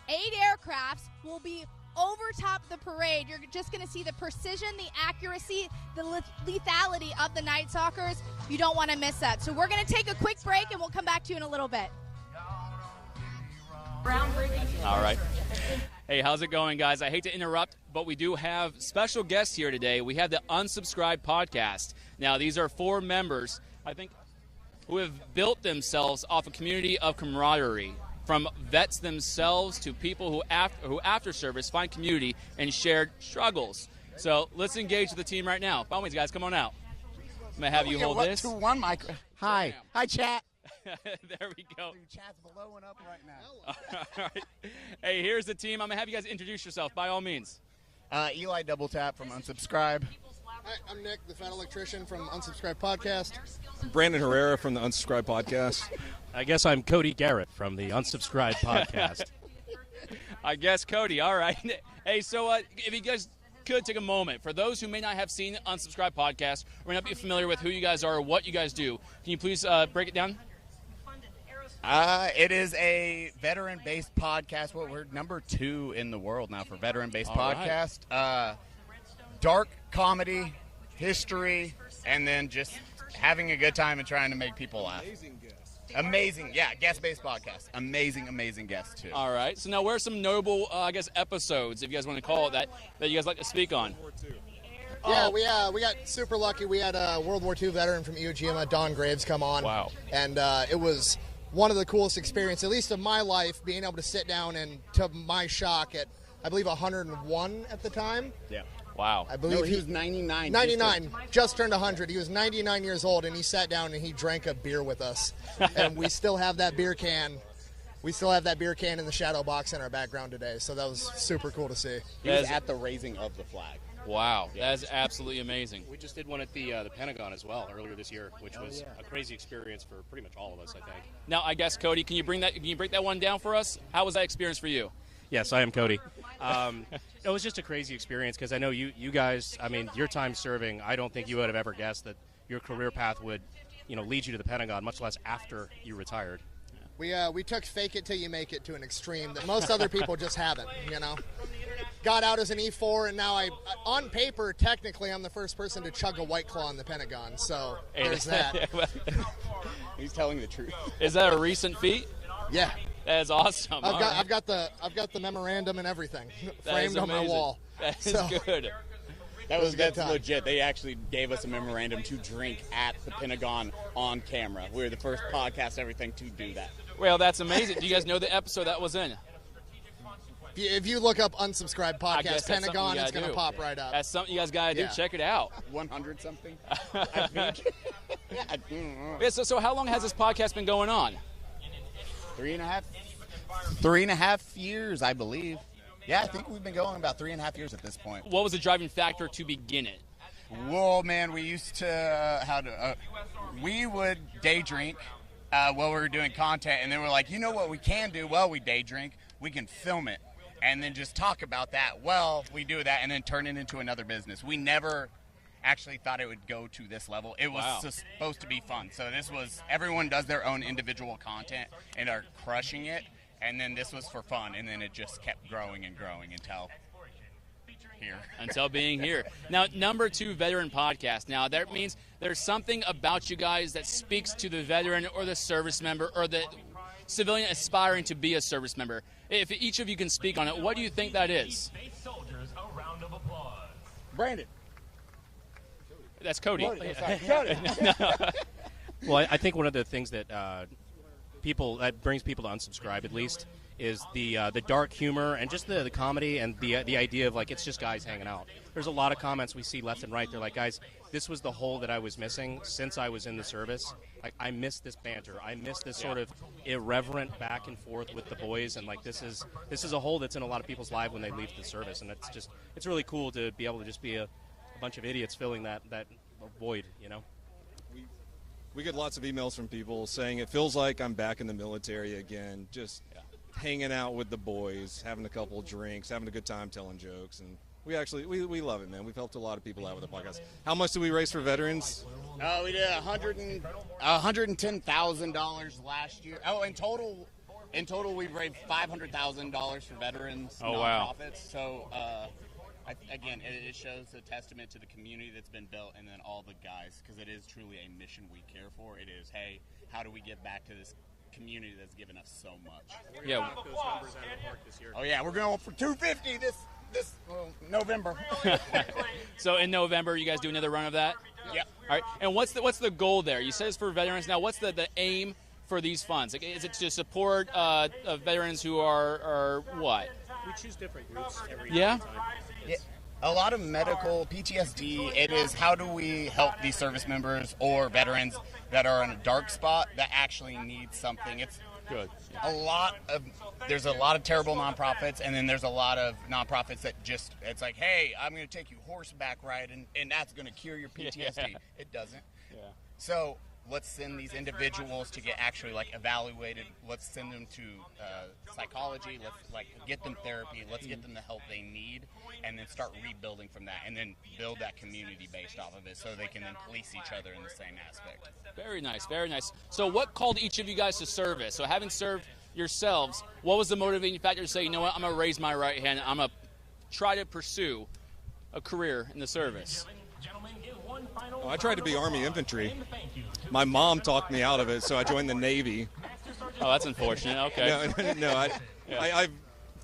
8 aircrafts will be over top the parade. You're just going to see the precision, the accuracy, the lethality of the Night Stalkers. You don't want to miss that. So we're going to take a quick break, and we'll come back to you in a little bit. All right. Hey, how's it going, guys? I hate to interrupt, but we do have special guests here today. We have the Unsubscribed podcast. Now, these are 4 members, I think, who have built themselves off a community of camaraderie, from vets themselves to people who after service find community and shared struggles. So let's engage with the team right now. By all means, guys, come on out. I'm going to have you hold this. 2-1 micro. Hi. Hi, chat. There we go. Chat's blowing up right now. All right. Hey, here's the team. I'm going to have you guys introduce yourself, by all means. Eli Double Tap from Unsubscribe. Hi, I'm Nick, the Fat Electrician from Unsubscribe Podcast. Brandon Herrera from the Unsubscribe Podcast. I guess I'm Cody Garrett from the Unsubscribe Podcast. I guess Cody, all right. Hey, so if you guys could take a moment, for those who may not have seen the Unsubscribe Podcast, or may not be familiar with who you guys are or what you guys do, can you please break it down? It is a veteran-based podcast. Well, we're number 2 in the world now for veteran-based podcast. Right. Dark comedy, history, and then just having a good time and trying to make people laugh. Amazing, yeah, guest-based podcast. Amazing guests, too. All right. So now where are some notable, episodes, if you guys want to call it that you guys like to speak on? Yeah, we got super lucky. We had a World War II veteran from Iwo Jima, Don Graves, come on. Wow. And it was one of the coolest experiences, at least of my life, being able to sit down and, to my shock, at, I believe, 101 at the time. Yeah. Wow. I believe he was 99. 99. Just turned 100. He was 99 years old, and he sat down and he drank a beer with us. And we still have that beer can. We still have that beer can in the shadow box in our background today. So that was super cool to see. He was at the raising of the flag. Wow, that's absolutely amazing. We just did one at the Pentagon as well earlier this year, which was a crazy experience for pretty much all of us, I think. Now, I guess, Cody, can you break that one down for us? How was that experience for you? Yes, I am Cody. It was just a crazy experience because I know you guys, I mean, your time serving, I don't think you would have ever guessed that your career path would, lead you to the Pentagon, much less after you retired. We took fake it till you make it to an extreme that most other people just haven't, Got out as an E4, and now on paper, technically, I'm the first person to chug a White Claw in the Pentagon, so there's that. He's telling the truth. Is that a recent feat? Yeah. That is awesome. I've got the memorandum and everything framed on my wall. That is good. That's legit. They actually gave us a memorandum to drink at the Pentagon on camera. We were the first podcast, everything, to do that. Well, that's amazing. Do you guys know the episode that was in? If you look up unsubscribe I guess podcast that's Pentagon, something you it's going to gotta do. pop right up. That's something you guys got to do. Yeah. Check it out. 100 something. I think. Yeah, so how long has this podcast been going on? 3.5 years, I believe. Yeah, I think we've been going about 3.5 years at this point. What was the driving factor to begin it? Whoa, man, we used to we would day drink while we were doing content, and then we're like, you know what we can do while we day drink? We can film it and then just talk about that. Well, we do that and then turn it into another business. We never actually thought it would go to this level. It was just supposed to be fun. So this was, everyone does their own individual content and are crushing it, and then this was for fun, and then it just kept growing and growing until here. Until being here. Now, number 2 veteran podcast. Now, that means there's something about you guys that speaks to the veteran or the service member or the civilian aspiring to be a service member. If each of you can speak on it, what do you think that is? Brandon. That's Cody. Well, I think one of the things that that brings people to unsubscribe, at least, is the dark humor and just the comedy and the idea of, like, it's just guys hanging out. There's a lot of comments we see left and right. They're like, guys, this was the hole that I was missing since I was in the service. Like, I miss this banter. I miss this sort of irreverent back and forth with the boys. And, like, this is a hole that's in a lot of people's lives when they leave the service. And it's really cool to be able to just be a bunch of idiots filling that void, you know? We get lots of emails from people saying it feels like I'm back in the military again, just hanging out with the boys, having a couple of drinks, having a good time telling jokes, and we love it, man. We've helped a lot of people out with the podcast. How much did we raise for veterans? We did $110,000 last year. Oh, in total we've raised $500,000 for veterans nonprofits. So again, it shows a testament to the community that's been built, and then all the guys, because it is truly a mission we care for. It is, hey, how do we get back to this community that's given us so much? Yeah, knock those numbers out of the park this year. Oh yeah, we're going for 250 this November. So in November, you guys do another run of that? Yep. All right. And what's the goal there? You said it's for veterans. Now, what's the aim for these funds? Like, is it to support veterans who are what? We choose different groups every Yeah. time. Yeah. A lot of medical PTSD. It is, how do we help these service members or veterans that are in a dark spot that actually need something? It's good. There's a lot of terrible nonprofits, and then there's a lot of nonprofits that just, it's like, hey, I'm going to take you horseback riding, and that's going to cure your PTSD. Yeah. It doesn't. Yeah. So let's send these individuals to get actually evaluated. Let's send them to psychology. Let's get them therapy. Let's get them the help they need, and then start rebuilding from that, and then build that community based off of it, so they can then police each other in the same aspect. Very nice, very nice. So what called each of you guys to service? So having served yourselves, what was the motivating factor to say, you know what, I'm going to raise my right hand, I'm going to try to pursue a career in the service? Oh, I tried to be Army infantry. My mom talked me out of it, so I joined the Navy. Oh, that's unfortunate. Okay. I've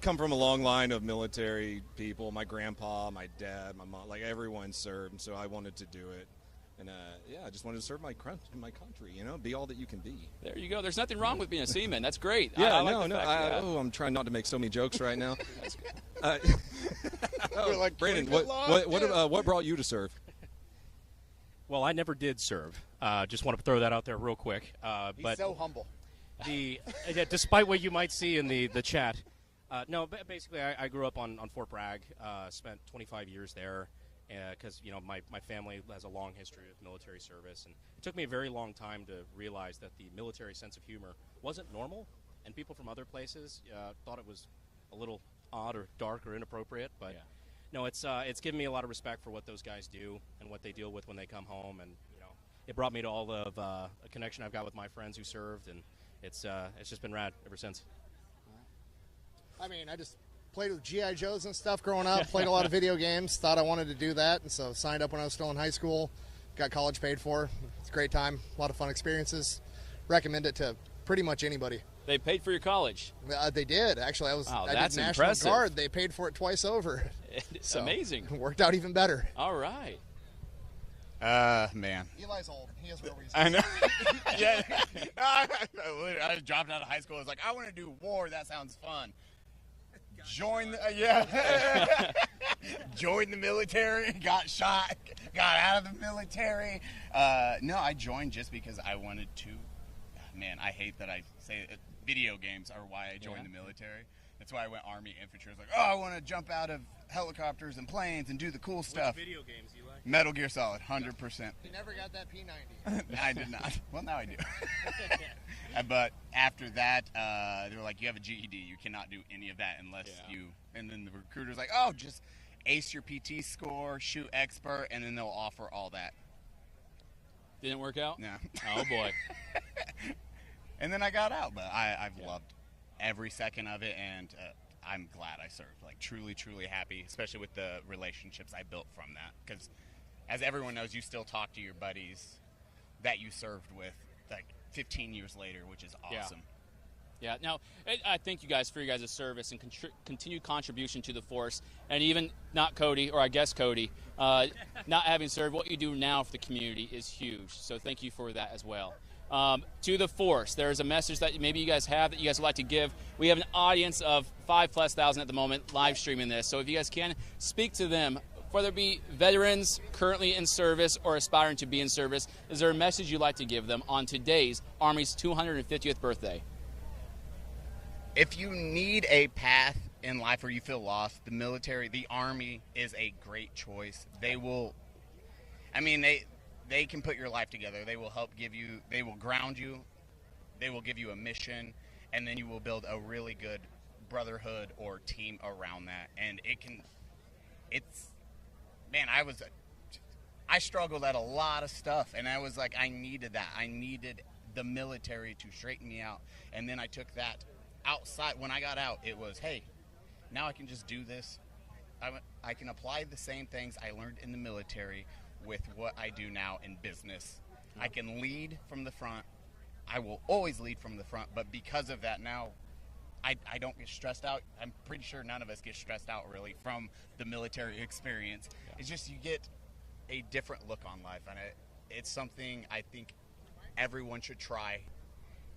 come from a long line of military people. My grandpa, my dad, my mom, everyone served, and so I wanted to do it. And I just wanted to serve my country, be all that you can be. There you go. There's nothing wrong with being a seaman. That's great. Yeah, I'm trying not to make so many jokes right now. We're like, Brandon, what brought you to serve? Well, I never did serve. Just want to throw that out there real quick. He's so humble. Despite what you might see in the chat, basically I grew up on Fort Bragg. Spent 25 years there because my family has a long history of military service, and it took me a very long time to realize that the military sense of humor wasn't normal, and people from other places thought it was a little odd or dark or inappropriate. But no, it's given me a lot of respect for what those guys do and what they deal with when they come home, and it brought me to all of a connection I've got with my friends who served, and it's just been rad ever since. I mean, I just played with G.I. Joes and stuff growing up, played a lot of video games, thought I wanted to do that, and so signed up when I was still in high school, got college paid for. It's a great time, a lot of fun experiences. Recommend it to pretty much anybody. They paid for your college? They did. Actually, I did National impressive. Guard. They paid for it twice over. It's amazing. It worked out even better. All right. Man. Eli's old. He has real reasons. I know. Yeah. I dropped out of high school. I was like, I want to do war. That sounds fun. Join the joined the military, got shot, got out of the military. No, I joined just because I wanted to. Man, I hate that I say it. Video games are why I joined the military. That's why I went Army Infantry. I was like, oh, I want to jump out of helicopters and planes and do the cool stuff. Which video games you like? Metal Gear Solid, 100%. You never got that P90. I did not. Well, now I do. But after that, they were like, you have a GED. You cannot do any of that unless you... And then the recruiter's like, oh, just ace your PT score, shoot expert, and then they'll offer all that. Didn't work out? No. Oh, boy. And then I got out, but I've loved every second of it, and I'm glad I served. Like, truly, truly happy, especially with the relationships I built from that. Because, as everyone knows, you still talk to your buddies that you served with, like, 15 years later, which is awesome. Yeah. Now, I thank you guys for your guys' service and continued contribution to the force, and even not Cody, or I guess Cody, not having served. What you do now for the community is huge. So thank you for that as well. To the force, there's a message that maybe you guys have that you guys would like to give. We have an audience of 5,000+ at the moment live streaming this. So if you guys can speak to them, whether it be veterans currently in service or aspiring to be in service, is there a message you'd like to give them on today's Army's 250th birthday? If you need a path in life or you feel lost, the military, the Army is a great choice. They will, I mean, they can put your life together. They will help give you, they will ground you, they will give you a mission, and then you will build a really good brotherhood or team around that. And man, I struggled at a lot of stuff, and I was like, I needed that. I needed the military to straighten me out. And then I took that outside. When I got out, it was, hey, now I can just do this. I can apply the same things I learned in the military with what I do now in business. I can lead from the front. I will always lead from the front, but because of that now, I don't get stressed out. I'm pretty sure none of us get stressed out really from the military experience. It's just you get a different look on life, and it's something I think everyone should try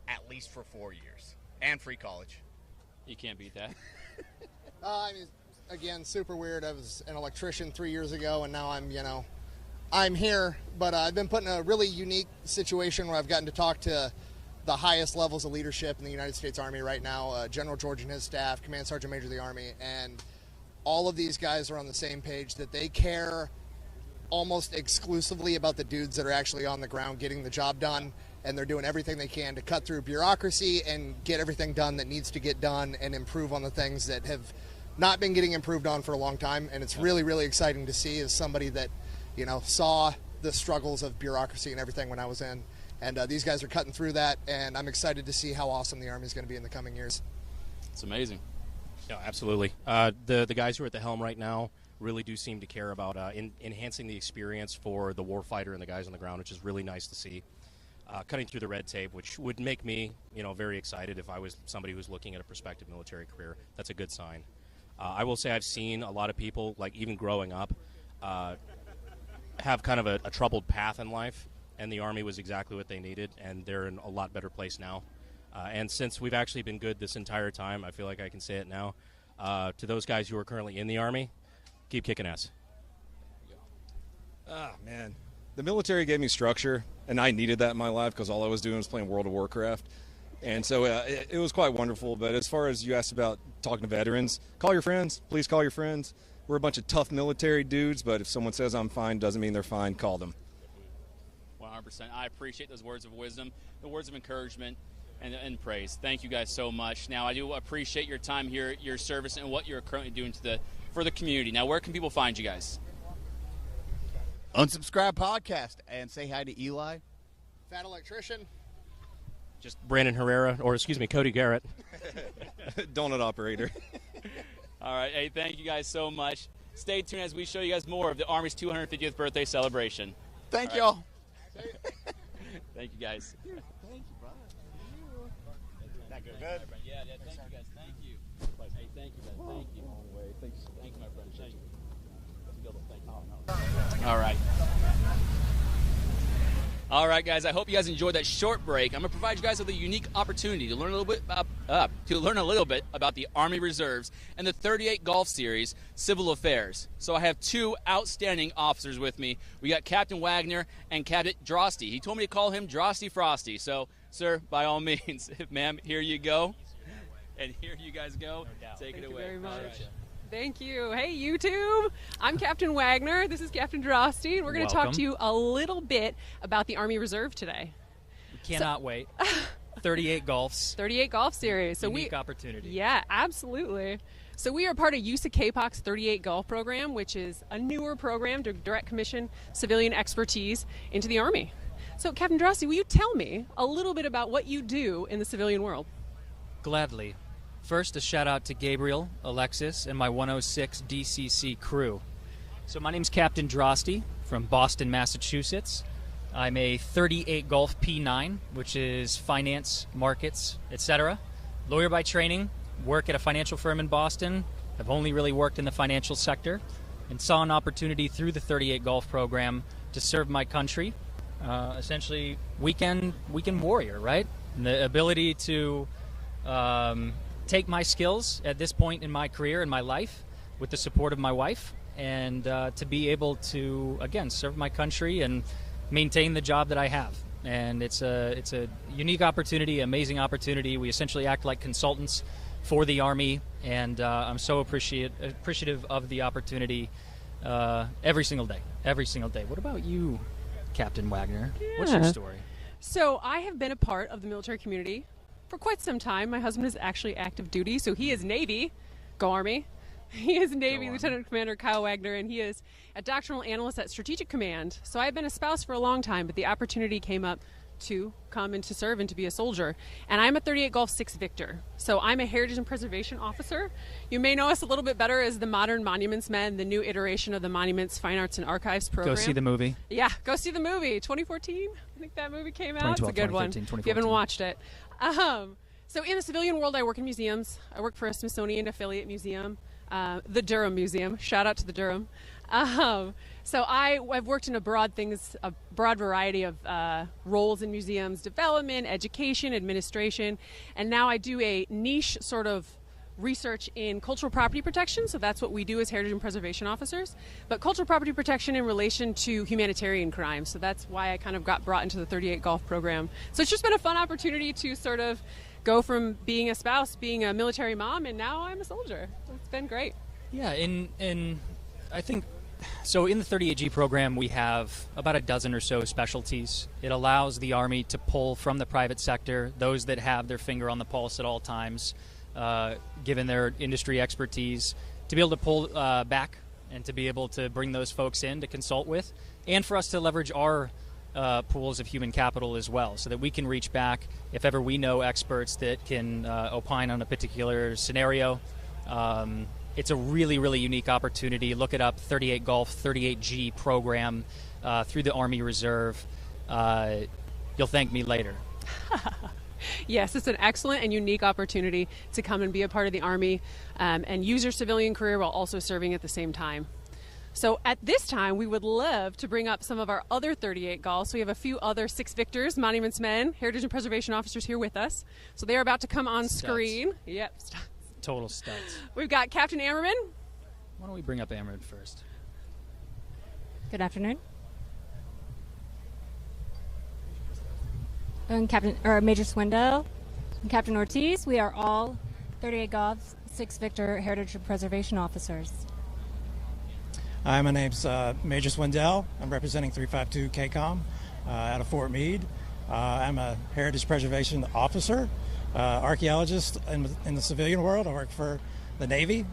at least for 4 years, and free college. You can't beat that. I mean, again, super weird. I was an electrician 3 years ago, and now I'm here. But I've been put in a really unique situation where I've gotten to talk to the highest levels of leadership in the United States Army right now, General George and his staff, Command Sergeant Major of the Army, and all of these guys are on the same page that they care almost exclusively about the dudes that are actually on the ground getting the job done, and they're doing everything they can to cut through bureaucracy and get everything done that needs to get done and improve on the things that have not been getting improved on for a long time. And it's really, really exciting to see as somebody that, saw the struggles of bureaucracy and everything when I was in. And these guys are cutting through that, and I'm excited to see how awesome the Army is going to be in the coming years. It's amazing. Yeah, absolutely. The guys who are at the helm right now really do seem to care about enhancing the experience for the warfighter and the guys on the ground, which is really nice to see. Cutting through the red tape, which would make me, very excited if I was somebody who's looking at a prospective military career. That's a good sign. I will say I've seen a lot of people, like even growing up, have kind of a troubled path in life, and the Army was exactly what they needed, and they're in a lot better place now. And since we've actually been good this entire time, I feel like I can say it now, to those guys who are currently in the Army, keep kicking ass. Man. The military gave me structure, and I needed that in my life because all I was doing was playing World of Warcraft. And so it was quite wonderful. But as far as you asked about talking to veterans, call your friends. Please call your friends. We're a bunch of tough military dudes, but if someone says I'm fine, doesn't mean they're fine. Call them. 100%. I appreciate those words of wisdom, the words of encouragement, and praise. Thank you guys so much. Now, I do appreciate your time here, your service, and what you're currently doing for the community. Now, where can people find you guys? Unsubscribe podcast and say hi to Eli. Fat electrician. Just Brandon Herrera, or excuse me, Cody Garrett. Donut operator. All right. Hey, thank you guys so much. Stay tuned as we show you guys more of the Army's 250th birthday celebration. Thank y'all. Thank you guys. Thank you, brother. That good? Yeah, thank you guys. Thank you. Hey, thank you guys. Thank you. Thank you, my friend. Thank you. All right. All right, guys, I hope you guys enjoyed that short break. I'm going to provide you guys with a unique opportunity to learn a little bit about the Army Reserves and the 38 Golf Series Civil Affairs. So I have two outstanding officers with me. We got Captain Wagner and Captain Drosty. He told me to call him Drosty Frosty. So, sir, by all means, ma'am, here you go. And here you guys go. Take it away. Thank you very much. All right. Thank you. Hey, YouTube. I'm Captain Wagner. This is Captain Drosty. And we're going to talk to you a little bit about the Army Reserve today. We cannot wait. 38 golfs. 38 golf series. So Unique opportunity. Yeah, absolutely. So we are part of USA KPOC's 38 golf program, which is a newer program to direct commission civilian expertise into the Army. So Captain Drosty, will you tell me a little bit about what you do in the civilian world? Gladly. First, a shout out to Gabriel, Alexis, and my 106 DCC crew. So my name's Captain Drosty from Boston, Massachusetts. I'm a 38 Golf P9, which is finance, markets, etc. Lawyer by training, work at a financial firm in Boston. I've only really worked in the financial sector and saw an opportunity through the 38 Golf program to serve my country. Essentially, weekend warrior, right? And the ability to take my skills at this point in my career and my life with the support of my wife and to be able to, again, serve my country and maintain the job that I have. And it's a unique opportunity, amazing opportunity. We essentially act like consultants for the Army, and I'm so appreciative of the opportunity every single day. What about you, Captain Wagner? Yeah. What's your story? So I have been a part of the military community for quite some time. My husband is actually active duty, so he is Navy. Go Army. He is Navy Lieutenant Commander Kyle Wagner, and he is a doctrinal analyst at Strategic Command. So I've been a spouse for a long time, but the opportunity came up to come and to serve and to be a soldier. And I'm a 38 Golf 6 Victor. So I'm a Heritage and Preservation Officer. You may know us a little bit better as the Modern Monuments Men, the new iteration of the Monuments, Fine Arts, and Archives program. Go see the movie. Yeah, go see the movie. 2014, I think that movie came out. It's a good one. 2014. If you haven't watched it. So in the civilian world, I work in museums. I work for a Smithsonian affiliate museum, the Durham Museum. Shout out to the Durham. So I've worked in a broad variety of roles in museums: development, education, administration, and now I do a niche sort of research in cultural property protection. So that's what we do as Heritage and Preservation Officers. But cultural property protection in relation to humanitarian crimes. So that's why I kind of got brought into the 38 Golf program. So it's just been a fun opportunity to sort of go from being a spouse, being a military mom, and now I'm a soldier. It's been great. Yeah, and I think, so in the 38G program, we have about a dozen or so specialties. It allows the Army to pull from the private sector, those that have their finger on the pulse at all times, given their industry expertise, to be able to pull back and to be able to bring those folks in to consult with, and for us to leverage our pools of human capital as well, so that we can reach back if ever we know experts that can opine on a particular scenario. It's a really, really unique opportunity. Look it up, 38 Golf 38G program through the Army Reserve. You'll thank me later. Yes, it's an excellent and unique opportunity to come and be a part of the Army and use your civilian career while also serving at the same time. So at this time, we would love to bring up some of our other 38 Golfs. We have a few other 6 Victors, Monuments Men, Heritage and Preservation Officers here with us. So they are about to come on screen. Yep. Total studs. We've got Captain Ammerman. Why don't we bring up Amaravati first? Good afternoon. And Major Swindell and Captain Ortiz. We are all 38 Golf 6 Victor Heritage and Preservation Officers. Hi, my name's Major Swindell. I'm representing 352 KCOM out of Fort Meade. I'm a Heritage Preservation Officer, archaeologist in the civilian world. I work for the Navy.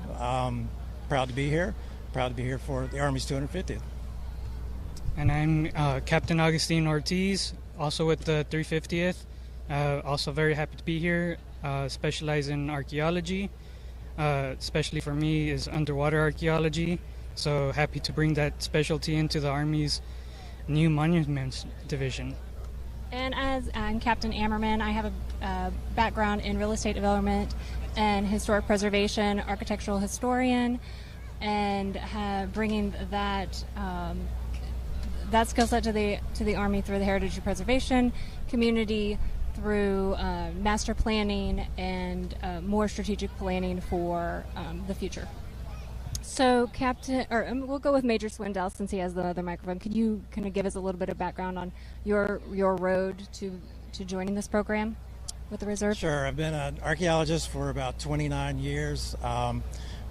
Proud to be here. Proud to be here for the Army's 250th. And I'm Captain Augustine Ortiz, also with the 350th. Also very happy to be here. Specialize in archaeology. Especially for me is underwater archaeology. So happy to bring that specialty into the Army's new Monuments Division. And as I'm Captain Ammerman, I have a background in real estate development and historic preservation, architectural historian, and bringing that that skill set to the Army through the heritage preservation community, through master planning and more strategic planning for the future. So, we'll go with Major Swindell since he has the other microphone. Could you kind of give us a little bit of background on your road to joining this program with the reserve? Sure. I've been an archaeologist for about 29 years.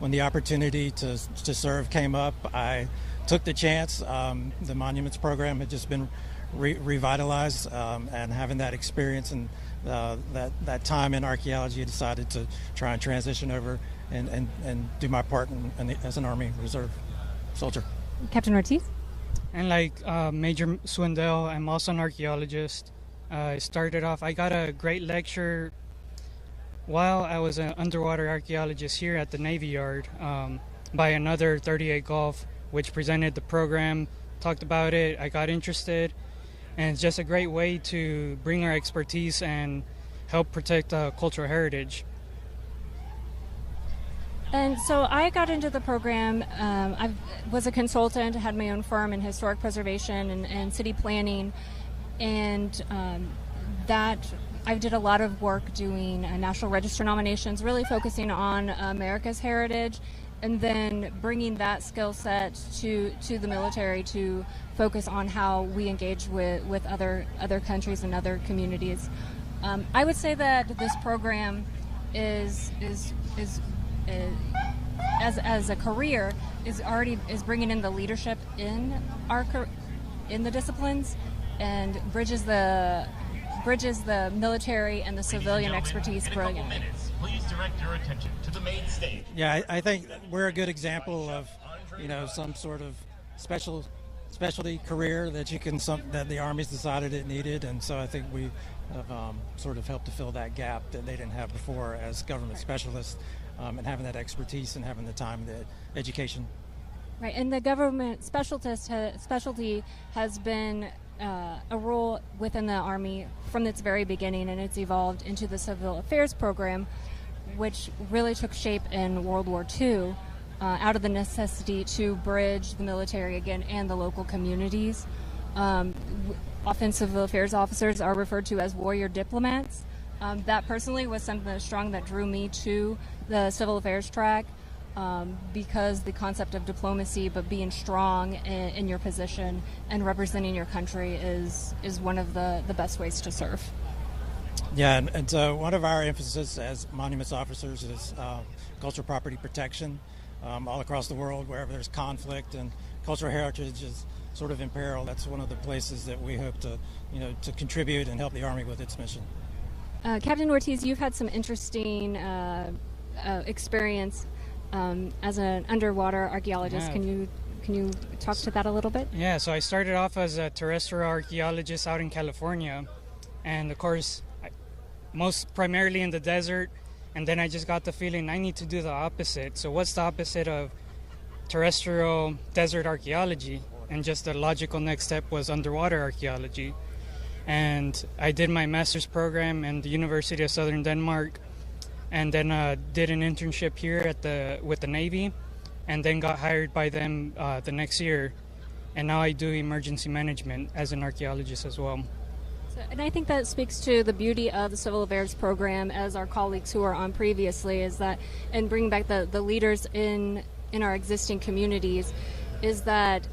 When the opportunity to serve came up, I took the chance. The Monuments program had just been revitalized, and having that experience and that time in archaeology, I decided to try and transition over and do my part as an Army Reserve soldier. Captain Ortiz? And like Major Swindell, I'm also an archaeologist. I started off, I got a great lecture while I was an underwater archaeologist here at the Navy Yard by another 38 Golf, which presented the program, talked about it. I got interested, and it's just a great way to bring our expertise and help protect cultural heritage. And so I got into the program. I was a consultant, had my own firm in historic preservation and city planning, and that I did a lot of work doing National Register nominations, really focusing on America's heritage, and then bringing that skill set to the military to focus on how we engage with other countries and other communities. I would say that this program is as a career is bringing in the leadership in the disciplines and bridges the military and the civilian expertise brilliantly. Please direct your attention to the main stage. Yeah, I think we're a good example of, some sort of specialty career that that the Army's decided it needed, and so I think we have sort of helped to fill that gap that they didn't have before as government specialists, and having that expertise and having the time, the education. Right, and the government specialty has been a role within the Army from its very beginning, and it's evolved into the Civil Affairs program, which really took shape in World War II, out of the necessity to bridge the military again and the local communities. Often civil affairs officers are referred to as warrior diplomats. That personally was something strong that drew me to the civil affairs track, because the concept of diplomacy, but being strong in your position and representing your country is one of the best ways to serve. Yeah, and so one of our emphasis as monuments officers is cultural property protection all across the world. Wherever there's conflict and cultural heritage is sort of in peril, that's one of the places that we hope to contribute and help the Army with its mission. Captain Ortiz, you've had some interesting experience as an underwater archaeologist. Yeah. Can you talk to that a little bit? Yeah, so I started off as a terrestrial archaeologist out in California, and of course, most primarily in the desert, and then I just got the feeling I need to do the opposite. So what's the opposite of terrestrial desert archaeology? And just the logical next step was underwater archaeology. And I did my master's program in the University of Southern Denmark, and then did an internship here with the Navy, and then got hired by them the next year. And now I do emergency management as an archaeologist as well. And I think that speaks to the beauty of the Civil Affairs program, as our colleagues who are on previously, is that, and bringing back the leaders in our existing communities, is that,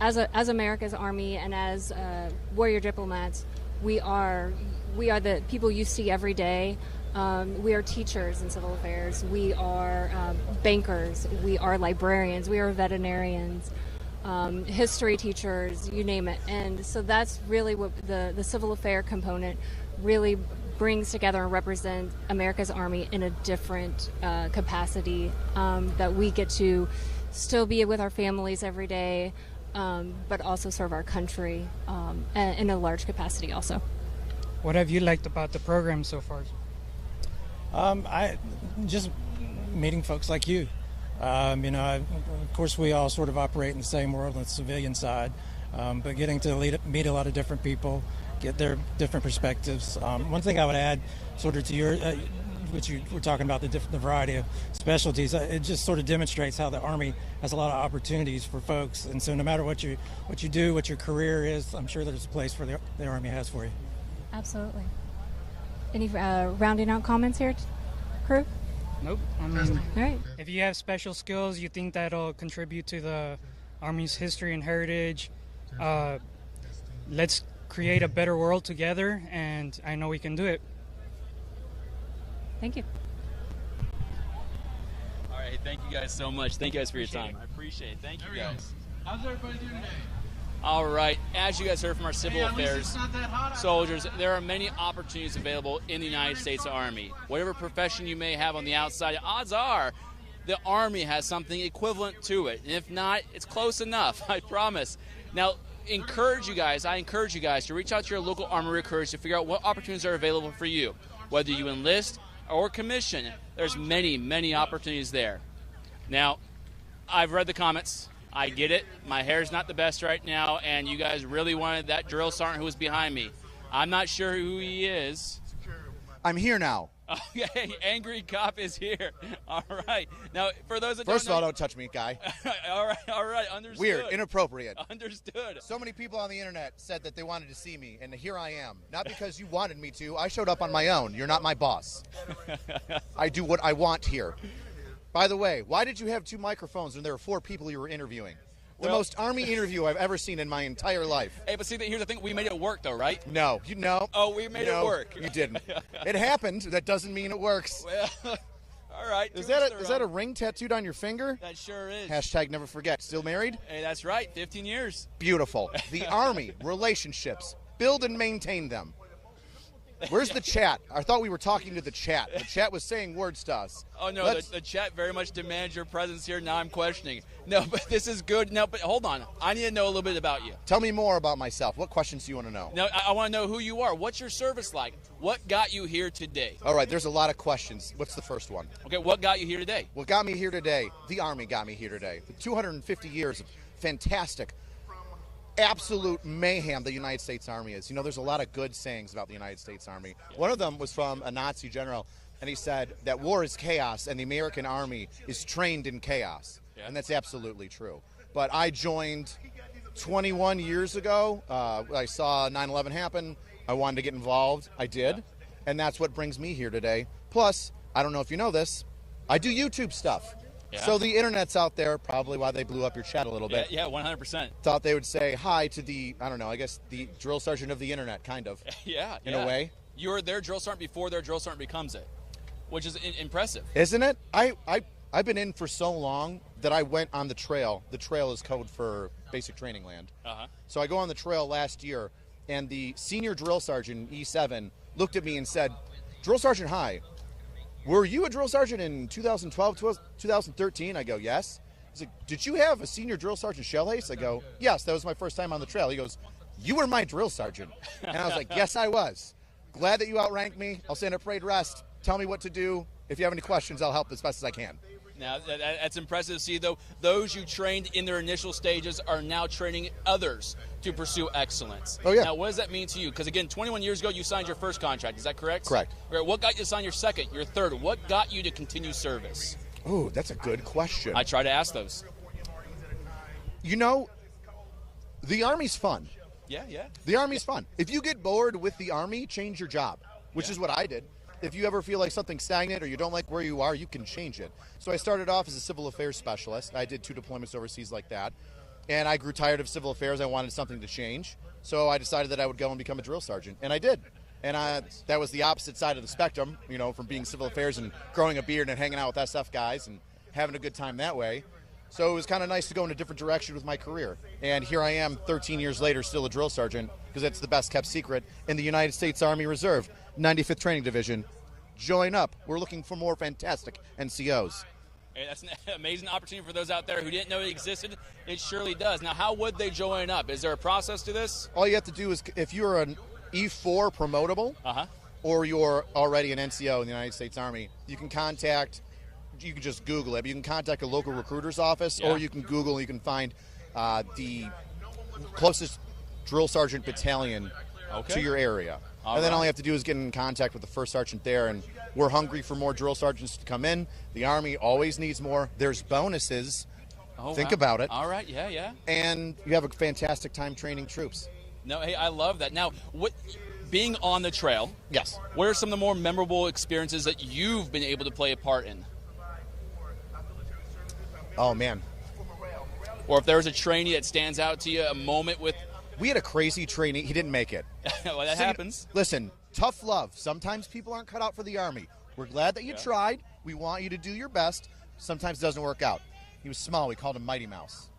as America's Army and as warrior diplomats, we are the people you see every day. We are teachers in civil affairs. We are bankers. We are librarians. We are veterinarians. History teachers, you name it. And so that's really what the civil affair component really brings together and represents America's Army in a different capacity, that we get to still be with our families every day, but also serve our country in a large capacity also. What have you liked about the program so far? I just meeting folks like you. Of course, we all sort of operate in the same world on the civilian side, but getting to meet a lot of different people, get their different perspectives. One thing I would add, sort of to which you were talking about the variety of specialties. It just sort of demonstrates how the Army has a lot of opportunities for folks. And so no matter what you do, what your career is, I'm sure there's a place for the Army has for you. Absolutely. Any rounding out comments here, crew? Nope. All right. If you have special skills you think that'll contribute to the Army's history and heritage, let's create a better world together, and I know we can do it. Thank you. All right, thank you guys so much. Thank you guys for your time. I appreciate it. Thank you guys. How's everybody doing today? All right, as you guys heard from our civil affairs soldiers, there are many opportunities available in the United States Army. Whatever profession you may have on the outside, odds are the Army has something equivalent to it. And if not, it's close enough, I promise. Now, I encourage you guys to reach out to your local Army recruiters to figure out what opportunities are available for you. Whether you enlist or commission, there's many, many opportunities there. Now, I've read the comments. I get it. My hair's not the best right now, and you guys really wanted that drill sergeant who was behind me. I'm not sure who he is. I'm here now. Okay, angry cop is here. All right. Now, for those that First of don't all, know, don't touch me, guy. all right, understood. Weird, inappropriate. Understood. So many people on the internet said that they wanted to see me, and here I am. Not because you wanted me to. I showed up on my own. You're not my boss. I do what I want here. By the way, why did you have 2 microphones when there were 4 people you were interviewing? The most Army interview I've ever seen in my entire life. Hey, but see, here's the thing. We made it work, though, right? No, Oh, we made it work. You didn't. It happened. That doesn't mean it works. Well, all right. Is that a ring tattooed on your finger? That sure is. Hashtag never forget. Still married? Hey, that's right. 15 years. Beautiful. The Army, relationships. Build and maintain them. Where's the chat? I thought we were talking to the chat. The chat was saying words to us. Oh, no, the chat very much demands your presence here. Now I'm questioning. No, but this is good. No, but hold on. I need to know a little bit about you. Tell me more about myself. What questions do you want to know? No, I want to know who you are. What's your service like? What got you here today? All right, there's a lot of questions. What's the first one? Okay, what got you here today? What got me here today? The Army got me here today. The 250 years of fantastic, absolute mayhem the United States Army is. You know, there's a lot of good sayings about the United States Army. One of them was from a Nazi general, and he said that war is chaos and the American Army is trained in chaos. Yeah. And that's absolutely true. But I joined 21 years ago. I saw 9/11 happen. I wanted to get involved. I did. Yeah. And that's what brings me here today. Plus, I don't know if you know this, I do YouTube stuff. Yeah. So the internet's out there, probably why they blew up your chat a little bit. Yeah, 100%. Thought they would say hi to the, I don't know, I guess the drill sergeant of the internet, kind of. Yeah. In a way. You're their drill sergeant before their drill sergeant becomes it, which is impressive. Isn't it? I've been in for so long that I went on the trail. The trail is code for basic training land. Uh-huh. So I go on the trail last year, and the senior drill sergeant, E7, looked at me and said, "Drill Sergeant, hi. Were you a drill sergeant in 2012, 2013? I go, yes. He's like, did you have a senior drill sergeant shell haste? I go, yes, that was my first time on the trail. He goes, you were my drill sergeant. And I was like, yes, I was. Glad that you outranked me. I'll stand at parade rest. Tell me what to do. If you have any questions, I'll help as best as I can. Now, that's impressive to see, though. Those you trained in their initial stages are now training others to pursue excellence. Oh, yeah. Now, what does that mean to you? Because, again, 21 years ago, you signed your first contract. Is that correct? Correct. What got you to sign your second, your third? What got you to continue service? Oh, that's a good question. I try to ask those. You know, the Army's fun. Yeah. The Army's fun. If you get bored with the Army, change your job, which is what I did. If you ever feel like something's stagnant or you don't like where you are, you can change it. So I started off as a civil affairs specialist. I did 2 deployments overseas like that. And I grew tired of civil affairs. I wanted something to change. So I decided that I would go and become a drill sergeant. And I did. And that was the opposite side of the spectrum, you know, from being civil affairs and growing a beard and hanging out with SF guys and having a good time that way. So it was kind of nice to go in a different direction with my career. And here I am 13 years later, still a drill sergeant, because it's the best kept secret in the United States Army Reserve, 95th Training Division. Join up. We're looking for more fantastic NCOs. Hey, that's an amazing opportunity for those out there who didn't know it existed. It surely does. Now, how would they join up? Is there a process to this? All you have to do is, if you're an E4 promotable, or you're already an NCO in the United States Army, you can just Google it. But you can contact a local recruiter's office, or you can Google and you can find the closest drill sergeant battalion to your area. And then all you have to do is get in contact with the first sergeant there, and we're hungry for more drill sergeants to come in. The Army always needs more. There's bonuses. Think about it. All right, yeah. And you have a fantastic time training troops. No, hey, I love that. Now, being on the trail, yes. What are some of the more memorable experiences that you've been able to play a part in? Oh, man. Or if there was a trainee that stands out to you, a moment with... We had a crazy trainee. He didn't make it. Well, that happens. Listen, tough love. Sometimes people aren't cut out for the Army. We're glad that you tried. We want you to do your best. Sometimes it doesn't work out. He was small. We called him Mighty Mouse.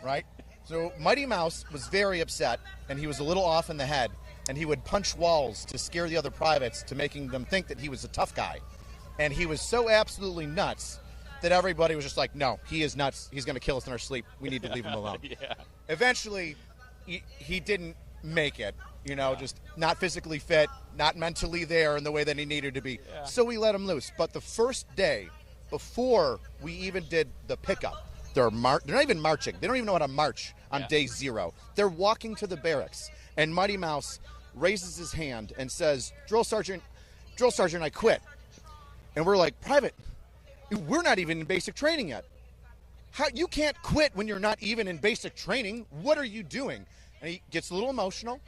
Right? So Mighty Mouse was very upset, and he was a little off in the head, and he would punch walls to scare the other privates to making them think that he was a tough guy. And he was so absolutely nuts that everybody was just like, no, he is nuts. He's going to kill us in our sleep. We need to leave him alone. Yeah. Eventually, he didn't make it, just not physically fit, not mentally there in the way that he needed to be. Yeah. So we let him loose. But the first day, before we even did the pickup, they're not even marching. They don't even know how to march on day 0. They're walking to the barracks, and Mighty Mouse raises his hand and says, Drill Sergeant, I quit. And we're like, Private, we're not even in basic training yet. You can't quit when you're not even in basic training. What are you doing? And he gets a little emotional.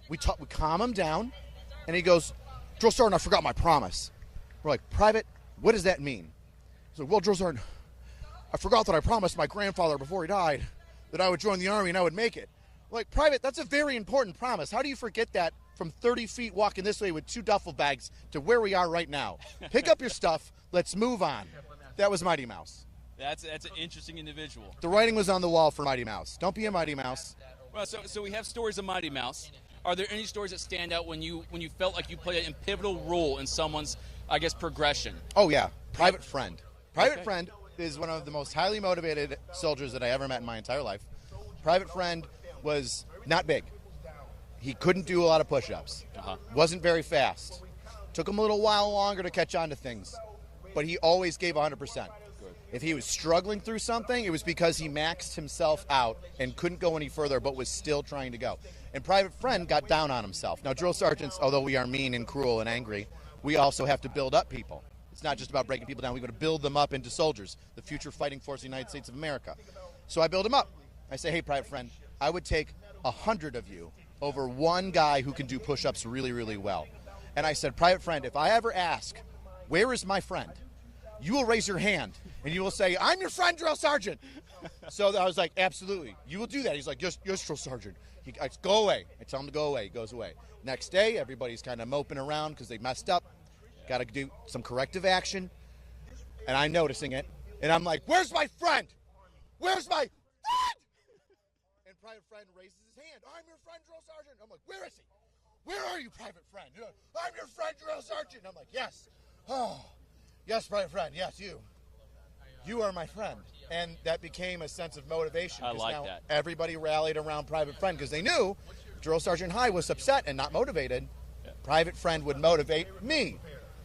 We calm him down, and he goes, Drill Sergeant, I forgot my promise. We're like, Private, what does that mean? He's like, well, Drill Sergeant, I forgot that I promised my grandfather before he died that I would join the Army and I would make it. We're like, Private, that's a very important promise. How do you forget that from 30 feet walking this way with 2 duffel bags to where we are right now? Pick up your stuff. Let's move on. That was Mighty Mouse. That's an interesting individual. The writing was on the wall for Mighty Mouse. Don't be a Mighty Mouse. Well, so we have stories of Mighty Mouse. Are there any stories that stand out when you felt like you played a pivotal role in someone's, I guess, progression? Oh, yeah. Private Friend. Private Friend is one of the most highly motivated soldiers that I ever met in my entire life. Private Friend was not big. He couldn't do a lot of push-ups. Wasn't very fast. Took him a little while longer to catch on to things. But he always gave 100%. If he was struggling through something, it was because he maxed himself out and couldn't go any further, but was still trying to go. And Private Friend got down on himself. Now, drill sergeants, although we are mean and cruel and angry, we also have to build up people. It's not just about breaking people down. We've got to build them up into soldiers, the future fighting force of the United States of America. So I build him up. I say, hey, Private Friend, I would take 100 of you over one guy who can do push-ups really, really well. And I said, Private Friend, if I ever ask, where is my friend? You will raise your hand, and you will say, I'm your friend, Drill Sergeant. So I was like, absolutely. You will do that. He's like, yes, Drill Sergeant. I go away. I tell him to go away. He goes away. Next day, everybody's kind of moping around because they messed up. Got to do some corrective action. And I'm noticing it. And I'm like, where's my friend? Where's my friend? And Private Friend raises his hand. I'm your friend, Drill Sergeant. I'm like, where is he? Where are you, Private Friend? I'm your friend, Drill Sergeant. I'm like, yes. Oh. Yes, Private Friend, yes, you. You are my friend. And that became a sense of motivation. I like now that. Everybody rallied around Private Friend because they knew Drill Sergeant High was upset and not motivated. Yeah. Private Friend would motivate me.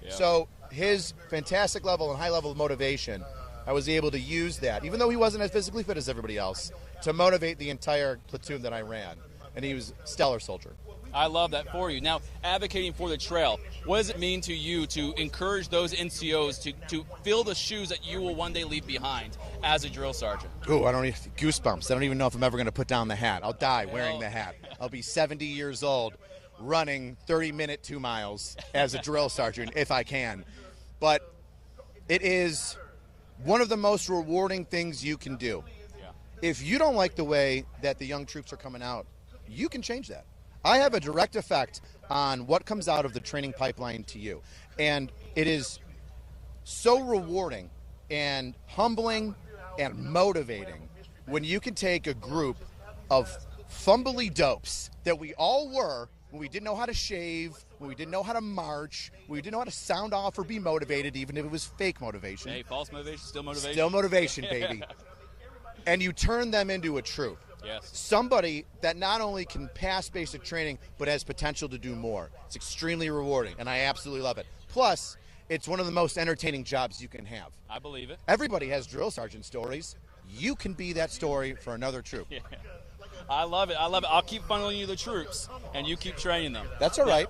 Yeah. So his fantastic level and high level of motivation, I was able to use that, even though he wasn't as physically fit as everybody else, to motivate the entire platoon that I ran. And he was a stellar soldier. I love that for you. Now, advocating for the trail, what does it mean to you to encourage those NCOs to fill the shoes that you will one day leave behind as a drill sergeant? Ooh, I don't even, goosebumps. I don't even know if I'm ever going to put down the hat. I'll die wearing the hat. I'll be 70 years old running 30-minute 2 miles as a drill sergeant if I can. But it is one of the most rewarding things you can do. Yeah. If you don't like the way that the young troops are coming out, you can change that. I have a direct effect on what comes out of the training pipeline to you. And it is so rewarding and humbling and motivating when you can take a group of fumbly dopes that we all were when we didn't know how to shave, when we didn't know how to march, when we didn't know how to sound off or be motivated, even if it was fake motivation. Hey, false motivation, still motivation. Still motivation, baby. And you turn them into a troop. Yes. Somebody that not only can pass basic training, but has potential to do more. It's extremely rewarding, and I absolutely love it. Plus, it's one of the most entertaining jobs you can have. I believe it. Everybody has drill sergeant stories. You can be that story for another troop. Yeah. I love it. I love it. I'll keep funneling you the troops, and you keep training them. That's all right.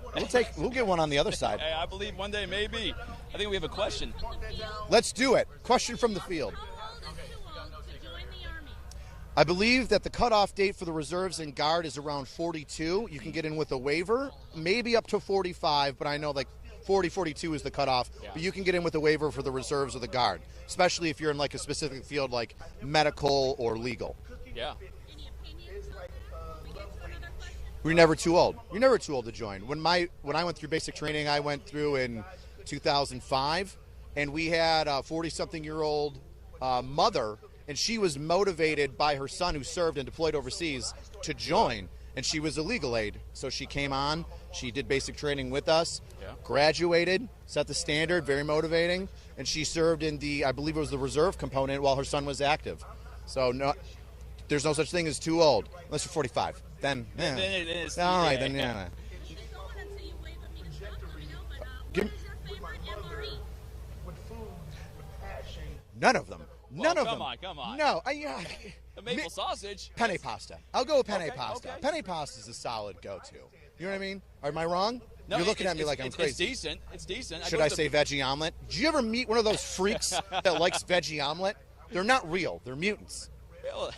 We'll get one on the other side. Hey, I believe one day, maybe. I think we have a question. Let's do it. Question from the field. I believe that the cutoff date for the reserves and guard is around 42. You can get in with a waiver, maybe up to 45, but I know like 40, 42 is the cutoff. Yeah. But you can get in with a waiver for the reserves or the guard, especially if you're in like a specific field like medical or legal. Yeah. We're never too old. You're never too old to join. When I went through basic training, I went through in 2005, and we had a 40-something-year-old mother, and she was motivated by her son who served and deployed overseas to join, and she was a legal aid. So she came on, she did basic training with us, graduated, set the standard, very motivating, and she served in the, I believe it was the reserve component while her son was active. So no, there's no such thing as too old, unless you're 45. Then it is. all right, then yeah. None of them. Well, None of them. Come on. No, The maple sausage. Penne pasta. I'll go with penne Okay, pasta. okay. Penne pasta is a solid go-to. You know what I mean? Am I wrong? No, You're looking at me like I'm crazy. It's decent. It's decent. Should I say veggie omelet? Did you ever meet one of those freaks that likes veggie omelet? They're not real. They're mutants. Well,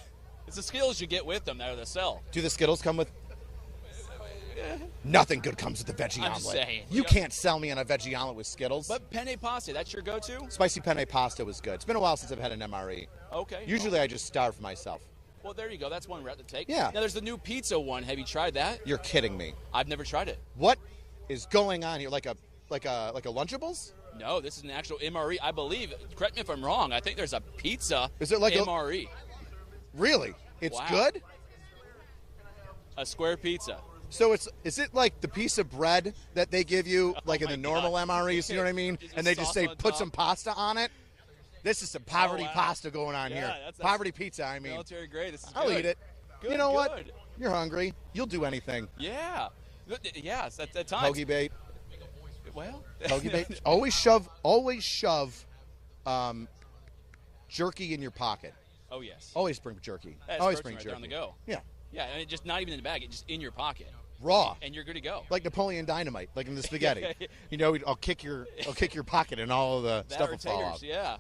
it's the skills you get with them that are the sell. Do the Skittles come with? Nothing good comes with the veggie I'm omelet. just saying. You can't sell me on a veggie omelet with Skittles. But penne pasta, that's your go-to? Spicy penne pasta was good. It's been a while since I've had an MRE. Okay. Usually I just starve myself. Well, there you go. That's one route to take. Yeah. Now, there's the new pizza one. Have you tried that? You're kidding me. I've never tried it. What is going on here? Like a Lunchables? No, this is an actual MRE. I believe, correct me if I'm wrong, I think there's a pizza Is it like MRE. Really? It's Wow. good? A square pizza. So is it like the piece of bread that they give you like in the normal MREs, you know what I mean? Is And it they just sauce say on put top? some pasta on it? This is some poverty wow. pasta going on Yeah, here. that's Poverty pizza, I mean. Military grade. This is I'll good. eat it. Good, you know what? good. You're hungry. You'll do anything. Yeah. Yes, at times. Hoagie bait. Well. Hoagie bait. Always shove jerky in your pocket. Oh, yes. Always bring jerky. That's Always protein bring right jerky. there on the go. Yeah. Yeah, and just not even in the bag, it's just in your pocket. Raw. And you're good to go. Like Napoleon Dynamite, like in the spaghetti. You know, I'll kick your pocket and all of the That stuff or will fall taters, off. yeah.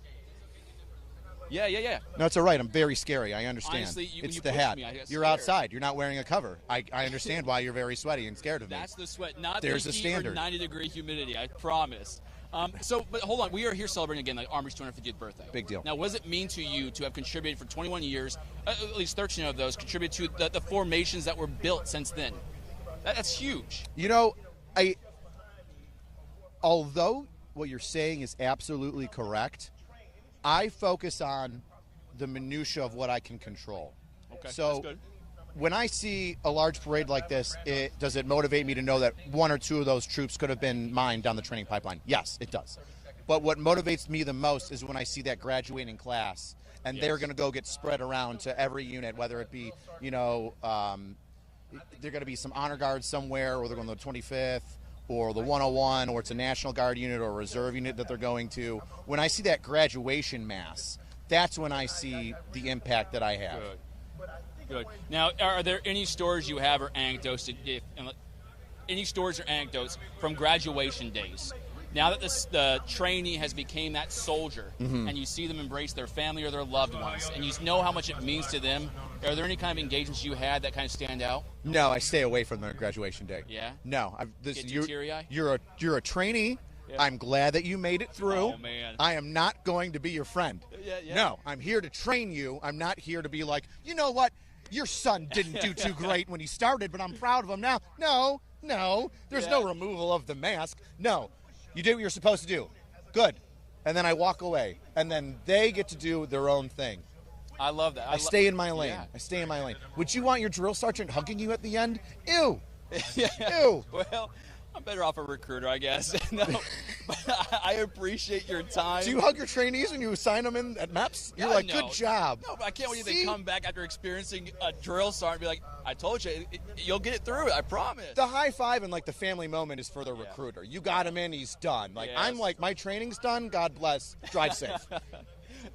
Yeah. No, it's all right. I'm very scary. I understand. Honestly, when it's you the pushed hat. me, I got You're scared. outside. You're not wearing a cover. I understand why you're very sweaty and scared of me. That's the sweat, not There's the a heat standard. or 90-degree humidity, I promise. But hold on. We are here celebrating again the Army's 250th birthday. Big deal. Now, what does it mean to you to have contributed for 21 years, at least 13 of those, contributed to the formations that were built since then? That's huge. You know, although what you're saying is absolutely correct, I focus on the minutia of what I can control. Okay, so that's good. when I see a large parade like this, does it motivate me to know that one or two of those troops could have been mine down the training pipeline? Yes, it does. But what motivates me the most is when I see that graduating class, and they're going to go get spread around to every unit, whether it be, they're going to be some honor guards somewhere, or they're going to the 25th, or the 101, or it's a National Guard unit or a reserve unit that they're going to. When I see that graduation mass, that's when I see the impact that I have. Good. Now, are there any stories you have or anecdotes, from graduation days? Now that the trainee has become that soldier, and you see them embrace their family or their loved ones, and you know how much it means to them, are there any kind of engagements you had that kind of stand out? No, I stay away from their graduation day. Yeah? No. Get too teary-eyed? You're a trainee. Yeah. I'm glad that you made it through. Oh, man. I am not going to be your friend. Yeah. No, I'm here to train you. I'm not here to be like, you know what? Your son didn't do too great when he started, but I'm proud of him now. No. There's no removal of the mask. No. You did what you're supposed to do. Good. And then I walk away. And then they get to do their own thing. I love that. I stay in my lane. Yeah. I stay in my lane. Would you want your drill sergeant hugging you at the end? Ew. Yeah. Ew. Well, I'm better off a recruiter, I guess. No, but I appreciate your time. Do you hug your trainees when you assign them in at MEPS? You're like, no. good job. No, but I can't wait See? to come back after experiencing a drill sergeant and be like, I told you, you'll get through it, I promise. The high five and like the family moment is for the recruiter. You got him in, he's done. Like I'm Yes. like, my training's done. God bless. Drive safe.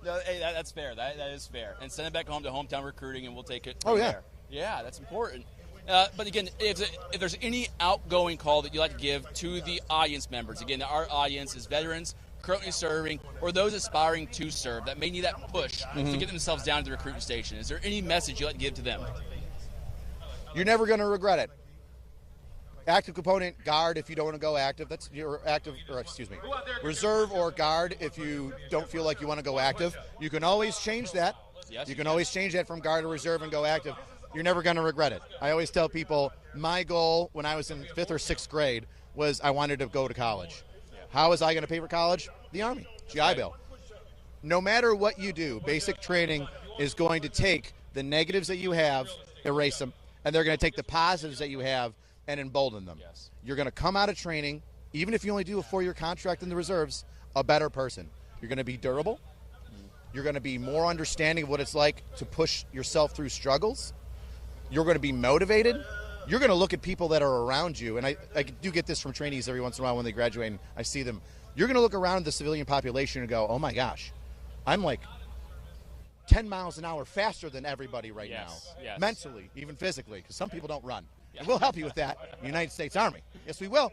No, hey, that's fair. That is fair. And send it back home to hometown recruiting, and we'll take it. Oh, from yeah. there. Yeah, that's important. But again, if there's any outgoing call that you'd like to give to the audience members, again, our audience is veterans currently serving or those aspiring to serve that may need that push to get themselves down to the recruiting station. Is there any message you'd like to give to them? You're never going to regret it. Active component, guard if you don't want to go active. That's your active, or excuse me, reserve or guard if you don't feel like you want to go active. You can always change that. Yes, you can always change that from guard to reserve and go active. You're never going to regret it. I always tell people my goal when I was in 5th or 6th grade was I wanted to go to college. How was I going to pay for college? The Army, GI Bill. No matter what you do, basic training is going to take the negatives that you have, erase them, and they're going to take the positives that you have and embolden them. Yes. You're going to come out of training, even if you only do a 4-year contract in the reserves, a better person. You're going to be durable. You're going to be more understanding of what it's like to push yourself through struggles. You're going to be motivated. You're going to look at people that are around you, and I do get this from trainees every once in a while when they graduate and I see them. You're going to look around the civilian population and go, oh my gosh, I'm like 10 miles an hour faster than everybody right now. Yes. Mentally, even physically, because some people don't run. And we'll help you with that, the United States Army. Yes, we will.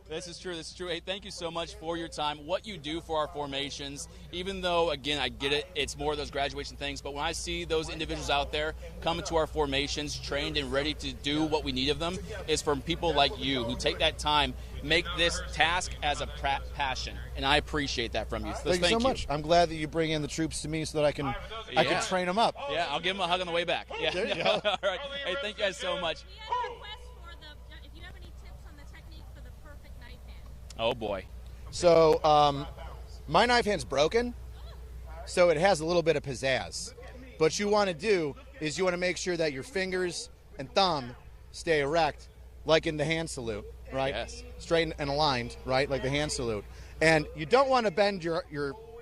This is true. This is true. Hey, thank you so much for your time. What you do for our formations, even though, again, I get it, it's more of those graduation things, but when I see those individuals out there coming to our formations, trained and ready to do what we need of them, is from people like you who take that time, make this task as a passion, and I appreciate that from you. So Thank you so much. I'm glad that you bring in the troops to me so that I can train them up. Yeah, I'll give them a hug on the way back. Yeah. There you go. All right. Hey, thank you guys so much. Oh, boy. So my knife hand's broken, so it has a little bit of pizzazz. What you want to do is you want to make sure that your fingers and thumb stay erect, like in the hand salute, right? Yes. Straight and aligned, right, like the hand salute. And you don't want to bend your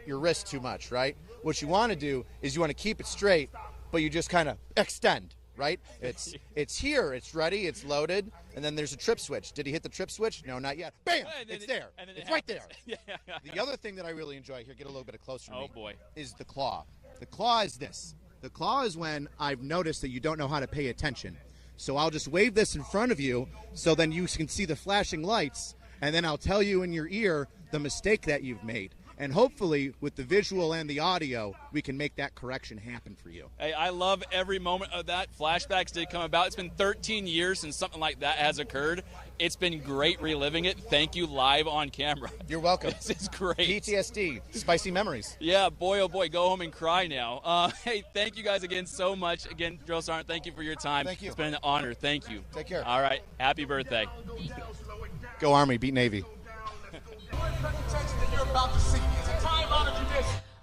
wrist too much, right? What you want to do is you want to keep it straight, but you just kind of extend, right? It's here, it's ready, it's loaded, and then there's a trip switch. Did he hit the trip switch? No, not yet. Bam! It's there. It's right there. The other thing that I really enjoy, here, get a little bit closer to me, boy, is the claw. The claw is this. The claw is when I've noticed that you don't know how to pay attention. So I'll just wave this in front of you so then you can see the flashing lights, and then I'll tell you in your ear the mistake that you've made. And hopefully, with the visual and the audio, we can make that correction happen for you. Hey, I love every moment of that. Flashbacks did come about. It's been 13 years since something like that has occurred. It's been great reliving it. Thank you live on camera. You're welcome. This is great. PTSD, spicy memories. Yeah, boy, oh boy, go home and cry now. Hey, thank you guys again so much. Again, Drill Sergeant, thank you for your time. Thank you. It's been an honor. Thank you. Take care. All right. Happy birthday. Go Army, beat Navy.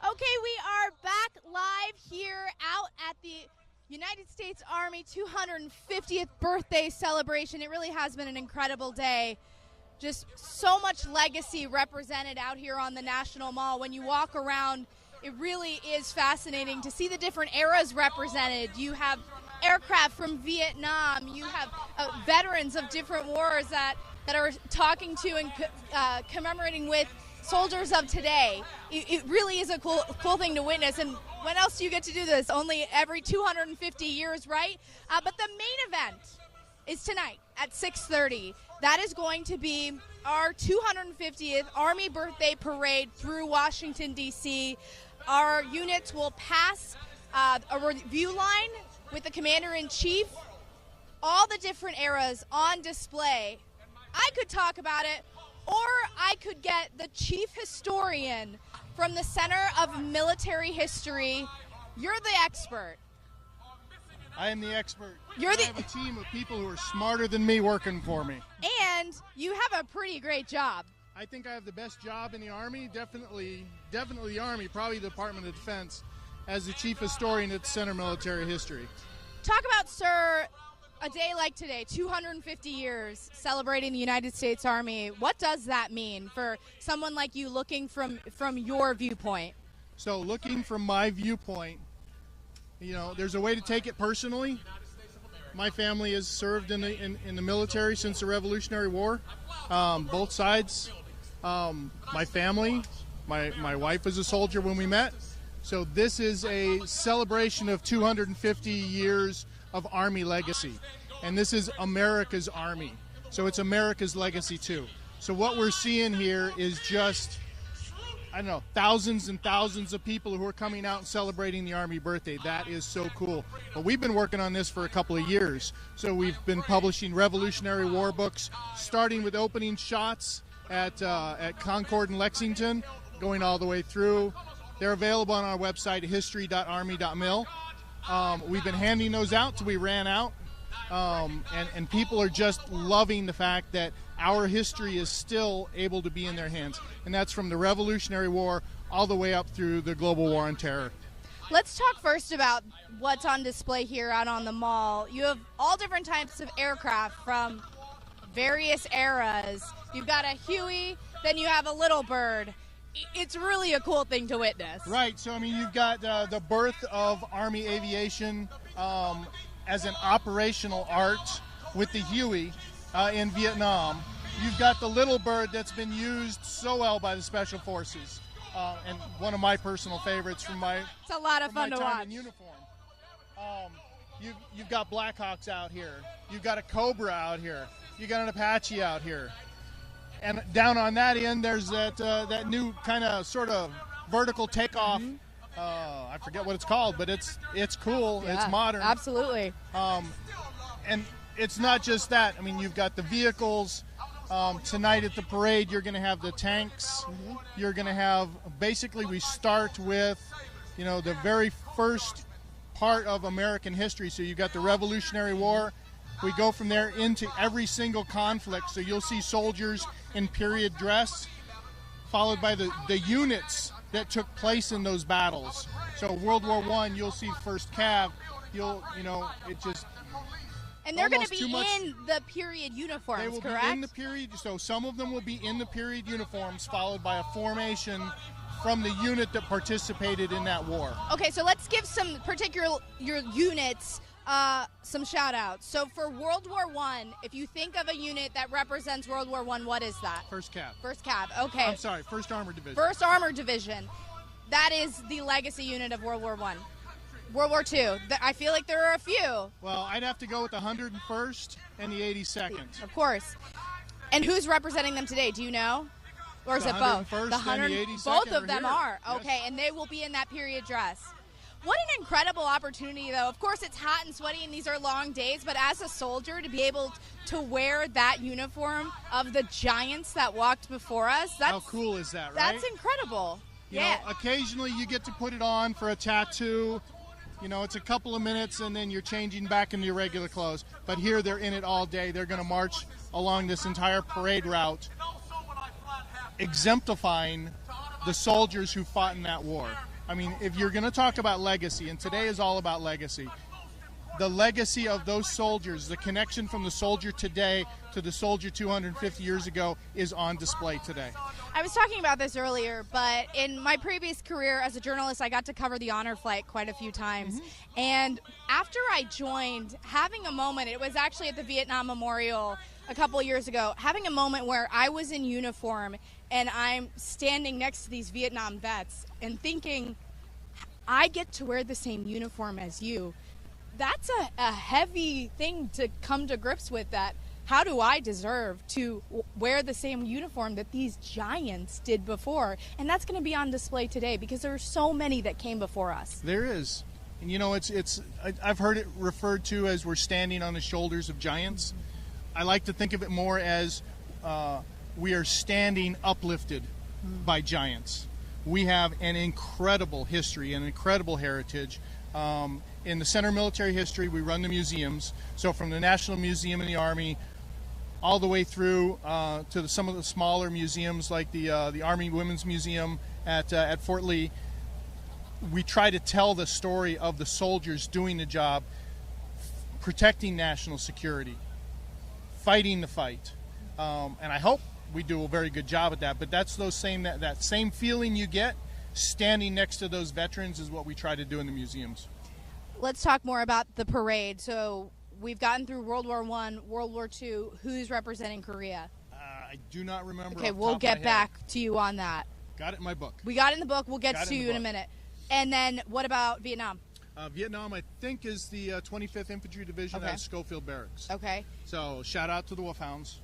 Okay, we are back live here out at the United States Army 250th birthday celebration. It really has been an incredible day. Just so much legacy represented out here on the National Mall. When you walk around, it really is fascinating to see the different eras represented. You have aircraft from Vietnam. You have veterans of different wars that are talking to and commemorating with soldiers of today. It really is a cool thing to witness. And when else do you get to do this? Only every 250 years, right? But the main event is tonight at 6:30. That is going to be our 250th Army birthday parade through Washington, D.C. Our units will pass a review line with the Commander-in-Chief. All the different eras on display. I could talk about it, or I could get the chief historian from the Center of Military History. You're the expert. I am the expert. I I have a team of people who are smarter than me working for me. And you have a pretty great job. I think I have the best job in the Army, definitely the Army, probably the Department of Defense, as the chief historian at the Center of Military History. Talk about, sir, a day like today, 250 years celebrating the United States Army. What does that mean for someone like you looking from your viewpoint? So looking from my viewpoint, there's a way to take it personally. My family has served in the military since the Revolutionary War, both sides. My family, my wife was a soldier when we met. So this is a celebration of 250 years of Army legacy. And this is America's Army. So it's America's legacy too. So what we're seeing here is just, I don't know, thousands and thousands of people who are coming out and celebrating the Army birthday. That is so cool. But we've been working on this for a couple of years. So we've been publishing Revolutionary War books, starting with opening shots at Concord and Lexington, going all the way through. They're available on our website, history.army.mil. We've been handing those out till we ran out. And people are just loving the fact that our history is still able to be in their hands. And that's from the Revolutionary War all the way up through the global war on terror. Let's talk first about what's on display here out on the mall. You have all different types of aircraft from various eras. You've got a Huey, then you have a Little Bird. It's really a cool thing to witness. Right. So, I mean, you've got the birth of Army aviation as an operational art with the Huey in Vietnam. You've got the Little Bird that's been used so well by the Special Forces, and one of my personal favorites from my it's a lot of fun to watch. In uniform. You've got Blackhawks out here. You've got a Cobra out here. You got an Apache out here. And down on that end, there's that new kind of sort of vertical takeoff. I forget what it's called, but it's cool. Yeah, it's modern. Absolutely. And it's not just that. I mean, you've got the vehicles. Tonight at the parade, you're going to have the tanks. You're going to have, basically, we start with, the very first part of American history. So you've got the Revolutionary War. We go from there into every single conflict. So you'll see soldiers in period dress, followed by the units that took place in those battles. So World War I, you'll see 1st Cav. It just... And they're going to be in the period uniforms, they will correct? Be in the period, so some of them will be in the period uniforms, followed by a formation from the unit that participated in that war. Okay, so let's give some particular units some shout-outs. So for World War I, if you think of a unit that represents World War I, what is that? 1st Cav. 1st Cav, okay. I'm sorry, 1st Armored Division. 1st Armored Division. That is the legacy unit of World War I. World War II, I feel like there are a few. Well, I'd have to go with the 101st and the 82nd. Of course. And who's representing them today? Do you know? Or is it both? The 101st and the 82nd both of them here. are. Okay, Yes. and they will be in that period dress. What an incredible opportunity, though. Of course, it's hot and sweaty, and these are long days, but as a soldier, to be able to wear that uniform of the giants that walked before us, how cool is that, right? That's incredible. You know, occasionally you get to put it on for a tattoo. It's a couple of minutes, and then you're changing back into your regular clothes. But here, they're in it all day. They're going to march along this entire parade route, exemplifying the soldiers who fought in that war. I mean, if you're going to talk about legacy, and today is all about legacy, the legacy of those soldiers, the connection from the soldier today to the soldier 250 years ago is on display today. I was talking about this earlier, but in my previous career as a journalist, I got to cover the honor flight quite a few times. And after I joined, having a moment, it was actually at the Vietnam Memorial a couple of years ago, having a moment where I was in uniform and I'm standing next to these Vietnam vets and thinking, I get to wear the same uniform as you. That's a heavy thing to come to grips with, that how do I deserve to wear the same uniform that these giants did before? And that's going to be on display today because there are so many that came before us. There is. And I've heard it referred to as we're standing on the shoulders of giants. I like to think of it more as we are standing uplifted by giants. We have an incredible history, an incredible heritage. In the Center of Military History, we run the museums. So from the National Museum in the Army, all the way through to some of the smaller museums like the Army Women's Museum at Fort Lee, we try to tell the story of the soldiers doing the job, protecting national security, fighting the fight. And I hope we do a very good job at that. But that's that same feeling you get standing next to those veterans is what we try to do in the museums. Let's talk more about the parade. So we've gotten through World War I, World War II. Who's representing Korea? I do not remember. Okay, we'll get back to you on that. Got it in my book. We got it in the book. We'll get to you in a minute. And then what about Vietnam? Vietnam, I think, is the 25th Infantry Division Okay. at Schofield Barracks. Okay. So shout out to the Wolfhounds.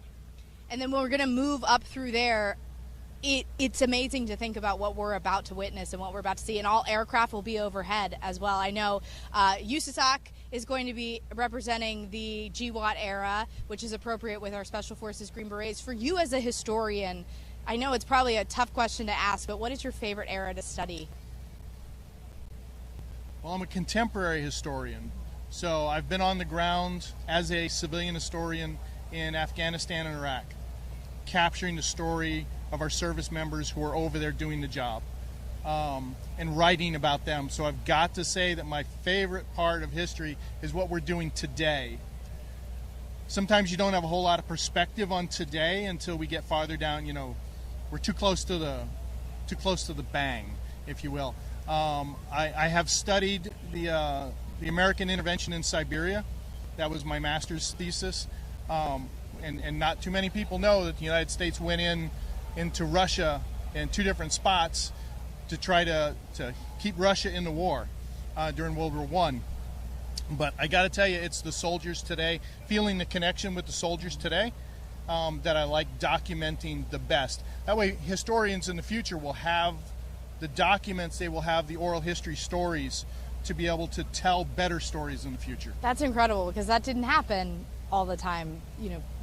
And then we're going to move up through there. It's amazing to think about what we're about to witness and what we're about to see. And all aircraft will be overhead as well. I know USASOC is going to be representing the GWAT era, which is appropriate with our Special Forces Green Berets. For you as a historian, I know it's probably a tough question to ask, but what is your favorite era to study? Well, I'm a contemporary historian. So I've been on the ground as a civilian historian in Afghanistan and Iraq, capturing the story of our service members who are over there doing the job, and writing about them. So I've got to say that my favorite part of history is what we're doing today. Sometimes you don't have a whole lot of perspective on today until we get farther down. You know, we're too close to the bang, if you will. I have studied the American intervention in Siberia. That was my master's thesis. And not too many people know that the United States went into Russia in two different spots to try to keep Russia in the war during World War I. But I got to tell you, it's the soldiers today, feeling the connection with the soldiers today, that I like documenting the best. That way historians in the future will have the documents, they will have the oral history stories to be able to tell better stories in the future. That's incredible, because that didn't happen all the time,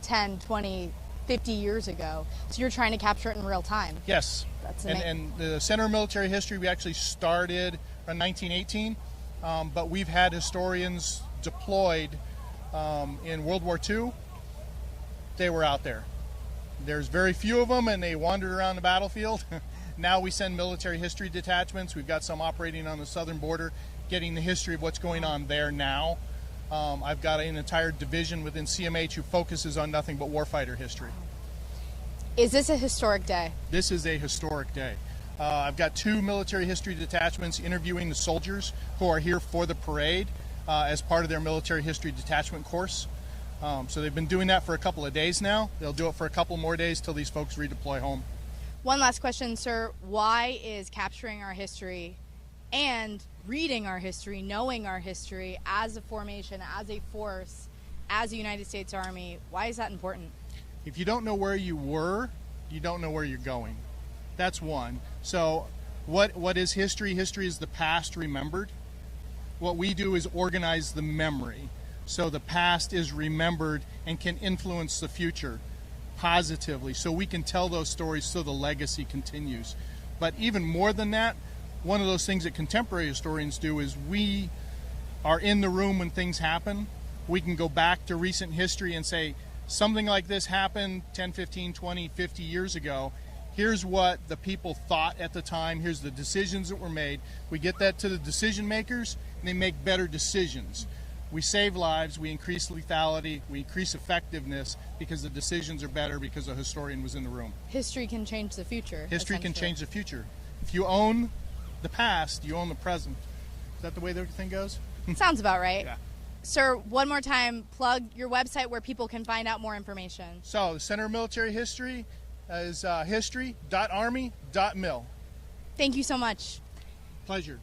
10, 20, 50 years ago. So you're trying to capture it in real time. Yes. That's and the Center of Military History, we actually started in 1918, but we've had historians deployed in World War II. They were out there. There's very few of them, and they wandered around the battlefield. Now we send military history detachments. We've got some operating on the southern border, getting the history of what's going on there now. I've got an entire division within CMH who focuses on nothing but warfighter history. Is this a historic day? This is a historic day. I've got 2 military history detachments interviewing the soldiers who are here for the parade as part of their military history detachment course. So they've been doing that for a couple of days now. They'll do it for a couple more days till these folks redeploy home. One last question, sir. Why is capturing our history and reading our history, knowing our history as a formation, as a force, as a United States Army, why is that important? If you don't know where you were, you don't know where you're going. That's one. So what is history? History is the past remembered. What we do is organize the memory. So the past is remembered and can influence the future positively. So we can tell those stories so the legacy continues. But even more than that, one of those things that contemporary historians do is we are in the room when things happen. We can go back to recent history and say, something like this happened 10, 15, 20, 50 years ago. Here's what the people thought at the time. Here's the decisions that were made. We get that to the decision makers, and they make better decisions. We save lives, we increase lethality, we increase effectiveness because the decisions are better because a historian was in the room. History can change the future. History can change the future. If you own the past, you own the present. Is that the way the thing goes? Sounds about right. Yeah. Sir, one more time, plug your website where people can find out more information. So the Center of Military History is history.army.mil. Thank you so much. Pleasure.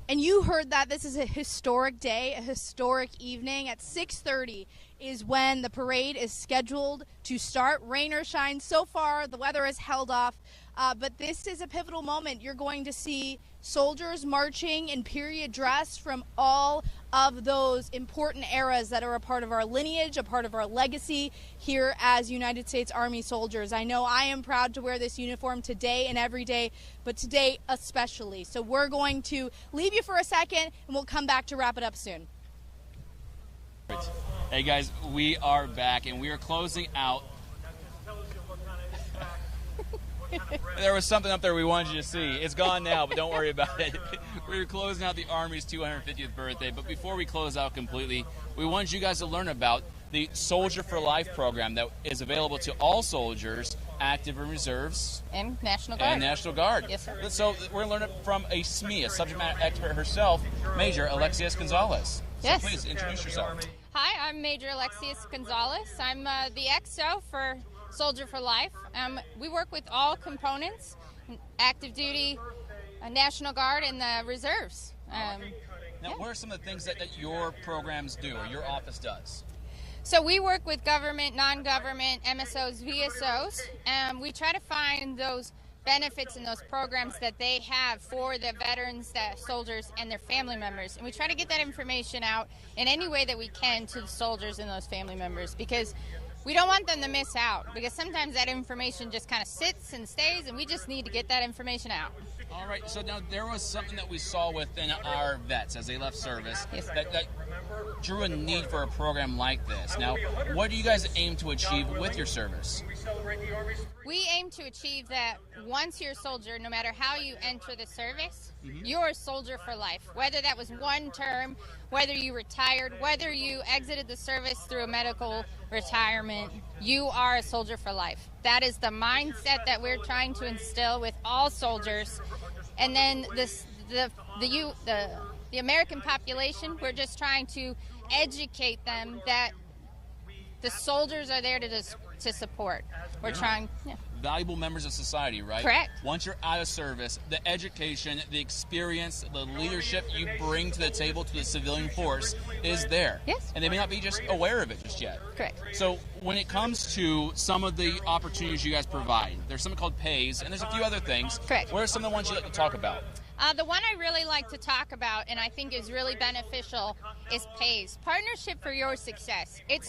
And you heard that this is a historic day, a historic evening. At 6:30 is when the parade is scheduled to start, rain or shine. So far, the weather has held off, but this is a pivotal moment. You're going to see soldiers marching in period dress from all of those important eras that are a part of our lineage, a part of our legacy here as United States Army soldiers. I know I am proud to wear this uniform today and every day, but today especially. So we're going to leave you for a second, and we'll come back to wrap it up soon. Hey guys, we are back, and we are closing out. There was something up there we wanted you to see. It's gone now, but don't worry about it. We're closing out the Army's 250th birthday, but before we close out completely, we wanted you guys to learn about the Soldier for Life program that is available to all soldiers, active and reserves. And National Guard. And National Guard. Yes, sir. So we're going to learn it from a SME, a subject matter expert herself, Major Alexius Gonzalez. Yes. So please introduce yourself. Hi, I'm Major Alexius Gonzalez. I'm the XO for Soldier for Life. We work with all components, active duty, National Guard and the reserves. Now, what are some of the things that your programs do or your office does? So we work with government, non-government, MSOs, VSOs. We try to find those benefits and those programs that they have for the veterans, the soldiers, and their family members. And we try to get that information out in any way that we can to the soldiers and those family members, because we don't want them to miss out, because sometimes that information just kind of sits and stays, and we just need to get that information out. All right, so now there was something that we saw within our vets as they left service that drew a need for a program like this. Now, what do you guys aim to achieve with your service? We aim to achieve that once you're a soldier, no matter how you enter the service, you're a soldier for life. Whether that was one term, whether you retired, whether you exited the service through a medical retirement, you are a soldier for life. That is the mindset that we're trying to instill with all soldiers. And then the American population, we're just trying to educate them that the soldiers are there to support. We're trying, Valuable members of society, right? Correct. Once you're out of service, the education, the experience, the leadership you bring to the table to the civilian force is there. Yes. And they may not be just aware of it just yet. Correct. So when it comes to some of the opportunities you guys provide, there's something called pays, and there's a few other things. Correct. What are some of the ones you'd like to talk about? The one I really like to talk about, and I think is really beneficial, is PAYS, Partnership for Your Success. It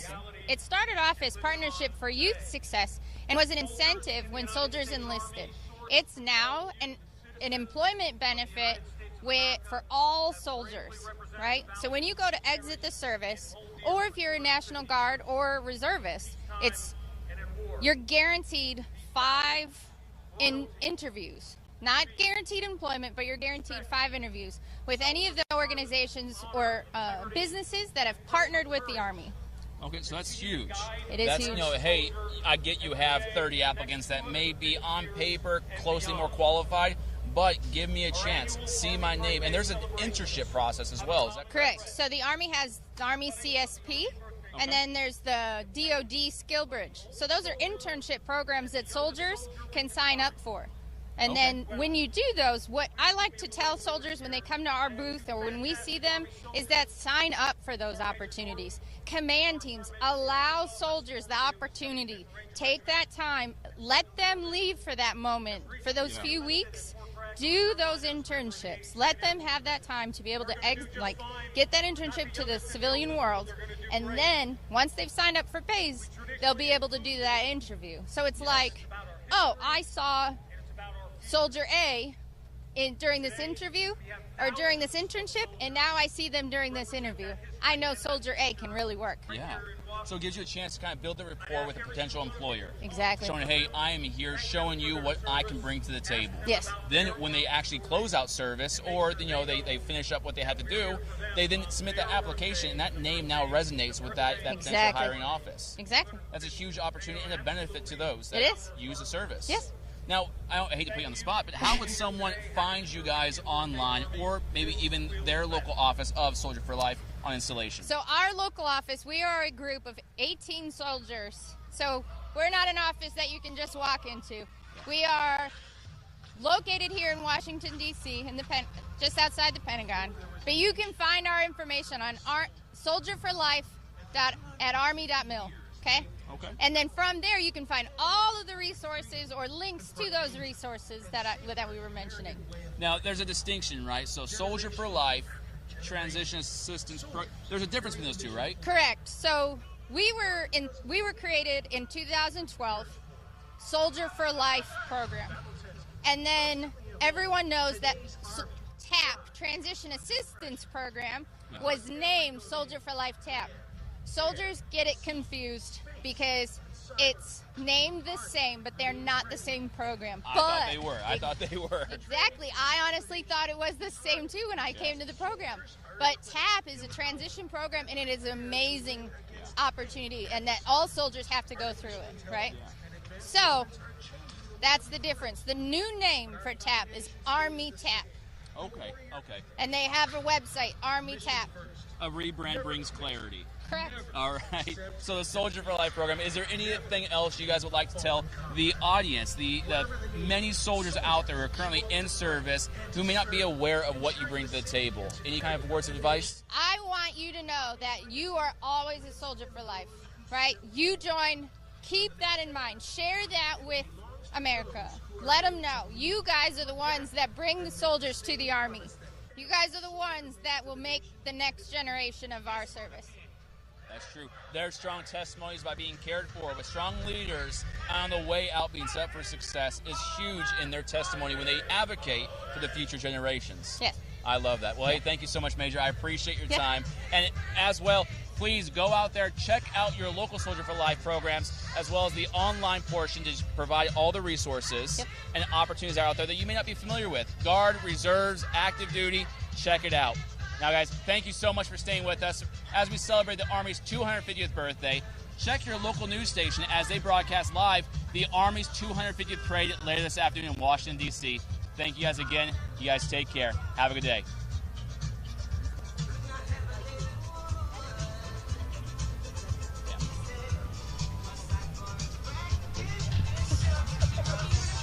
started off as Partnership for Youth Success and was an incentive when soldiers enlisted. It's now an employment benefit for all soldiers, right? So when you go to exit the service, or if you're a National Guard or reservist, you're guaranteed 5 interviews. Not guaranteed employment, but you're guaranteed 5 interviews with any of the organizations or businesses that have partnered with the Army. Okay, so that's huge. It is huge. Hey, I get you have 30 applicants that may be on paper closely more qualified, but give me a chance, see my name. And there's an internship process as well, is that correct? Correct. So the Army has the Army CSP, and then there's the DoD Skill Bridge. So those are internship programs that soldiers can sign up for. And then when you do those, what I like to tell soldiers when they come to our booth or when we see them is that sign up for those opportunities. Command teams allow soldiers the opportunity. Take that time. Let them leave for that moment, for those few weeks. Do those internships. Let them have that time to be able to get that internship to the civilian world. And then once they've signed up for PAYS, they'll be able to do that interview. So it's like, oh, I saw Soldier A during this interview or during this internship, and now I see them during this interview. I know Soldier A can really work. Yeah. So it gives you a chance to kind of build the rapport with a potential employer. Exactly. Showing, hey, I am here showing you what I can bring to the table. Yes. Then when they actually close out service or they finish up what they have to do, they then submit that application, and that name now resonates with that potential hiring office. Exactly. That's a huge opportunity and a benefit to those that use the service. Yes. Now, I hate to put you on the spot, but how would someone find you guys online or maybe even their local office of Soldier for Life on installation? So our local office, we are a group of 18 soldiers. So we're not an office that you can just walk into. We are located here in Washington, D.C., just outside the Pentagon. But you can find our information on soldierforlife.army.mil, okay? Okay. And then from there, you can find all of the resources or links to those resources that we were mentioning. Now, there's a distinction, right? So Soldier for Life, Transition Assistance, there's a difference between those two, right? Correct. So we were created in 2012, Soldier for Life program. And then everyone knows that TAP, Transition Assistance Program, was named Soldier for Life TAP. Soldiers get it confused because it's named the same, but they're not the same program. I thought they were. Exactly. I honestly thought it was the same too when I came to the program. But TAP is a transition program, and it is an amazing opportunity, and that all soldiers have to go through it, right? So that's the difference. The new name for TAP is Army TAP. Okay. And they have a website, Army TAP. A rebrand brings clarity. Correct. All right. So the Soldier for Life program, is there anything else you guys would like to tell the audience, the many soldiers out there who are currently in service who may not be aware of what you bring to the table? Any kind of words of advice? I want you to know that you are always a soldier for life, right? You join, keep that in mind. Share that with America. Let them know. You guys are the ones that bring the soldiers to the Army. You guys are the ones that will make the next generation of our service. That's true. Their strong testimonies by being cared for, with strong leaders on the way out being set up for success is huge in their testimony when they advocate for the future generations. Yes. I love that. Well, hey, thank you so much, Major. I appreciate your time. And as well, please go out there, check out your local Soldier for Life programs, as well as the online portion to provide all the resources and opportunities out there that you may not be familiar with. Guard, reserves, active duty, check it out. Now, guys, thank you so much for staying with us as we celebrate the Army's 250th birthday. Check your local news station as they broadcast live the Army's 250th parade later this afternoon in Washington, D.C. Thank you guys again. You guys take care. Have a good day.